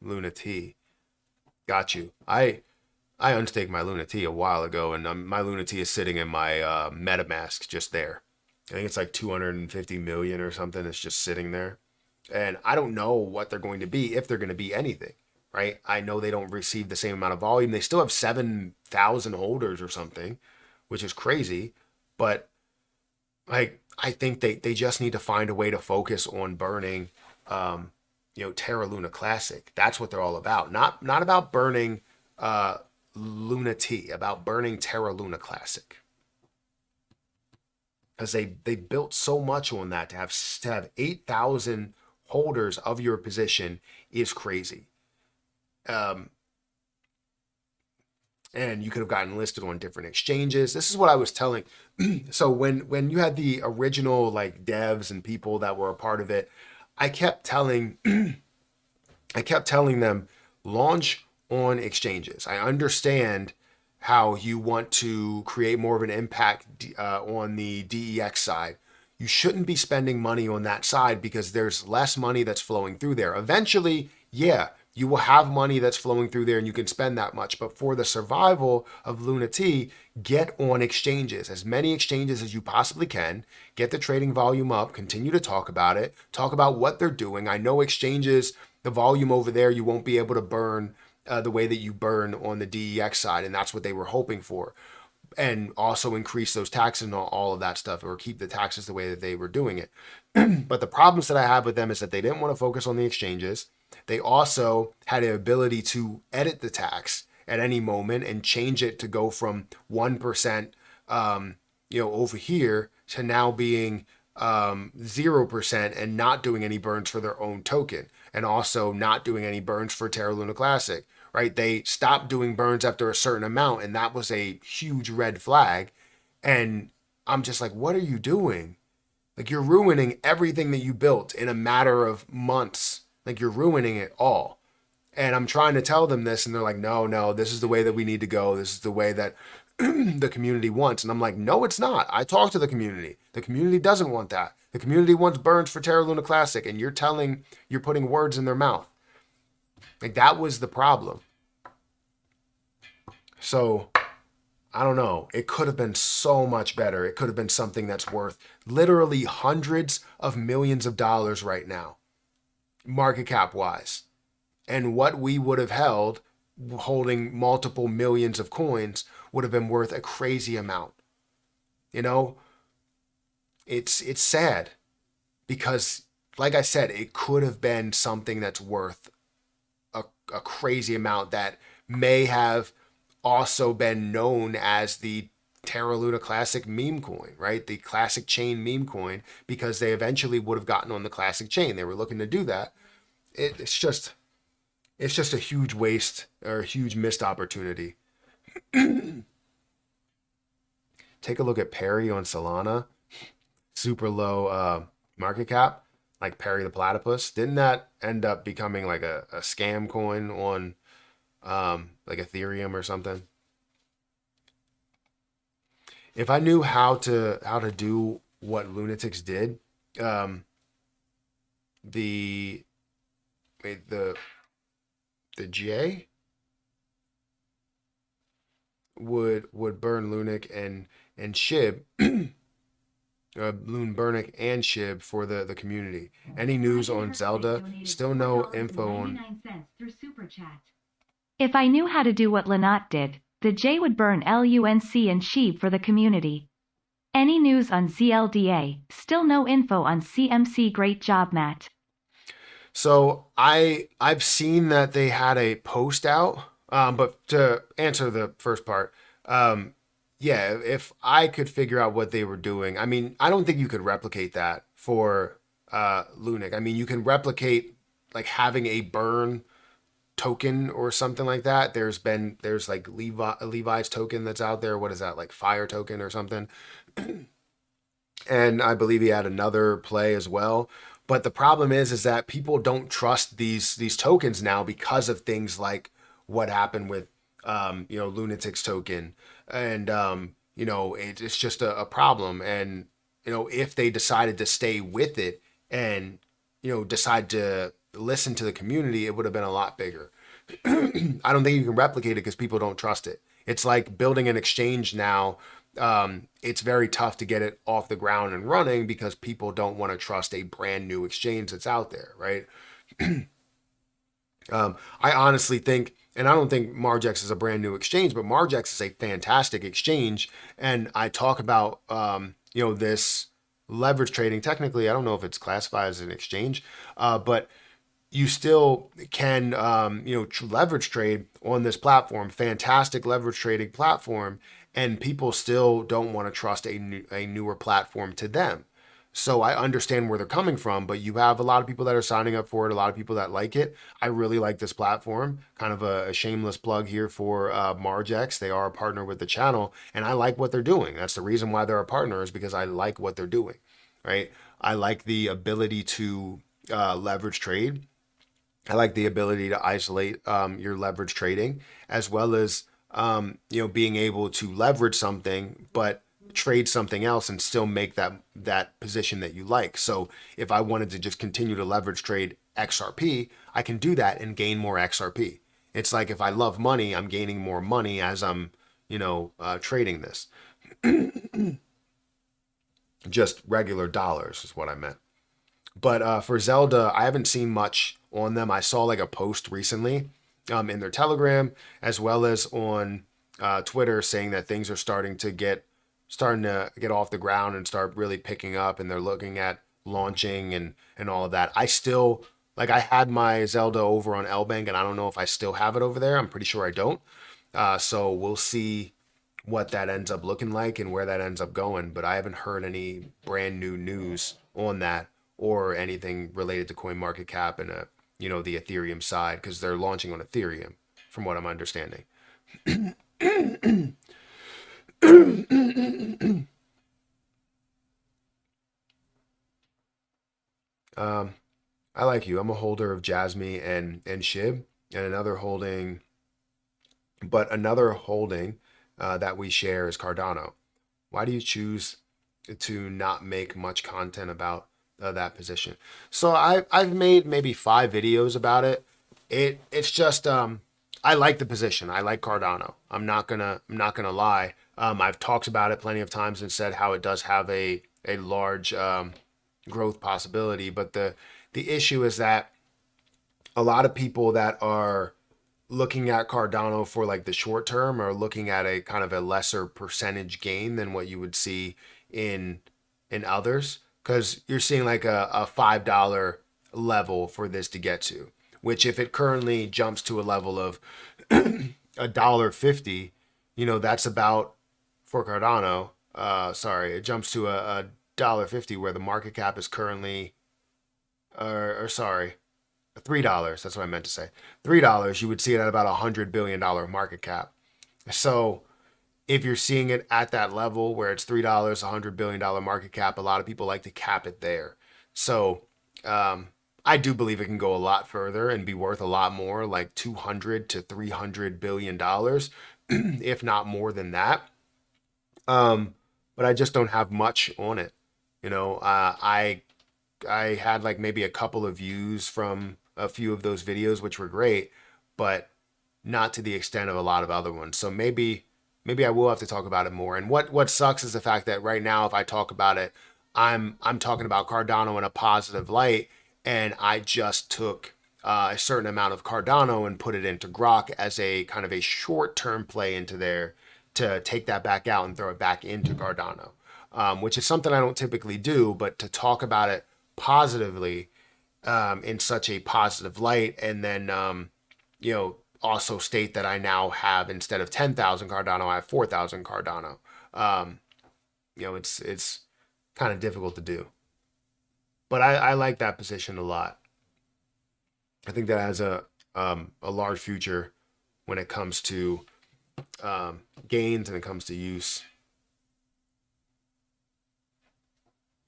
Luna T. Got you. I unstaked my Luna T a while ago, and my Luna T is sitting in my MetaMask just there. I think it's like 250 million or something. It's just sitting there, and I don't know what they're going to be, if they're going to be anything. Right? I know they don't receive the same amount of volume. They still have 7,000 holders or something, which is crazy. But like, I think they just need to find a way to focus on burning, Terra Luna Classic. That's what they're all about. Not about burning uh, Luna T, about burning Terra Luna Classic. Because they built so much on that to have 8,000 holders of your position is crazy. Um, and you could have gotten listed on different exchanges. This is what I was telling. So when you had the original like devs and people that were a part of it, I kept telling I kept telling them launch on exchanges. I understand how you want to create more of an impact on the DEX side. You shouldn't be spending money on that side because there's less money that's flowing through there. Eventually, yeah, you will have money that's flowing through there and you can spend that much. But for the survival of Luna T, get on exchanges, as many exchanges as you possibly can. Get the trading volume up, continue to talk about it, talk about what they're doing. I know exchanges, the volume over there, you won't be able to burn the way that you burn on the DEX side. And that's what they were hoping for. And also increase those taxes and all of that stuff, or keep the taxes the way that they were doing it. But the problems that I have with them is that they didn't want to focus on the exchanges. They also had the ability to edit the tax at any moment and change it to go from 1%, over here to now being 0% and not doing any burns for their own token, and also not doing any burns for Terra Luna Classic. Right? They stopped doing burns after a certain amount, and that was a huge red flag. And I'm just like, what are you doing? Like, you're ruining everything that you built in a matter of months. Like, you're ruining it all. And I'm trying to tell them this, and they're like, no, no, this is the way that we need to go. This is the way that the community wants. And I'm like, no, it's not. I talk to the community. The community doesn't want that. The community wants burns for Terra Luna Classic, and you're putting words in their mouth. Like, that was the problem. So I don't know. It could have been so much better. It could have been something that's worth literally hundreds of millions of dollars right now, market cap wise. And what we would have held holding multiple millions of coins would have been worth a crazy amount. You know, it's sad because, like I said, it could have been something that's worth a crazy amount that may have also been known as the Terra Luna Classic meme coin, right? The classic chain meme coin, because they eventually would have gotten on the classic chain. They were looking to do that. It's just a huge waste or a huge missed opportunity. Take a look at Perry on Solana, super low market cap, like Perry the Platypus. Didn't that end up becoming like a scam coin on like Ethereum or something? If I knew how to do what Lunatics did, um, the wait, the J would burn Lunic and Shib, Loon Burnick and Shib for the community. Any news on Zelda? Still no info on. If I knew how to do what Lanat did, the J would burn LUNC and Sheeb for the community. Any news on ZLDA? Still no info on CMC. Great job, Matt. So I've seen that they had a post out, but to answer the first part, yeah, if I could figure out what they were doing, I mean, I don't think you could replicate that for Lunic. I mean, you can replicate like having a burn token or something like that. There's like Levi's token that's out there. What is that, like fire token or something? And I believe he had another play as well. But the problem is that people don't trust these tokens now because of things like what happened with Lunatic's token, and it's just a problem. And if they decided to stay with it and decide to listen to the community, it would have been a lot bigger. I don't think you can replicate it because people don't trust it. It's like building an exchange now. It's very tough to get it off the ground and running because people don't want to trust a brand new exchange that's out there, right? I honestly think, and I don't think Margex is a brand new exchange, but Margex is a fantastic exchange. And I talk about, this leverage trading. Technically, I don't know if it's classified as an exchange, but you still can, leverage trade on this platform. Fantastic leverage trading platform. And people still don't want to trust a newer platform to them. So I understand where they're coming from, but you have a lot of people that are signing up for it, a lot of people that like it. I really like this platform. Kind of a shameless plug here for Margex. They are a partner with the channel, and I like what they're doing. That's the reason why they're a partner, is because I like what they're doing, right? I like the ability to leverage trade. I like the ability to isolate your leverage trading, as well as being able to leverage something, but trade something else and still make that position that you like. So if I wanted to just continue to leverage trade XRP, I can do that and gain more XRP. It's like if I love money, I'm gaining more money as I'm, trading this. Just regular dollars is what I meant. But for Zelda, I haven't seen much on them. I saw like a post recently in their Telegram, as well as on Twitter, saying that things are starting to get off the ground and start really picking up, and they're looking at launching and all of that. I still, like, I had my Zelda over on LBank, and I don't know if I still have it over there. I'm pretty sure I don't. So we'll see what that ends up looking like and where that ends up going. But I haven't heard any brand new news on that or anything related to CoinMarketCap and the Ethereum side, because they're launching on Ethereum, from what I'm understanding. I like you. I'm a holder of Jasmine and Shib, and another holding that we share is Cardano. Why do you choose to not make much content about that position? So I've made maybe 5 videos about it. It's just I like the position. I like Cardano. I'm not gonna lie. I've talked about it plenty of times and said how it does have a large growth possibility, but the issue is that a lot of people that are looking at Cardano for like the short term are looking at a kind of a lesser percentage gain than what you would see in others, because you're seeing like a $5 level for this to get to, which if it currently jumps to a level of $1.50, that's about, for Cardano, it jumps to a $1.50 where the market cap is currently, $3. That's what I meant to say. $3, you would see it at about $100 billion market cap. So if you're seeing it at that level where it's $3, $100 billion market cap, a lot of people like to cap it there. So I do believe it can go a lot further and be worth a lot more, like $200 to $300 billion, if not more than that. But I just don't have much on it. I had like maybe a couple of views from a few of those videos, which were great, but not to the extent of a lot of other ones. So maybe maybe I will have to talk about it more. And what sucks is the fact that right now, if I talk about it, I'm talking about Cardano in a positive light, and I just took a certain amount of Cardano and put it into Grock as a kind of a short-term play into there to take that back out and throw it back into Cardano, which is something I don't typically do, but to talk about it positively in such a positive light, and then also state that I now have, instead of 10,000 Cardano, I have 4,000 Cardano. It's kind of difficult to do, but I like that position a lot. I think that has a large future when it comes to gains and it comes to use.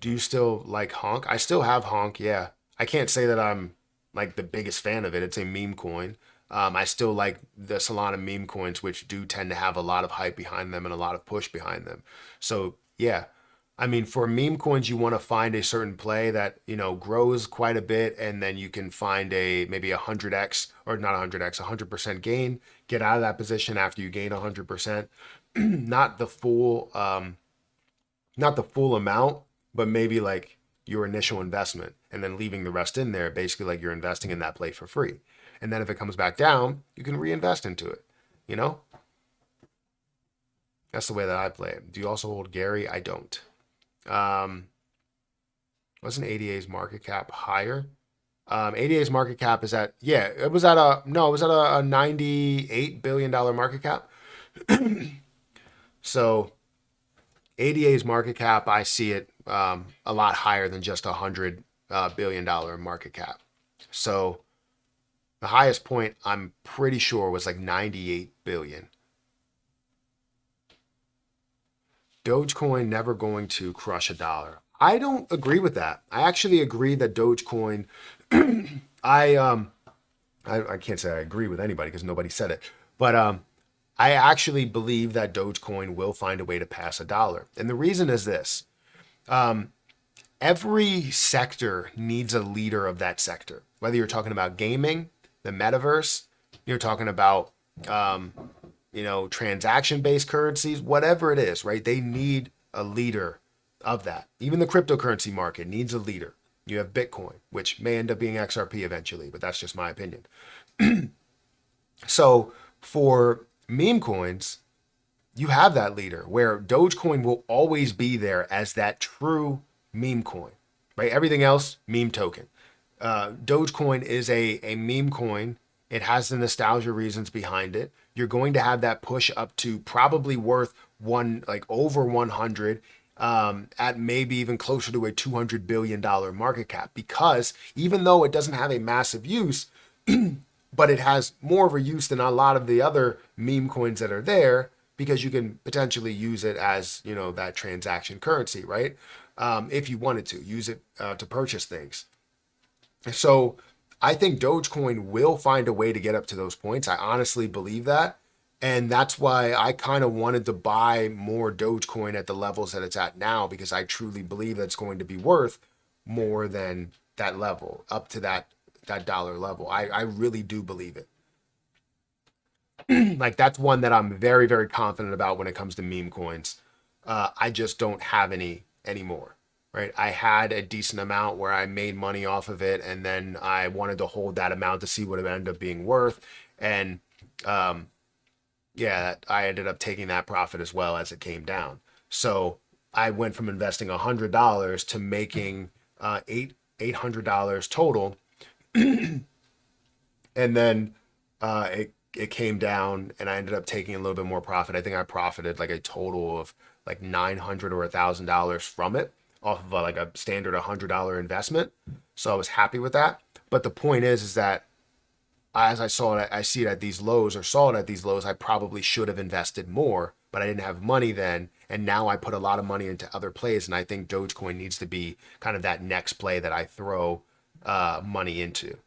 Do you still like Honk? I still have Honk, yeah. I can't say that I'm like the biggest fan of it. It's a meme coin. I still like the Solana meme coins, which do tend to have a lot of hype behind them and a lot of push behind them. So yeah, I mean, for meme coins, you want to find a certain play that, grows quite a bit, and then you can find maybe 100x, or not 100x, 100% gain. Get out of that position after you gain 100%. Not the full amount, but maybe like your initial investment, and then leaving the rest in there, basically like you're investing in that play for free. And then if it comes back down, you can reinvest into it. That's the way that I play it. Do you also hold Gary? I don't. Wasn't ADA's market cap higher? ADA's market cap is at, yeah, it was at a $98 billion market cap. So ADA's market cap, I see it a lot higher than just $100 billion market cap. So the highest point, I'm pretty sure, was like 98 billion. Dogecoin never going to crush $1. I don't agree with that. I actually agree that Dogecoin, I can't say I agree with anybody because nobody said it, but I actually believe that Dogecoin will find a way to pass $1. And the reason is this. Every sector needs a leader of that sector. Whether you're talking about gaming, the metaverse, you're talking about transaction-based currencies, whatever it is, right? They need a leader of that. Even the cryptocurrency market needs a leader. You have Bitcoin, which may end up being XRP eventually, but that's just my opinion. So for meme coins, you have that leader where Dogecoin will always be there as that true meme coin, right? Everything else, meme token. Dogecoin is a meme coin. It has the nostalgia reasons behind it. You're going to have that push up to probably worth over 100, at maybe even closer to a $200 billion market cap, because even though it doesn't have a massive use, but it has more of a use than a lot of the other meme coins that are there, because you can potentially use it as, that transaction currency, right? If you wanted to use it to purchase things. So I think Dogecoin will find a way to get up to those points. I honestly believe that. And that's why I kind of wanted to buy more Dogecoin at the levels that it's at now, because I truly believe that's going to be worth more than that level, up to that dollar level. I really do believe it. Like, that's one that I'm very, very confident about when it comes to meme coins. I just don't have any anymore, right? I had a decent amount where I made money off of it, and then I wanted to hold that amount to see what it ended up being worth. And I ended up taking that profit as well as it came down. So I went from investing $100 to making $800 total. And then it came down, and I ended up taking a little bit more profit. I think I profited like a total of like $900 or $1,000 from it, off of like a standard $100 investment. So I was happy with that. But the point is that as I see it at these lows, or saw it at these lows, I probably should have invested more, but I didn't have money then. And now I put a lot of money into other plays. And I think Dogecoin needs to be kind of that next play that I throw money into.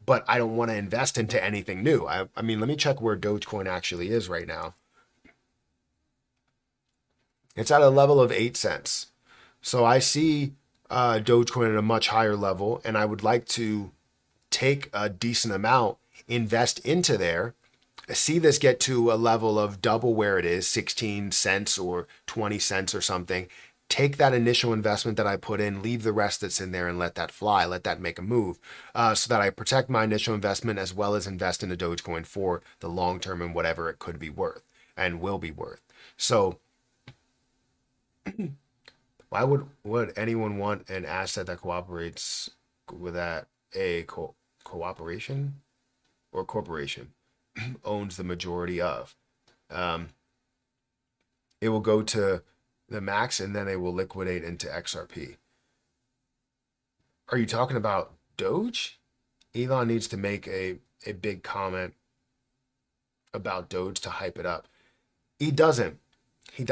But I don't want to invest into anything new. I mean, let me check where Dogecoin actually is right now. It's at a level of 8 cents. So I see Dogecoin at a much higher level, and I would like to take a decent amount, invest into there, see this get to a level of double where it is, 16 cents or 20 cents or something, take that initial investment that I put in, leave the rest that's in there and let that fly, let that make a move, so that I protect my initial investment as well as invest in the Dogecoin for the long term and whatever it could be worth and will be worth. So why would anyone want an asset that cooperates with that a cooperation or corporation owns the majority of? It will go to the max and then they will liquidate into XRP. Are you talking about Doge? Elon needs to make a big comment about Doge to hype it up. He doesn't. It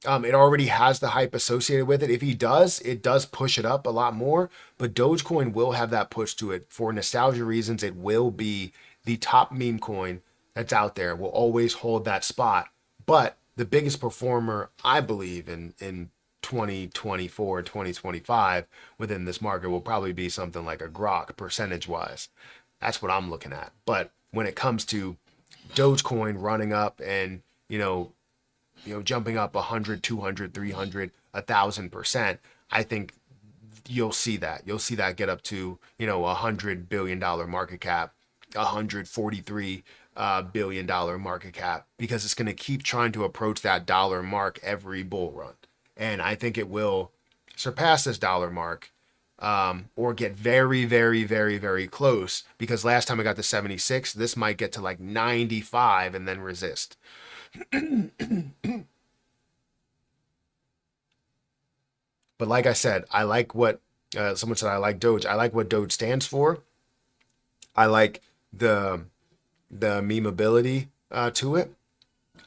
already has the hype associated with it. If he does, it does push it up a lot more, but Dogecoin will have that push to it. For nostalgia reasons, it will be the top meme coin that's out there, will always hold that spot. But the biggest performer, I believe, in 2024, 2025 within this market will probably be something like a Grock percentage-wise. That's what I'm looking at. But when it comes to Dogecoin running up and, jumping up 100, 200, 300, 1,000%, I think you'll see that. You'll see that get up to, $100 billion market cap, $143 billion market cap, because it's going to keep trying to approach that dollar mark every bull run. And I think it will surpass this dollar mark, or get very, very, very, very close, because last time I got to 76, this might get to like 95 and then resist. But like I said, I like what someone said. I like Doge. I like what Doge stands for. I like the memeability to it.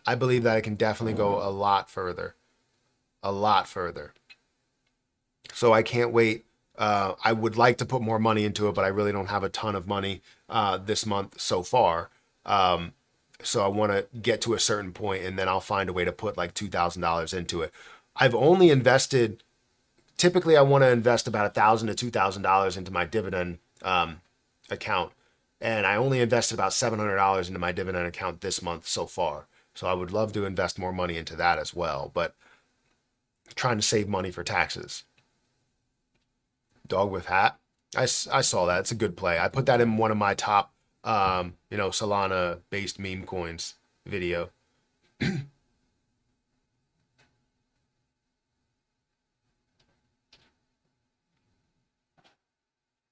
I believe that it can definitely go a lot further. So I can't wait. I would like to put more money into it, but I really don't have a ton of money this month so far. So I want to get to a certain point, and then I'll find a way to put like $2,000 into it. I've only invested. Typically, I want to invest about $1,000 to $2,000 into my dividend account, and I only invested about $700 into my dividend account this month so far. So I would love to invest more money into that as well, but trying to save money for taxes. Dog with hat. I saw that. It's a good play. I put that in one of my top, Solana based meme coins video.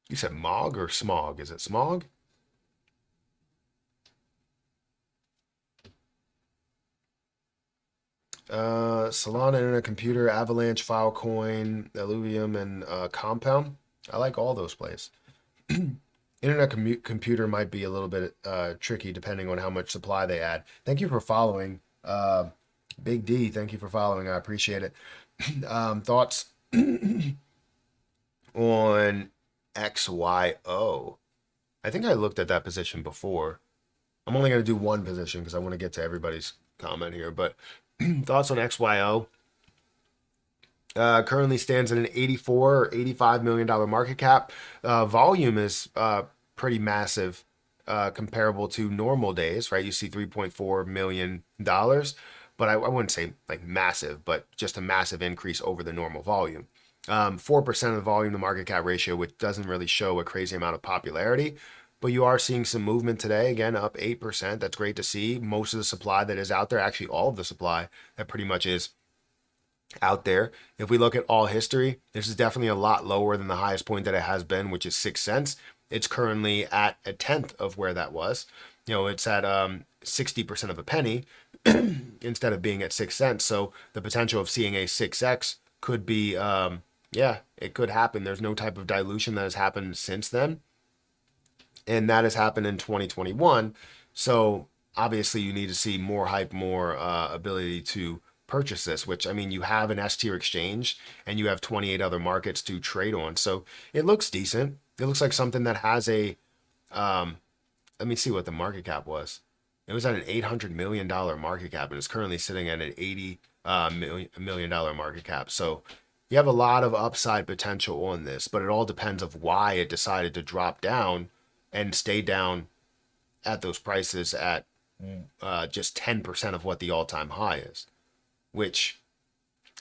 You said Mog or Smog? Is it Smog? Solana, Internet Computer, Avalanche, Filecoin, Illuvium, and Compound. I like all those plays. Internet Computer might be a little bit tricky depending on how much supply they add. Thank you for following. Big D, thank you for following. I appreciate it. Thoughts on XYO? I think I looked at that position before. I'm only going to do one position because I want to get to everybody's comment here, but thoughts on XYO? Currently stands at an 84 or $85 million market cap. Volume is pretty massive, comparable to normal days, right? You see $3.4 million, but I wouldn't say like massive, but just a massive increase over the normal volume. 4% of the volume to market cap ratio, which doesn't really show a crazy amount of popularity, but you are seeing some movement today, again, up 8%. That's great to see. Most of the supply that is out there, actually all of the supply that pretty much is out there. If we look at all history, this is definitely a lot lower than the highest point that it has been, which is 6 cents. It's currently at a tenth of where that was. It's at 60% of a penny instead of being at 6 cents. So the potential of seeing a 6x could be, it could happen. There's no type of dilution that has happened since then. And that has happened in 2021. So obviously you need to see more hype, more ability to purchase this, which, I mean, you have an S-tier exchange and you have 28 other markets to trade on. So it looks decent. It looks like something that has a, let me see what the market cap was. It was at an $800 million market cap and it's currently sitting at an $80 million market cap. So you have a lot of upside potential on this, but it all depends of why it decided to drop down and stay down at those prices at just 10% of what the all-time high is, which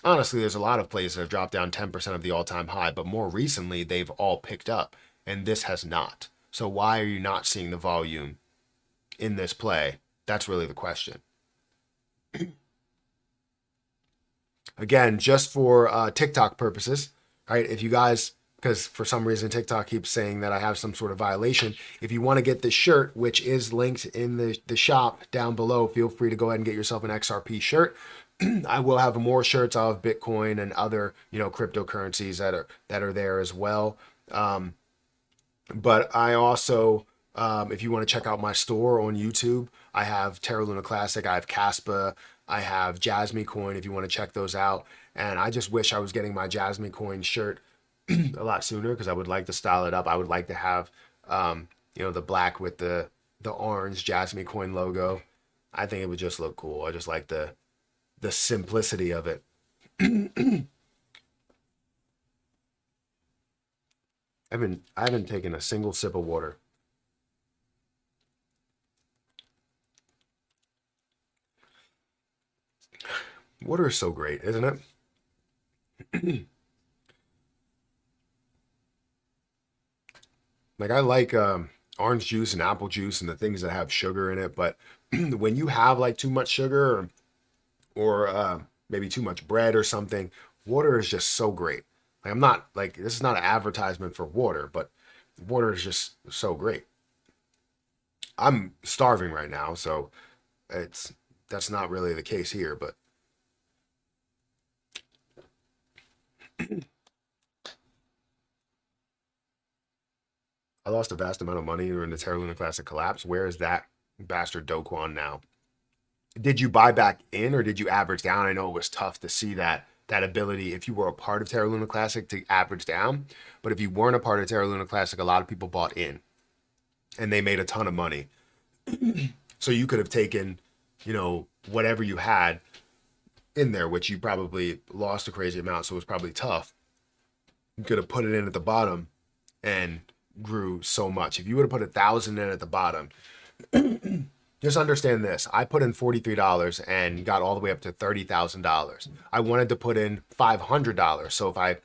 honestly, there's a lot of plays that have dropped down 10% of the all-time high, but more recently they've all picked up, and this has not. So why are you not seeing the volume in this play? That's really the question. Again, just for TikTok purposes, right? If you guys, because for some reason TikTok keeps saying that I have some sort of violation, if you want to get this shirt, which is linked in the shop down below, feel free to go ahead and get yourself an XRP shirt. I will have more shirts of Bitcoin and other, cryptocurrencies that are there as well. But I also, if you want to check out my store on YouTube, I have Terra Luna Classic, I have Caspa, I have Jasmicoin if you want to check those out. And I just wish I was getting my Jasmicoin shirt a lot sooner, because I would like to style it up. I would like to have, the black with the orange Jasmicoin logo. I think it would just look cool. I just like the simplicity of it. I haven't taken a single sip of water. Water is so great, isn't it? Like, I like orange juice and apple juice and the things that have sugar in it, but when you have like too much sugar or maybe too much bread or something, water is just so great. Like, I'm not like, this is not an advertisement for water, but water is just so great. I'm starving right now, so that's not really the case here, but I lost a vast amount of money during the Terra Luna Classic collapse. Where is that bastard Dogecoin now? Did you buy back in or did you average down? I know it was tough to see that ability if you were a part of Terra Luna Classic to average down. But if you weren't a part of Terra Luna Classic, a lot of people bought in and they made a ton of money. So you could have taken, whatever you had in there, which you probably lost a crazy amount, so it was probably tough. You could have put it in at the bottom and grew so much. If you would have put 1,000 in at the bottom, just understand this. I put in $43 and got all the way up to $30,000. I wanted to put in $500. So if I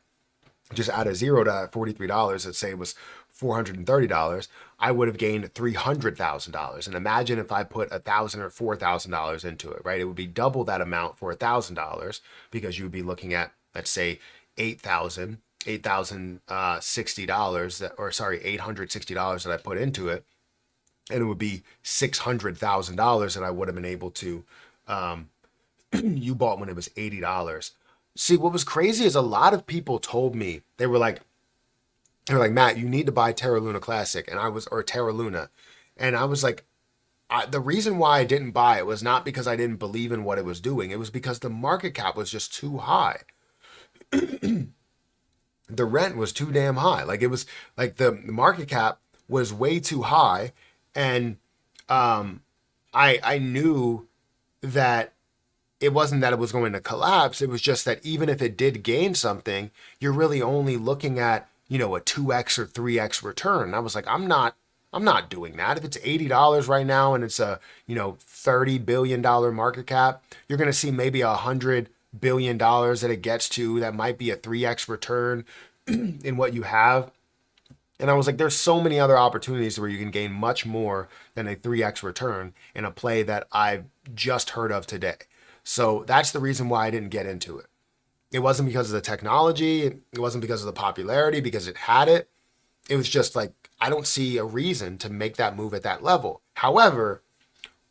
just add a zero to that $43, let's say it was $430, I would have gained $300,000. And imagine if I put $1,000 or $4,000 into it, right? It would be double that amount for $1,000, because you would be looking at, let's say, $860 that I put into it, and it would be $600,000 that I would have been able to you bought when it was $80. See, what was crazy is a lot of people told me, they were like, Matt, you need to buy Terra Luna Classic, or Terra Luna, and I was like, the reason why I didn't buy it was not because I didn't believe in what it was doing. It was because the market cap was just too high. The rent was too damn high. Like, it was like the market cap was way too high, and I knew that it wasn't that it was going to collapse. It was just that even if it did gain something, you're really only looking at, a 2x or 3x return. And I was like, I'm not doing that. If it's $80 right now and it's a, $30 billion market cap, you're going to see maybe $100 billion that it gets to. That might be a 3x return in what you have. And I was like, there's so many other opportunities where you can gain much more than a 3x return in a play that I've just heard of today. So that's the reason why I didn't get into it. It wasn't because of the technology. It wasn't because of the popularity, because it had it. It was just like, I don't see a reason to make that move at that level. However,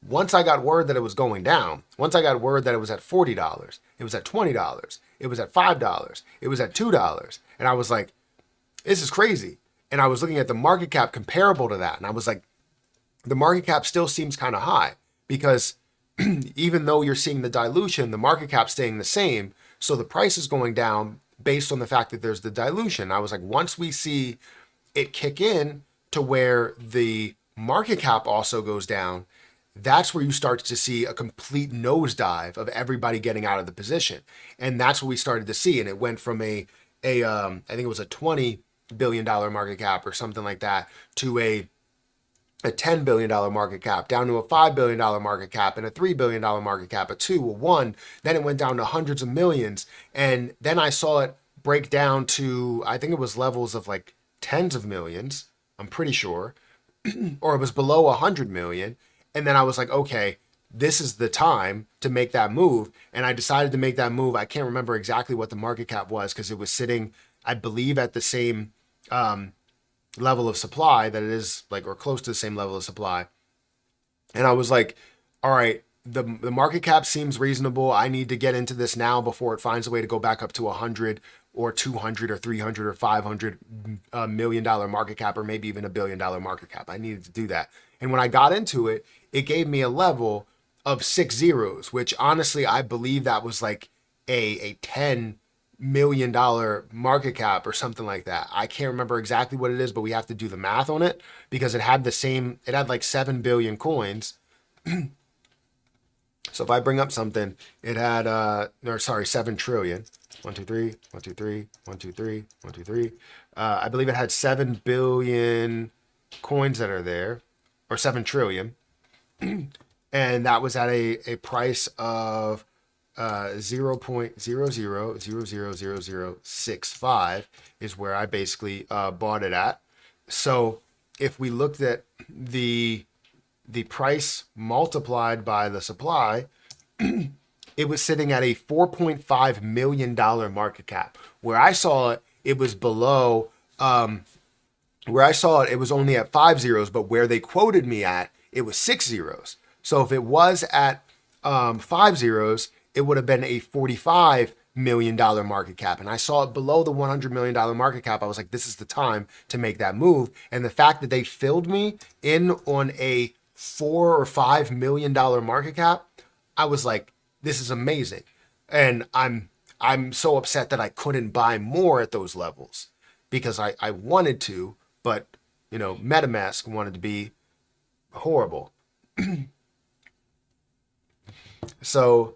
once I got word that it was going down, once I got word that it was at $40, it was at $20, it was at $5, it was at $2. And I was like, this is crazy. And I was looking at the market cap comparable to that. And I was like, the market cap still seems kind of high, because even though you're seeing the dilution, the market cap staying the same. So the price is going down based on the fact that there's the dilution. I was like, once we see it kick in to where the market cap also goes down, that's where you start to see a complete nosedive of everybody getting out of the position. And that's what we started to see. And it went from I think it was a $20 billion market cap or something like that to a a $10 billion market cap, down to a $5 billion market cap, and a $3 billion market cap, a 2, a 1. Then it went down to hundreds of millions. And then I saw it break down to, I think it was levels of like tens of millions, I'm pretty sure, or it was below 100 million. And then I was like, okay, this is the time to make that move. And I decided to make that move. I can't remember exactly what the market cap was because it was sitting, I believe, at the same level of supply that it is, like, or close to the same level of supply. And I was like, all right, the market cap seems reasonable. I need to get into this now before it finds a way to go back up to 100 or 200 or 300 or 500 $1 million market cap, or maybe even $1 billion market cap. I needed to do that. And when I got into it, it gave me a level of 6 zeros, which honestly, I believe that was like a $10 million market cap or something like that. I can't remember exactly what it is, but we have to do the math on it because it had like 7 billion coins. So if I bring up something, it had, 7 trillion. 1, 2, 3, 1, 2, 3, 1, 2, 3, 1, 2, 3. I believe it had 7 billion coins that are there, or 7 trillion. And that was at a price of 0.00000065 is where I basically bought it at. So if we looked at the price multiplied by the supply, it was sitting at a $4.5 million market cap. Where I saw it, it was below, where I saw it, it was only at 5 zeros, but where they quoted me at, it was 6 zeros. So if it was at 5 zeros, it would have been a $45 million market cap. And I saw it below the $100 million market cap. I was like, this is the time to make that move. And the fact that they filled me in on a $4 or $5 million market cap, I was like, this is amazing. And I'm so upset that I couldn't buy more at those levels because I wanted to, but MetaMask wanted to be horrible. So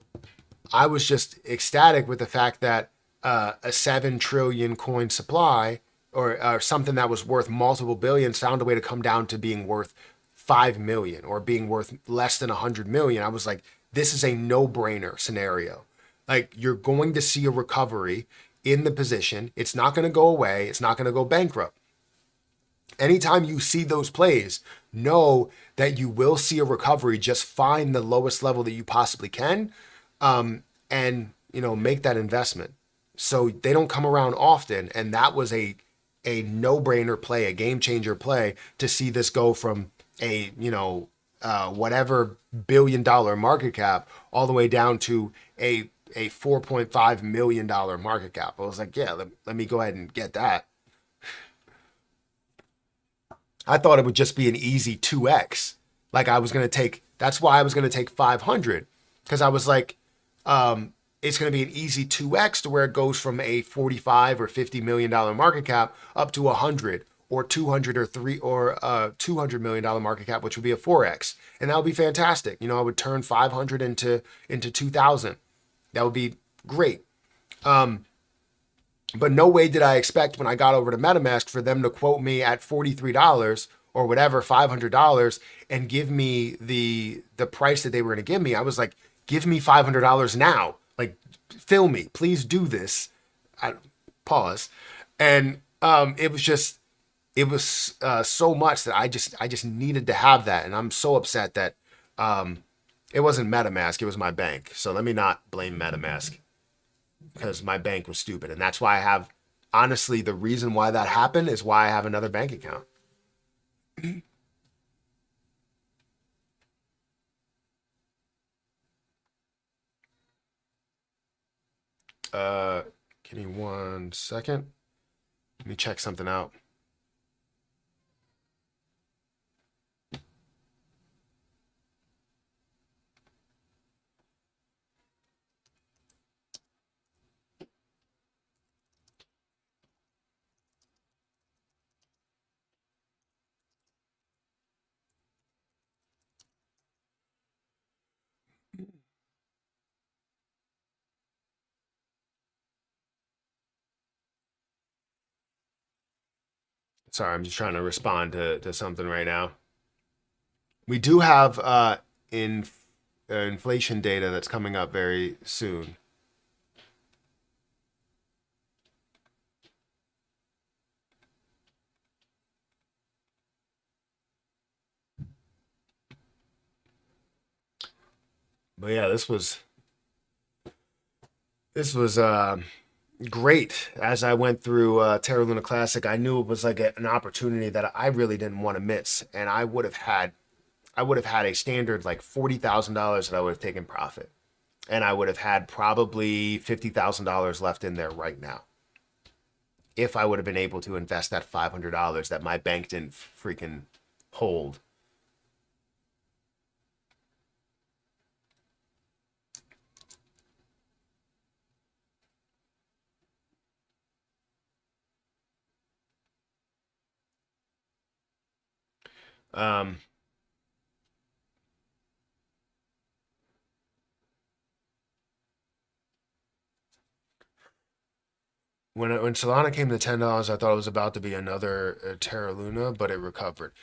I was just ecstatic with the fact that a 7 trillion coin supply, or something that was worth multiple billions, found a way to come down to being worth 5 million or being worth less than 100 million. I was like, this is a no-brainer scenario. Like, you're going to see a recovery in the position. It's not going to go away. It's not going to go bankrupt. Anytime you see those plays, know that you will see a recovery. Just find the lowest level that you possibly can, and make that investment. So they don't come around often, and that was a no-brainer play, a game changer play to see this go from a whatever $1 billion market cap all the way down to a $4.5 million market cap. I was like, yeah, let me go ahead and get that. I thought it would just be an easy 2x. Like, that's why I was going to take 500, because I was like, it's going to be an easy 2x to where it goes from a 45 or $50 million market cap up to 100 or 200 or $200 million market cap, which would be a 4x. And that would be fantastic. I would turn 500 into 2,000. That would be great. But no way did I expect when I got over to MetaMask for them to quote me at $43 or whatever, $500, and give me the price that they were going to give me. I was like, give me $500 now. Like, fill me, please do this. Pause. And it was so much that I just needed to have that. And I'm so upset that it wasn't MetaMask, it was my bank. So let me not blame MetaMask, because my bank was stupid. And that's why I have, honestly, the reason why that happened is why I have another bank account. Give me 1 second. Let me check something out. Sorry, I'm just trying to respond to something right now. We do have inflation data that's coming up very soon. But yeah, this was great. As I went through Terra Luna Classic, I knew it was like an opportunity that I really didn't want to miss, and I would have had a standard like $40,000 that I would have taken profit, and I would have had probably $50,000 left in there right now if I would have been able to invest that $500 that my bank didn't freaking hold. Um, when Solana came to $10, I thought it was about to be another Terra Luna, but it recovered.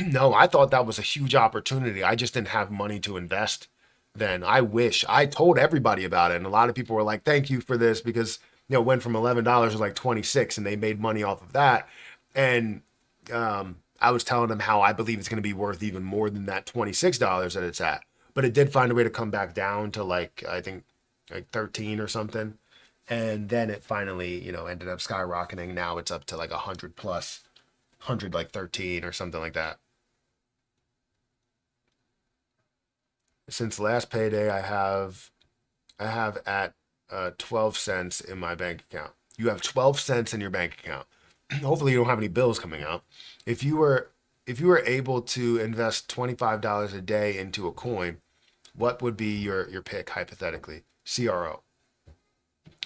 No, I thought that was a huge opportunity. I just didn't have money to invest then. I wish I told everybody about it, and a lot of people were like, "Thank you for this," because it went from $11 to like 26, and they made money off of that. And I was telling them how I believe it's going to be worth even more than that $26 that it's at. But it did find a way to come back down to like I think like 13 or something. And then it finally, ended up skyrocketing. Now it's up to like 100 plus, 100 like 13 or something like that. Since last payday, I have at 12 cents in my bank account. You have 12 cents in your bank account. Hopefully you don't have any bills coming out. If you were if you were able to invest $25 a day into a coin, what would be your pick hypothetically? CRO.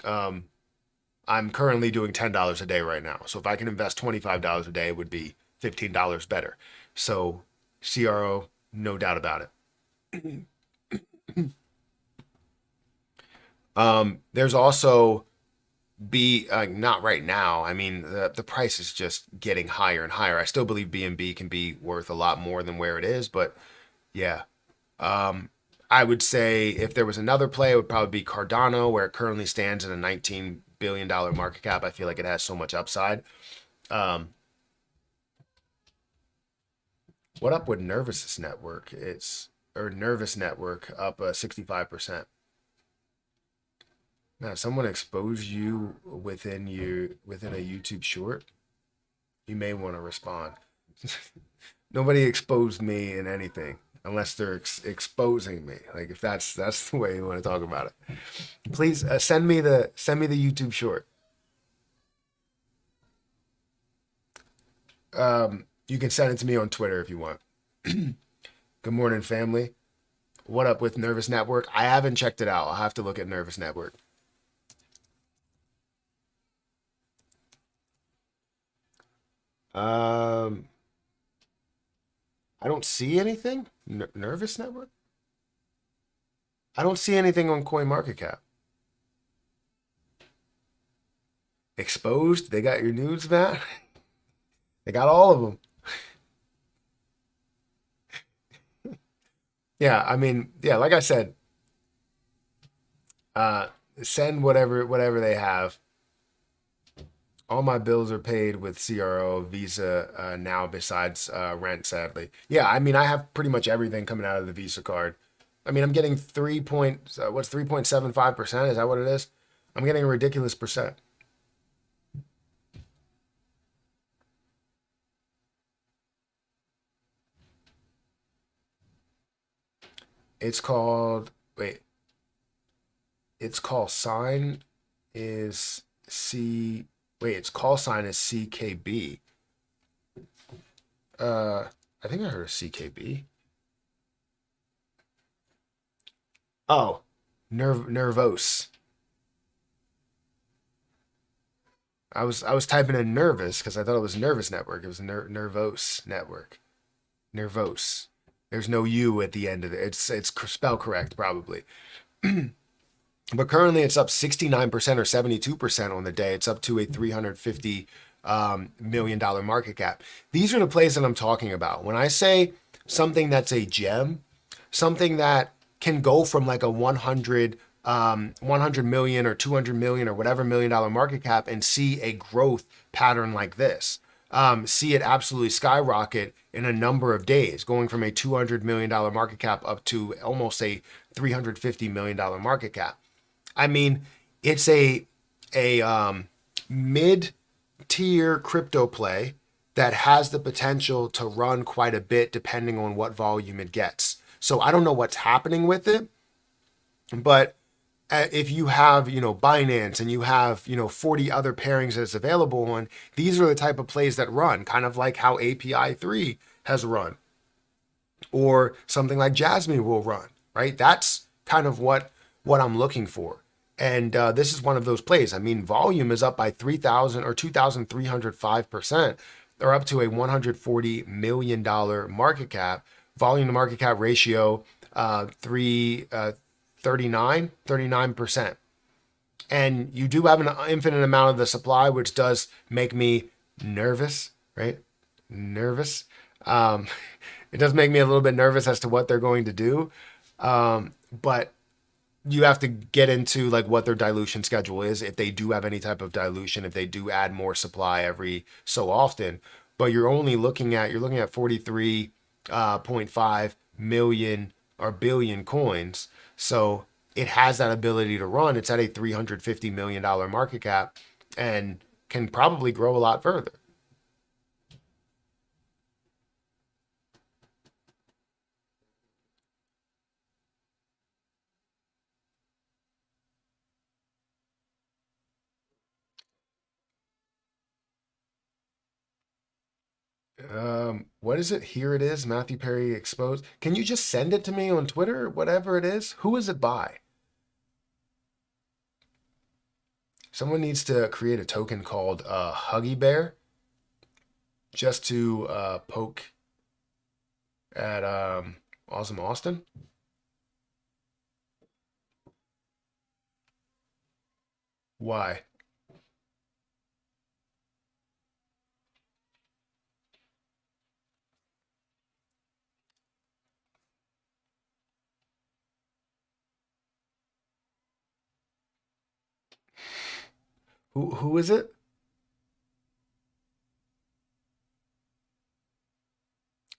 Um, I'm currently doing $10 a day right now. So if I can invest $25 a day, it would be $15 better. So CRO, no doubt about it. There's also not right now. I mean, the price is just getting higher and higher. I still believe BNB can be worth a lot more than where it is, but yeah. I would say if there was another play, it would probably be Cardano, where it currently stands at a $19 billion market cap. I feel like it has so much upside. Um, what up with Nervous Network? Nervous Network up 65%. Now, if someone exposed you within a YouTube short, you may want to respond. Nobody exposed me in anything unless they're exposing me. Like if that's the way you want to talk about it. Please send me the YouTube short. You can send it to me on Twitter if you want. Good morning, family. What up with Nervous Network? I haven't checked it out. I'll have to look at Nervous Network. Um, I don't see anything. Nervous Network? I don't see anything on CoinMarketCap. Exposed? They got your nudes, man. They got all of them. Yeah, I mean, yeah, like I said, uh, send whatever they have. All my bills are paid with CRO, Visa now, besides rent, sadly. Yeah, I mean, I have pretty much everything coming out of the Visa card. I mean, I'm getting 3.75%? Is that what it is? I'm getting a ridiculous percent. It's called, wait, its call sign is C, wait, its call sign is CKB. Uh, I think I heard of CKB. Oh, Nervos. I was typing in nervous because I thought it was Nervous Network. It was Nervos Network. Nervos. There's no U at the end of it. It's spelled correct probably. But currently it's up 69% or 72% on the day. It's up to a $350 million market cap. These are the plays that I'm talking about. When I say something that's a gem, something that can go from like a 100 million or 200 million or whatever $1 million market cap and see a growth pattern like this. See it absolutely skyrocket in a number of days, going from a $200 million market cap up to almost a $350 million market cap. I mean, it's a mid-tier crypto play that has the potential to run quite a bit depending on what volume it gets. So I don't know what's happening with it, but if you have, Binance and you have, 40 other pairings that's available on, these are the type of plays that run, kind of like how API 3 has run, or something like Jasmine will run, right? That's kind of what I'm looking for. And this is one of those plays. I mean, volume is up by 3,000 or 2,305%, or up to a $140 million market cap. Volume to market cap ratio, 39%. And you do have an infinite amount of the supply, which does make me nervous, right? Nervous. It does make me a little bit nervous as to what they're going to do. But you have to get into like what their dilution schedule is, if they do have any type of dilution, if they do add more supply every so often. But you're looking at 43.5 million or billion coins. So it has that ability to run. It's at a $350 million market cap and can probably grow a lot further. What is it? Here it is, Matthew Perry exposed. Can you just send it to me on Twitter, whatever it is? Who is it by? Someone needs to create a token called Huggy Bear just to poke at Awesome Austin. Why? Who is it?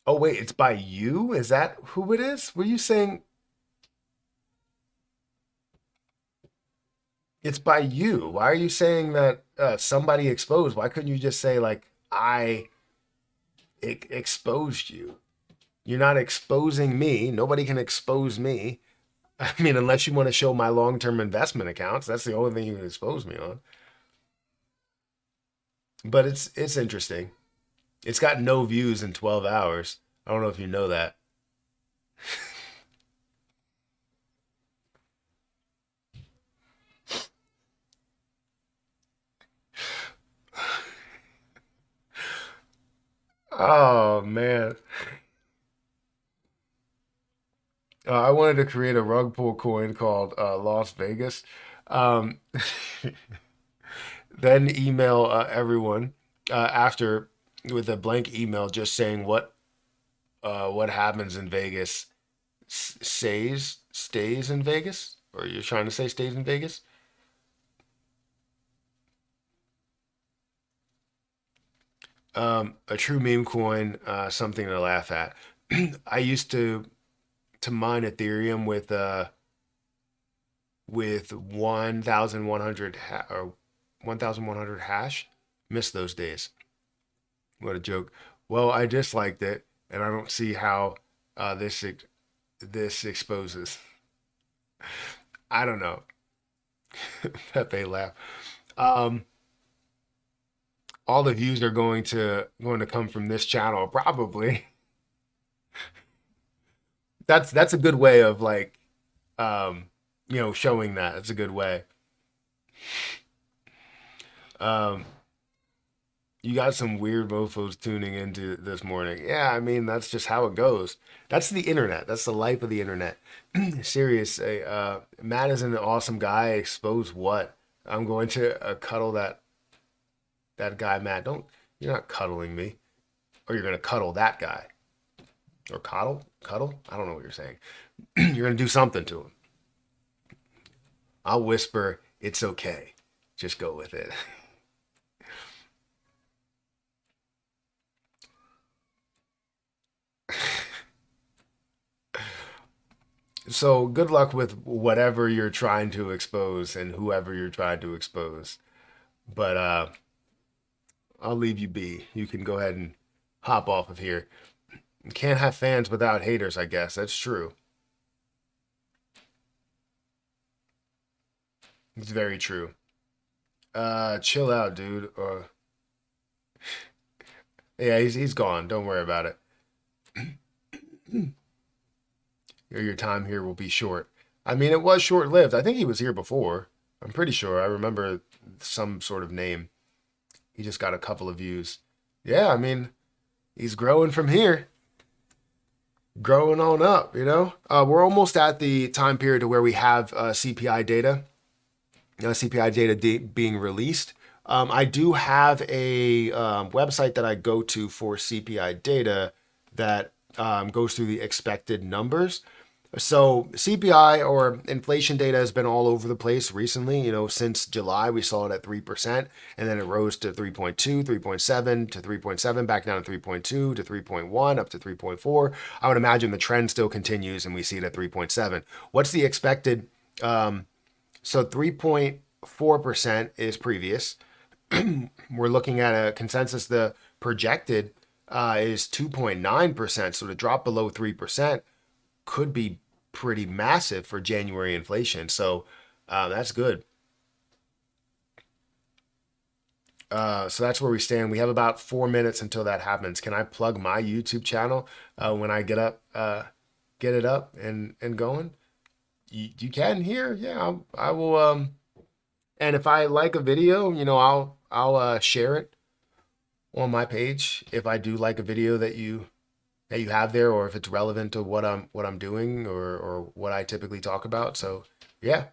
Oh wait, it's by you? Is that who it is? Were you saying it's by you? Why are you saying that somebody exposed? Why couldn't you just say like I exposed you? You're not exposing me. Nobody can expose me. I mean, unless you want to show my long-term investment accounts, that's the only thing you can expose me on. But it's interesting. It's got no views in 12 hours. I don't know if you know that. Oh man. I wanted to create a rug pull coin called Las Vegas. Um, then email everyone after with a blank email just saying what happens in Vegas stays in Vegas, or you're trying to say stays in Vegas. A true meme coin, something to laugh at. I used to mine Ethereum with 1,100 or 1,100 hash. Miss those days. What a joke. Well, I disliked it, and I don't see how this exposes. I don't know. Pepe laugh. Um, all the views are going to come from this channel, probably. That's a good way of like showing that. It's a good way. Um, you got some weird mofos tuning into this morning. Yeah, I mean that's just how it goes. That's the internet. That's the life of the internet. Serious. Matt is an awesome guy. Expose what? I'm going to cuddle that guy, Matt. Don't You're not cuddling me, or you're gonna cuddle that guy. or cuddle. I don't know what you're saying. You're gonna do something to him. I'll whisper, it's okay. Just go with it. So good luck with whatever you're trying to expose and whoever you're trying to expose. But I'll leave you be. You can go ahead and hop off of here. You can't have fans without haters, I guess. That's true. It's very true. Chill out, dude. Yeah, he's gone. Don't worry about it. Your time here will be short. I mean, it was short-lived. I think he was here before. I'm pretty sure. I remember some sort of name. He just got a couple of views. Yeah, I mean, he's growing from here. Growing on up, you know? We're almost at the time period to where we have CPI data. CPI data being released. I do have a website that I go to for CPI data that goes through the expected numbers. So CPI or inflation data has been all over the place recently. You know, since July, we saw it at 3%, and then it rose to 3.2, 3.7 to 3.7, back down to 3.2 to 3.1, up to 3.4. I would imagine the trend still continues and we see it at 3.7. What's the expected? So 3.4% is previous. We're looking at a consensus. The projected is 2.9%. So to drop below 3% could be pretty massive for January inflation. So that's good. So that's where we stand. We have about 4 minutes until that happens. Can I plug my YouTube channel when I get it up and going? You can here. Yeah, I will. And if I like a video, you know, I'll share it on my page if I do like a video that you have there, or if it's relevant to what I'm doing or what I typically talk about. So yeah,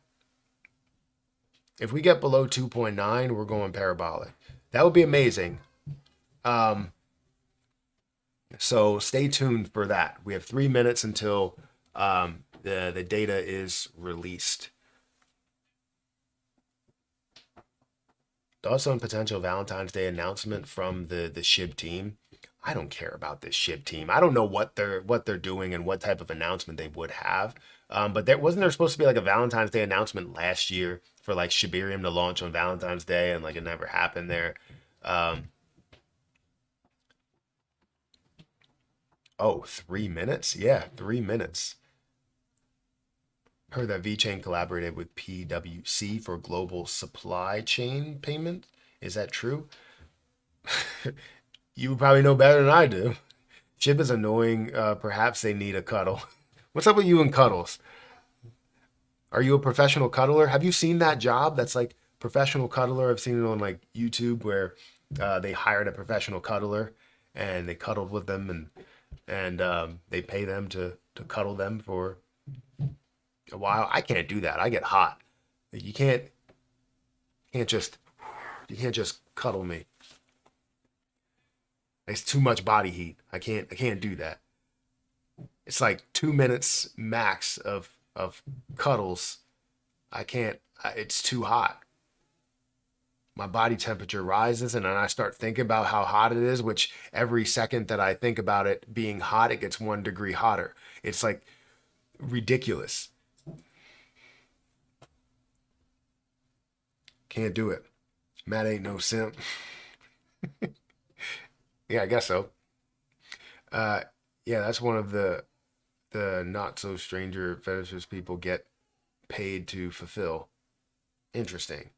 if we get below 2.9, we're going parabolic. That would be amazing. So stay tuned for that. We have 3 minutes until the data is released. Thoughts on potential Valentine's Day announcement from the SHIB team? I don't care about this SHIB team. I don't know what they're doing and what type of announcement they would have. But wasn't there supposed to be like a Valentine's Day announcement last year for like Shibarium to launch on Valentine's Day, and like it never happened there. Oh, 3 minutes? Yeah, 3 minutes. Heard that VeChain collaborated with PwC for global supply chain payment. Is that true? You probably know better than I do. Chip is annoying. Perhaps they need a cuddle. What's up with you and cuddles? Are you a professional cuddler? Have you seen that job? That's like professional cuddler. I've seen it on like YouTube where they hired a professional cuddler and they cuddled with them and they pay them to cuddle them for a while. I can't do that. I get hot. You can't just cuddle me. It's too much body heat. I can't do that. It's like 2 minutes max of cuddles. I can't. It's too hot. My body temperature rises, and then I start thinking about how hot it is, which every second that I think about it being hot, it gets 1 degree hotter. It's like ridiculous. Can't do it. Matt ain't no simp. Yeah, I guess so. Yeah, that's one of the not so stranger fetishes people get paid to fulfill. Interesting.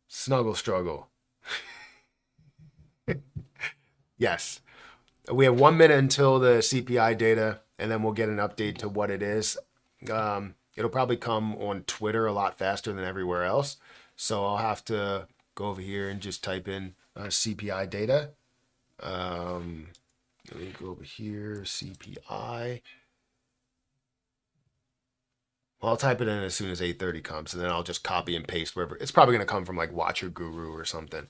Snuggle struggle. Yes. We have 1 minute until the CPI data, and then we'll get an update to what it is. It'll probably come on Twitter a lot faster than everywhere else. So I'll have to go over here and just type in CPI data. Let me go over here, CPI. Well, I'll type it in as soon as 8:30 comes, and then I'll just copy and paste wherever. It's probably going to come from like Watcher Guru or something.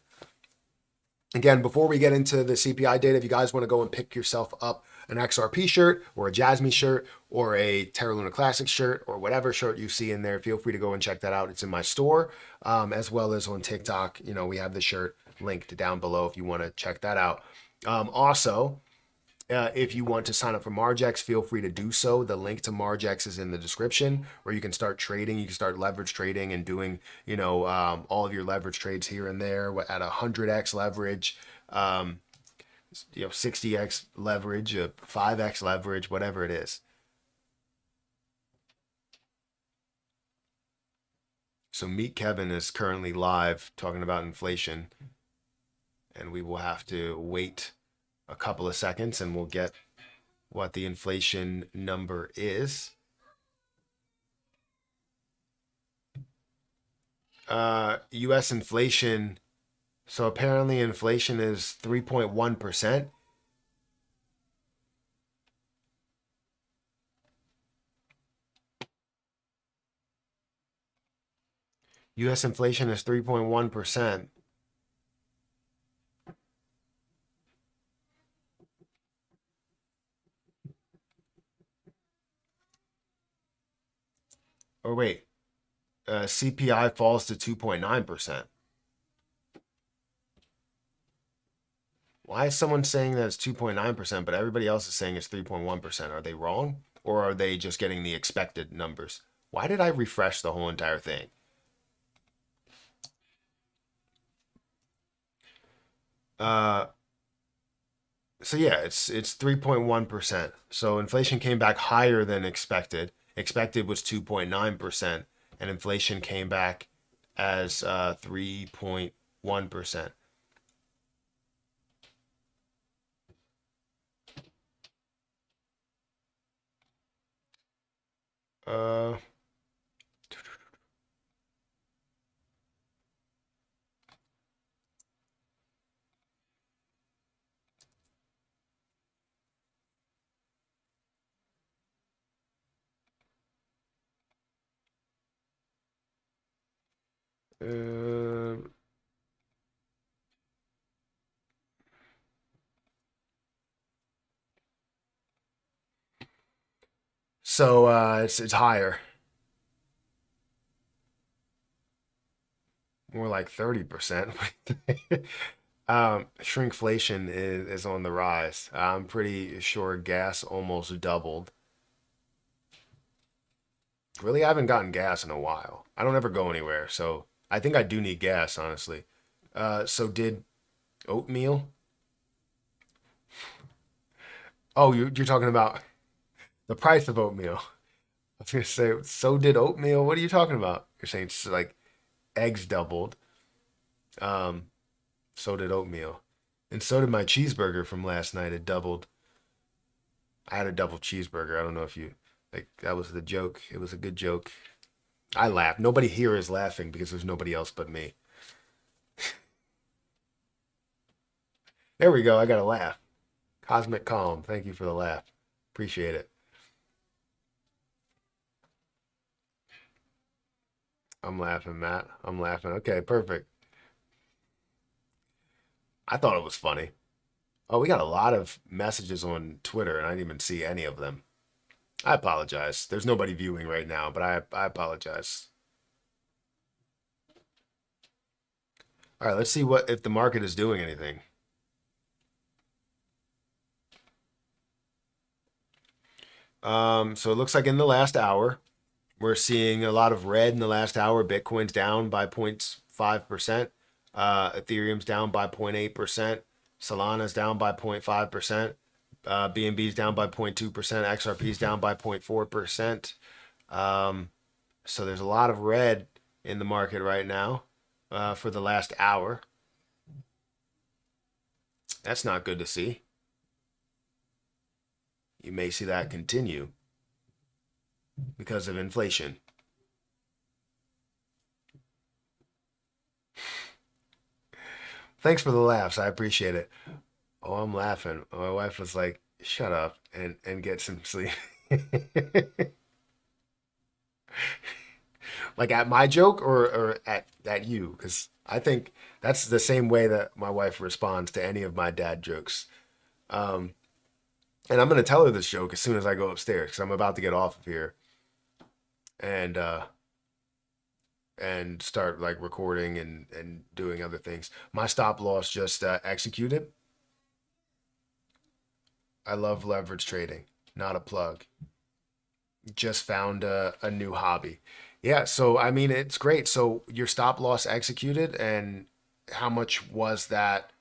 Again, before we get into the CPI data, if you guys want to go and pick yourself up an XRP shirt or a Jasmine shirt or a Terra Luna Classic shirt or whatever shirt you see in there, feel free to go and check that out. It's in my store, as well as on TikTok. You know, we have the shirt linked down below if you want to check that out. Also, if you want to sign up for Margex, feel free to do so. The link to Margex is in the description, where you can start trading. You can start leverage trading and doing, you know, all of your leverage trades here and there at 100x leverage, you know, 60x leverage, 5x leverage, whatever it is. So Meet Kevin is currently live talking about inflation, and we will have to wait a couple of seconds and we'll get what the inflation number is. US inflation. So apparently inflation is 3.1%. US inflation is 3.1%. Or wait, CPI falls to 2.9%. Why is someone saying that it's 2.9%, but everybody else is saying it's 3.1%? Are they wrong? Or are they just getting the expected numbers? Why did I refresh the whole entire thing? So yeah, it's 3.1%. So inflation came back higher than expected. Expected was 2.9%, and inflation came back as 3.1%. Uh, uh, so it's higher, more like 30%. Shrinkflation is on the rise. I'm pretty sure gas almost doubled. Really, I haven't gotten gas in a while. I don't ever go anywhere, so I think I do need gas, honestly. So did oatmeal? Oh, you're talking about the price of oatmeal. I was gonna say, so did oatmeal. What are you talking about? You're saying like eggs doubled. Um, so did oatmeal, and so did my cheeseburger from last night. It doubled. I had a double cheeseburger. I don't know if you like that was the joke. It was a good joke. I laughed. Nobody here is laughing because there's nobody else but me. There we go. I got a laugh. Cosmic calm. Thank you for the laugh. Appreciate it. I'm laughing, Matt. I'm laughing. Okay, perfect. I thought it was funny. Oh, we got a lot of messages on Twitter, and I didn't even see any of them. I apologize. There's nobody viewing right now, but I apologize. All right, let's see what if the market is doing anything. So it looks like in the last hour, we're seeing a lot of red in the last hour. Bitcoin's down by 0.5%. Ethereum's down by 0.8%. Solana's down by 0.5%. BNB's down by 0.2%. XRP's down by 0.4%. So there's a lot of red in the market right now for the last hour. That's not good to see. You may see that continue because of inflation. Thanks for the laughs. I appreciate it. Oh, I'm laughing. My wife was like, shut up and get some sleep. Like at my joke or at you? Because I think that's the same way that my wife responds to any of my dad jokes. Um, And I'm going to tell her this joke as soon as I go upstairs because I'm about to get off of here and start like recording and doing other things. My stop loss just executed. I love leverage trading, not a plug. Just found a new hobby. Yeah, so I mean, it's great. So your stop loss executed, and how much was that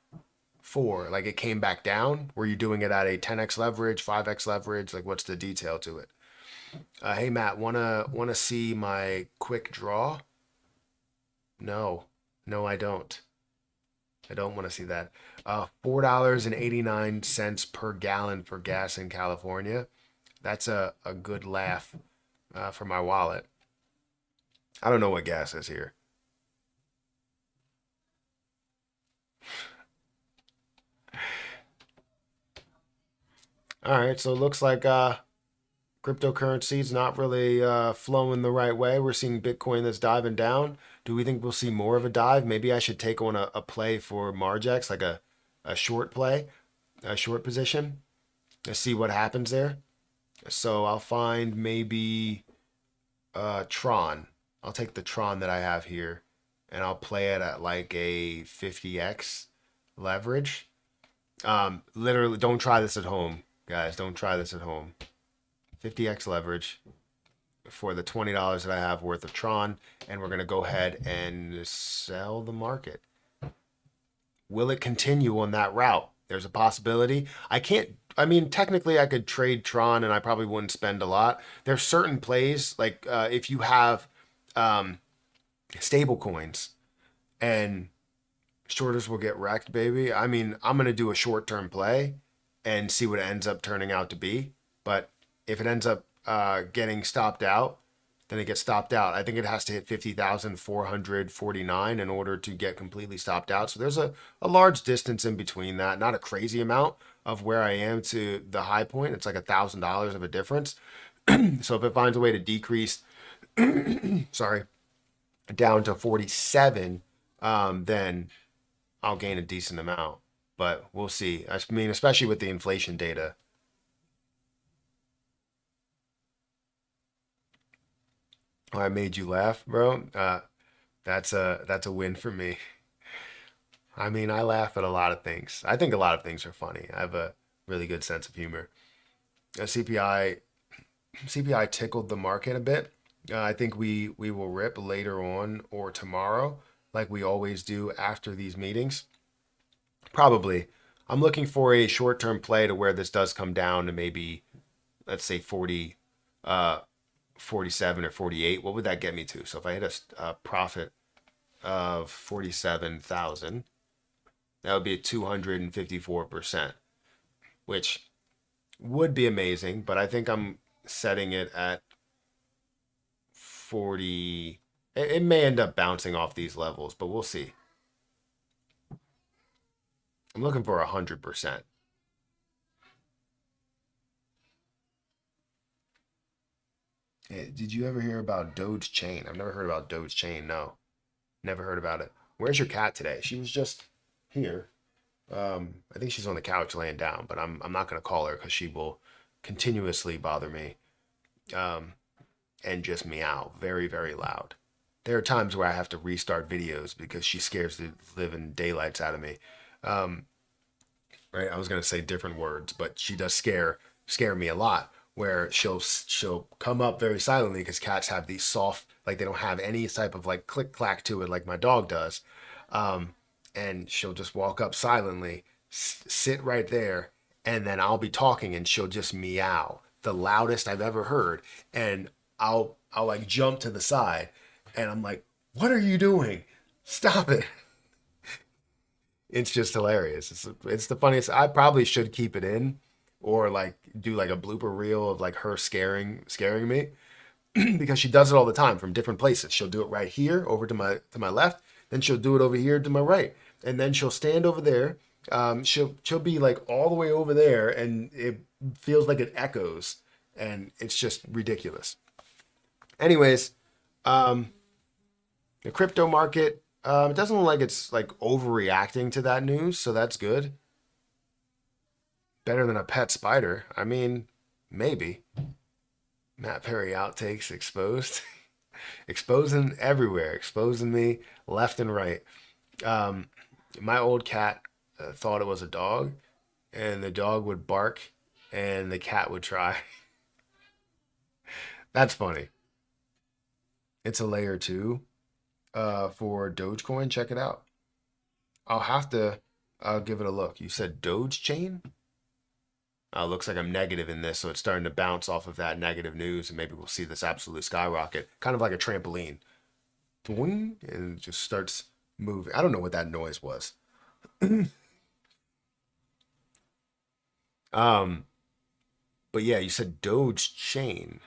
for? Like it came back down? Were you doing it at a 10x leverage, 5x leverage? Like what's the detail to it? Hey Matt, wanna see my quick draw? No, no, I don't. I don't want to see that. $4.89 per gallon for gas in California. That's a good laugh for my wallet. I don't know what gas is here. All right, so it looks like cryptocurrency is not really flowing the right way. We're seeing Bitcoin that's diving down. Do we think we'll see more of a dive? Maybe I should take on a play for Margex, like a short play, a short position, to see what happens there. So I'll find maybe Tron. I'll take the Tron that I have here and I'll play it at like a 50x leverage. Literally, don't try this at home, guys. Don't try this at home. 50x leverage for the $20 that I have worth of Tron, and we're going to go ahead and sell the market. Will it continue on that route? There's a possibility. I mean, technically, I could trade Tron and I probably wouldn't spend a lot. There's certain plays, like if you have stable coins and shorters will get wrecked, baby. I mean, I'm going to do a short term play and see what it ends up turning out to be. But if it ends up getting stopped out, then it gets stopped out. I think it has to hit 50,449 in order to get completely stopped out. So there's a large distance in between that, not a crazy amount of where I am to the high point. It's like $1,000 of a difference. So if it finds a way to decrease, sorry, down to 47, then I'll gain a decent amount. But we'll see. I mean, especially with the inflation data. Oh, I made you laugh, bro. That's a win for me. I mean, I laugh at a lot of things. I think a lot of things are funny. I have a really good sense of humor. CPI tickled the market a bit. I think we will rip later on or tomorrow, like we always do after these meetings. Probably. I'm looking for a short-term play to where this does come down to maybe, let's say 40, 47 or 48. What would that get me to? So if I hit a profit of 47,000, that would be a 254%, which would be amazing, but I think I'm setting it at 40. It may end up bouncing off these levels, but we'll see. I'm looking for 100%. Did you ever hear about Dogecoin? I've never heard about Dogecoin. No, never heard about it. Where's your cat today? She was just here. I think she's on the couch laying down, but I'm not gonna call her because she will continuously bother me, and just meow very, very loud. There are times where I have to restart videos because she scares the living daylights out of me. Um, right? I was gonna say different words, but she does scare me a lot. Where she'll come up very silently because cats have these soft, like they don't have any type of like click clack to it like my dog does, um, and she'll just walk up silently, sit right there, and then I'll be talking and she'll just meow the loudest I've ever heard, and I'll like jump to the side, and I'm like, "What are you doing? Stop it!" It's just hilarious. It's the funniest. I probably should keep it in, or like do like a blooper reel of like her scaring me because she does it all the time from different places. She'll do it right here over to my left, then she'll do it over here to my right, and then she'll stand over there. She'll be like all the way over there, and it feels like it echoes, and it's just ridiculous. Anyways, um, the crypto market, it doesn't look like it's like overreacting to that news, so that's good. Better than a pet spider. I mean, maybe. Matt Perry outtakes exposed. Exposing everywhere. Exposing me left and right. Um, my old cat thought it was a dog, and the dog would bark, and the cat would try. That's funny. It's a layer two for Dogecoin. Check it out. I'll have to give it a look. You said Doge chain? Looks like I'm negative in this, so it's starting to bounce off of that negative news, and maybe we'll see this absolute skyrocket, kind of like a trampoline. Boing, and it just starts moving. I don't know what that noise was. Um, but yeah, you said Doge chain.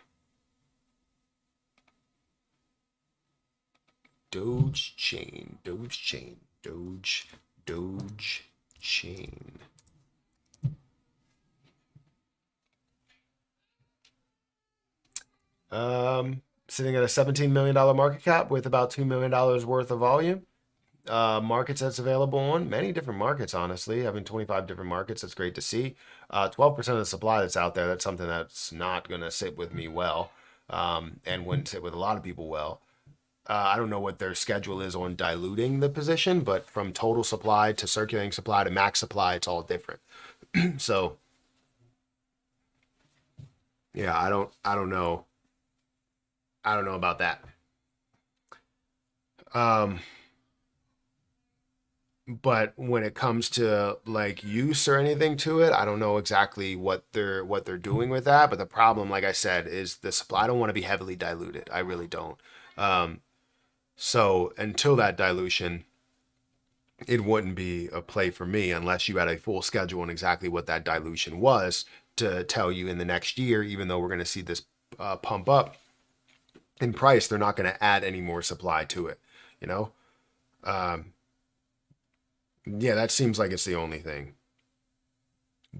Doge chain. Doge chain. Doge chain. Sitting at a $17 million market cap with about $2 million worth of volume. Markets that's available on many different markets, honestly, having 25 different markets. That's great to see. 12% of the supply that's out there, that's something that's not going to sit with me well, and wouldn't sit with a lot of people well. I don't know what their schedule is on diluting the position, but from total supply to circulating supply to max supply, it's all different. So yeah, I don't know. I don't know about that. Um, but when it comes to like use or anything to it, I don't know exactly what they're doing with that. But the problem, like I said, is the supply. I don't want to be heavily diluted. I really don't. Um, so until that dilution, it wouldn't be a play for me unless you had a full schedule on exactly what that dilution was to tell you in the next year. Even though we're going to see this pump up in price, they're not going to add any more supply to it. You know. Um, Yeah, that seems like it's the only thing.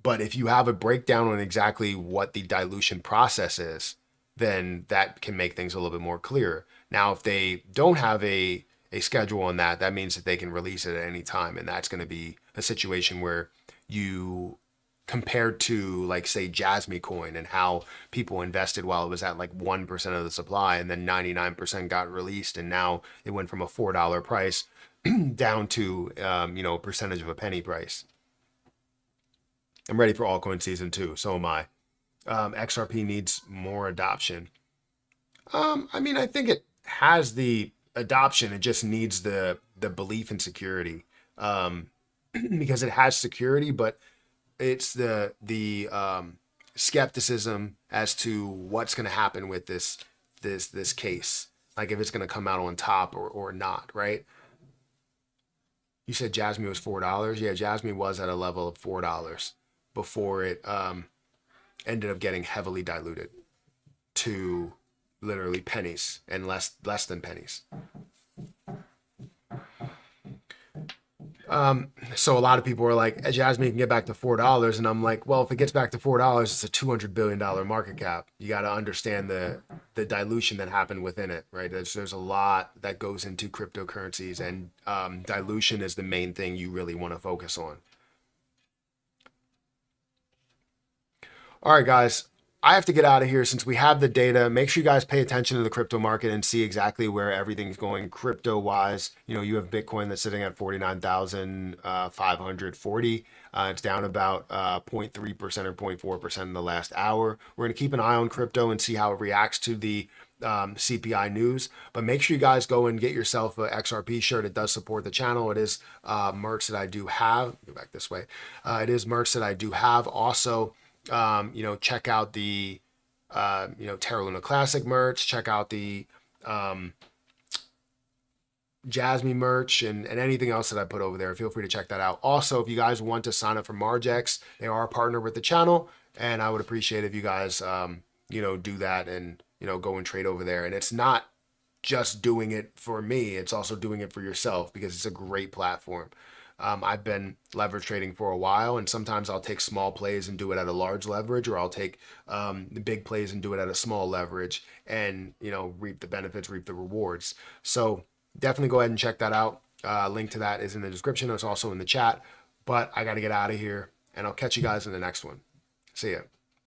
But if you have a breakdown on exactly what the dilution process is, then that can make things a little bit more clear. Now, if they don't have a schedule on that, that means that they can release it at any time. And that's going to be a situation where you compared to like say Jasmy coin and how people invested while it was at like 1% of the supply and then 99% got released and now it went from a $4 price down to a percentage of a penny price. I'm ready for altcoin season 2. So am I. XRP needs more adoption. I mean, I think it has the adoption. It just needs the belief and security. Because it has security, but it's the skepticism as to what's going to happen with this case. Like if it's going to come out on top or not, right? You said Jasmy was $4. Yeah, Jasmy was at a level of $4 before it ended up getting heavily diluted to literally pennies and less than pennies. So a lot of people are like, Jasmy can get back to $4, and I'm like, well, if it gets back to $4, it's a $200 billion market cap. You got to understand the dilution that happened within it, right? There's a lot that goes into cryptocurrencies, and dilution is the main thing you really want to focus on. All right, guys. I have to get out of here since we have the data. Make sure you guys pay attention to the crypto market and see exactly where everything's going crypto wise. You have Bitcoin that's sitting at 49,540. It's down about 0.3% or 0.4% in the last hour. We're going to keep an eye on crypto and see how it reacts to the CPI news. But make sure you guys go and get yourself a XRP shirt. It does support the channel. It is merch that I do have. Go back this way. It is merch that I do have. Also, check out the, Terra Luna Classic merch, check out the Jasmy merch and anything else that I put over there. Feel free to check that out. Also, if you guys want to sign up for Margex, they are a partner with the channel, and I would appreciate if you guys, do that and, go and trade over there. And it's not just doing it for me, it's also doing it for yourself because it's a great platform. I've been leverage trading for a while, and sometimes I'll take small plays and do it at a large leverage, or I'll take the big plays and do it at a small leverage and, reap the benefits, reap the rewards. So definitely go ahead and check that out. Link to that is in the description. It's also in the chat, but I got to get out of here. and I'll catch you guys in the next one. See ya.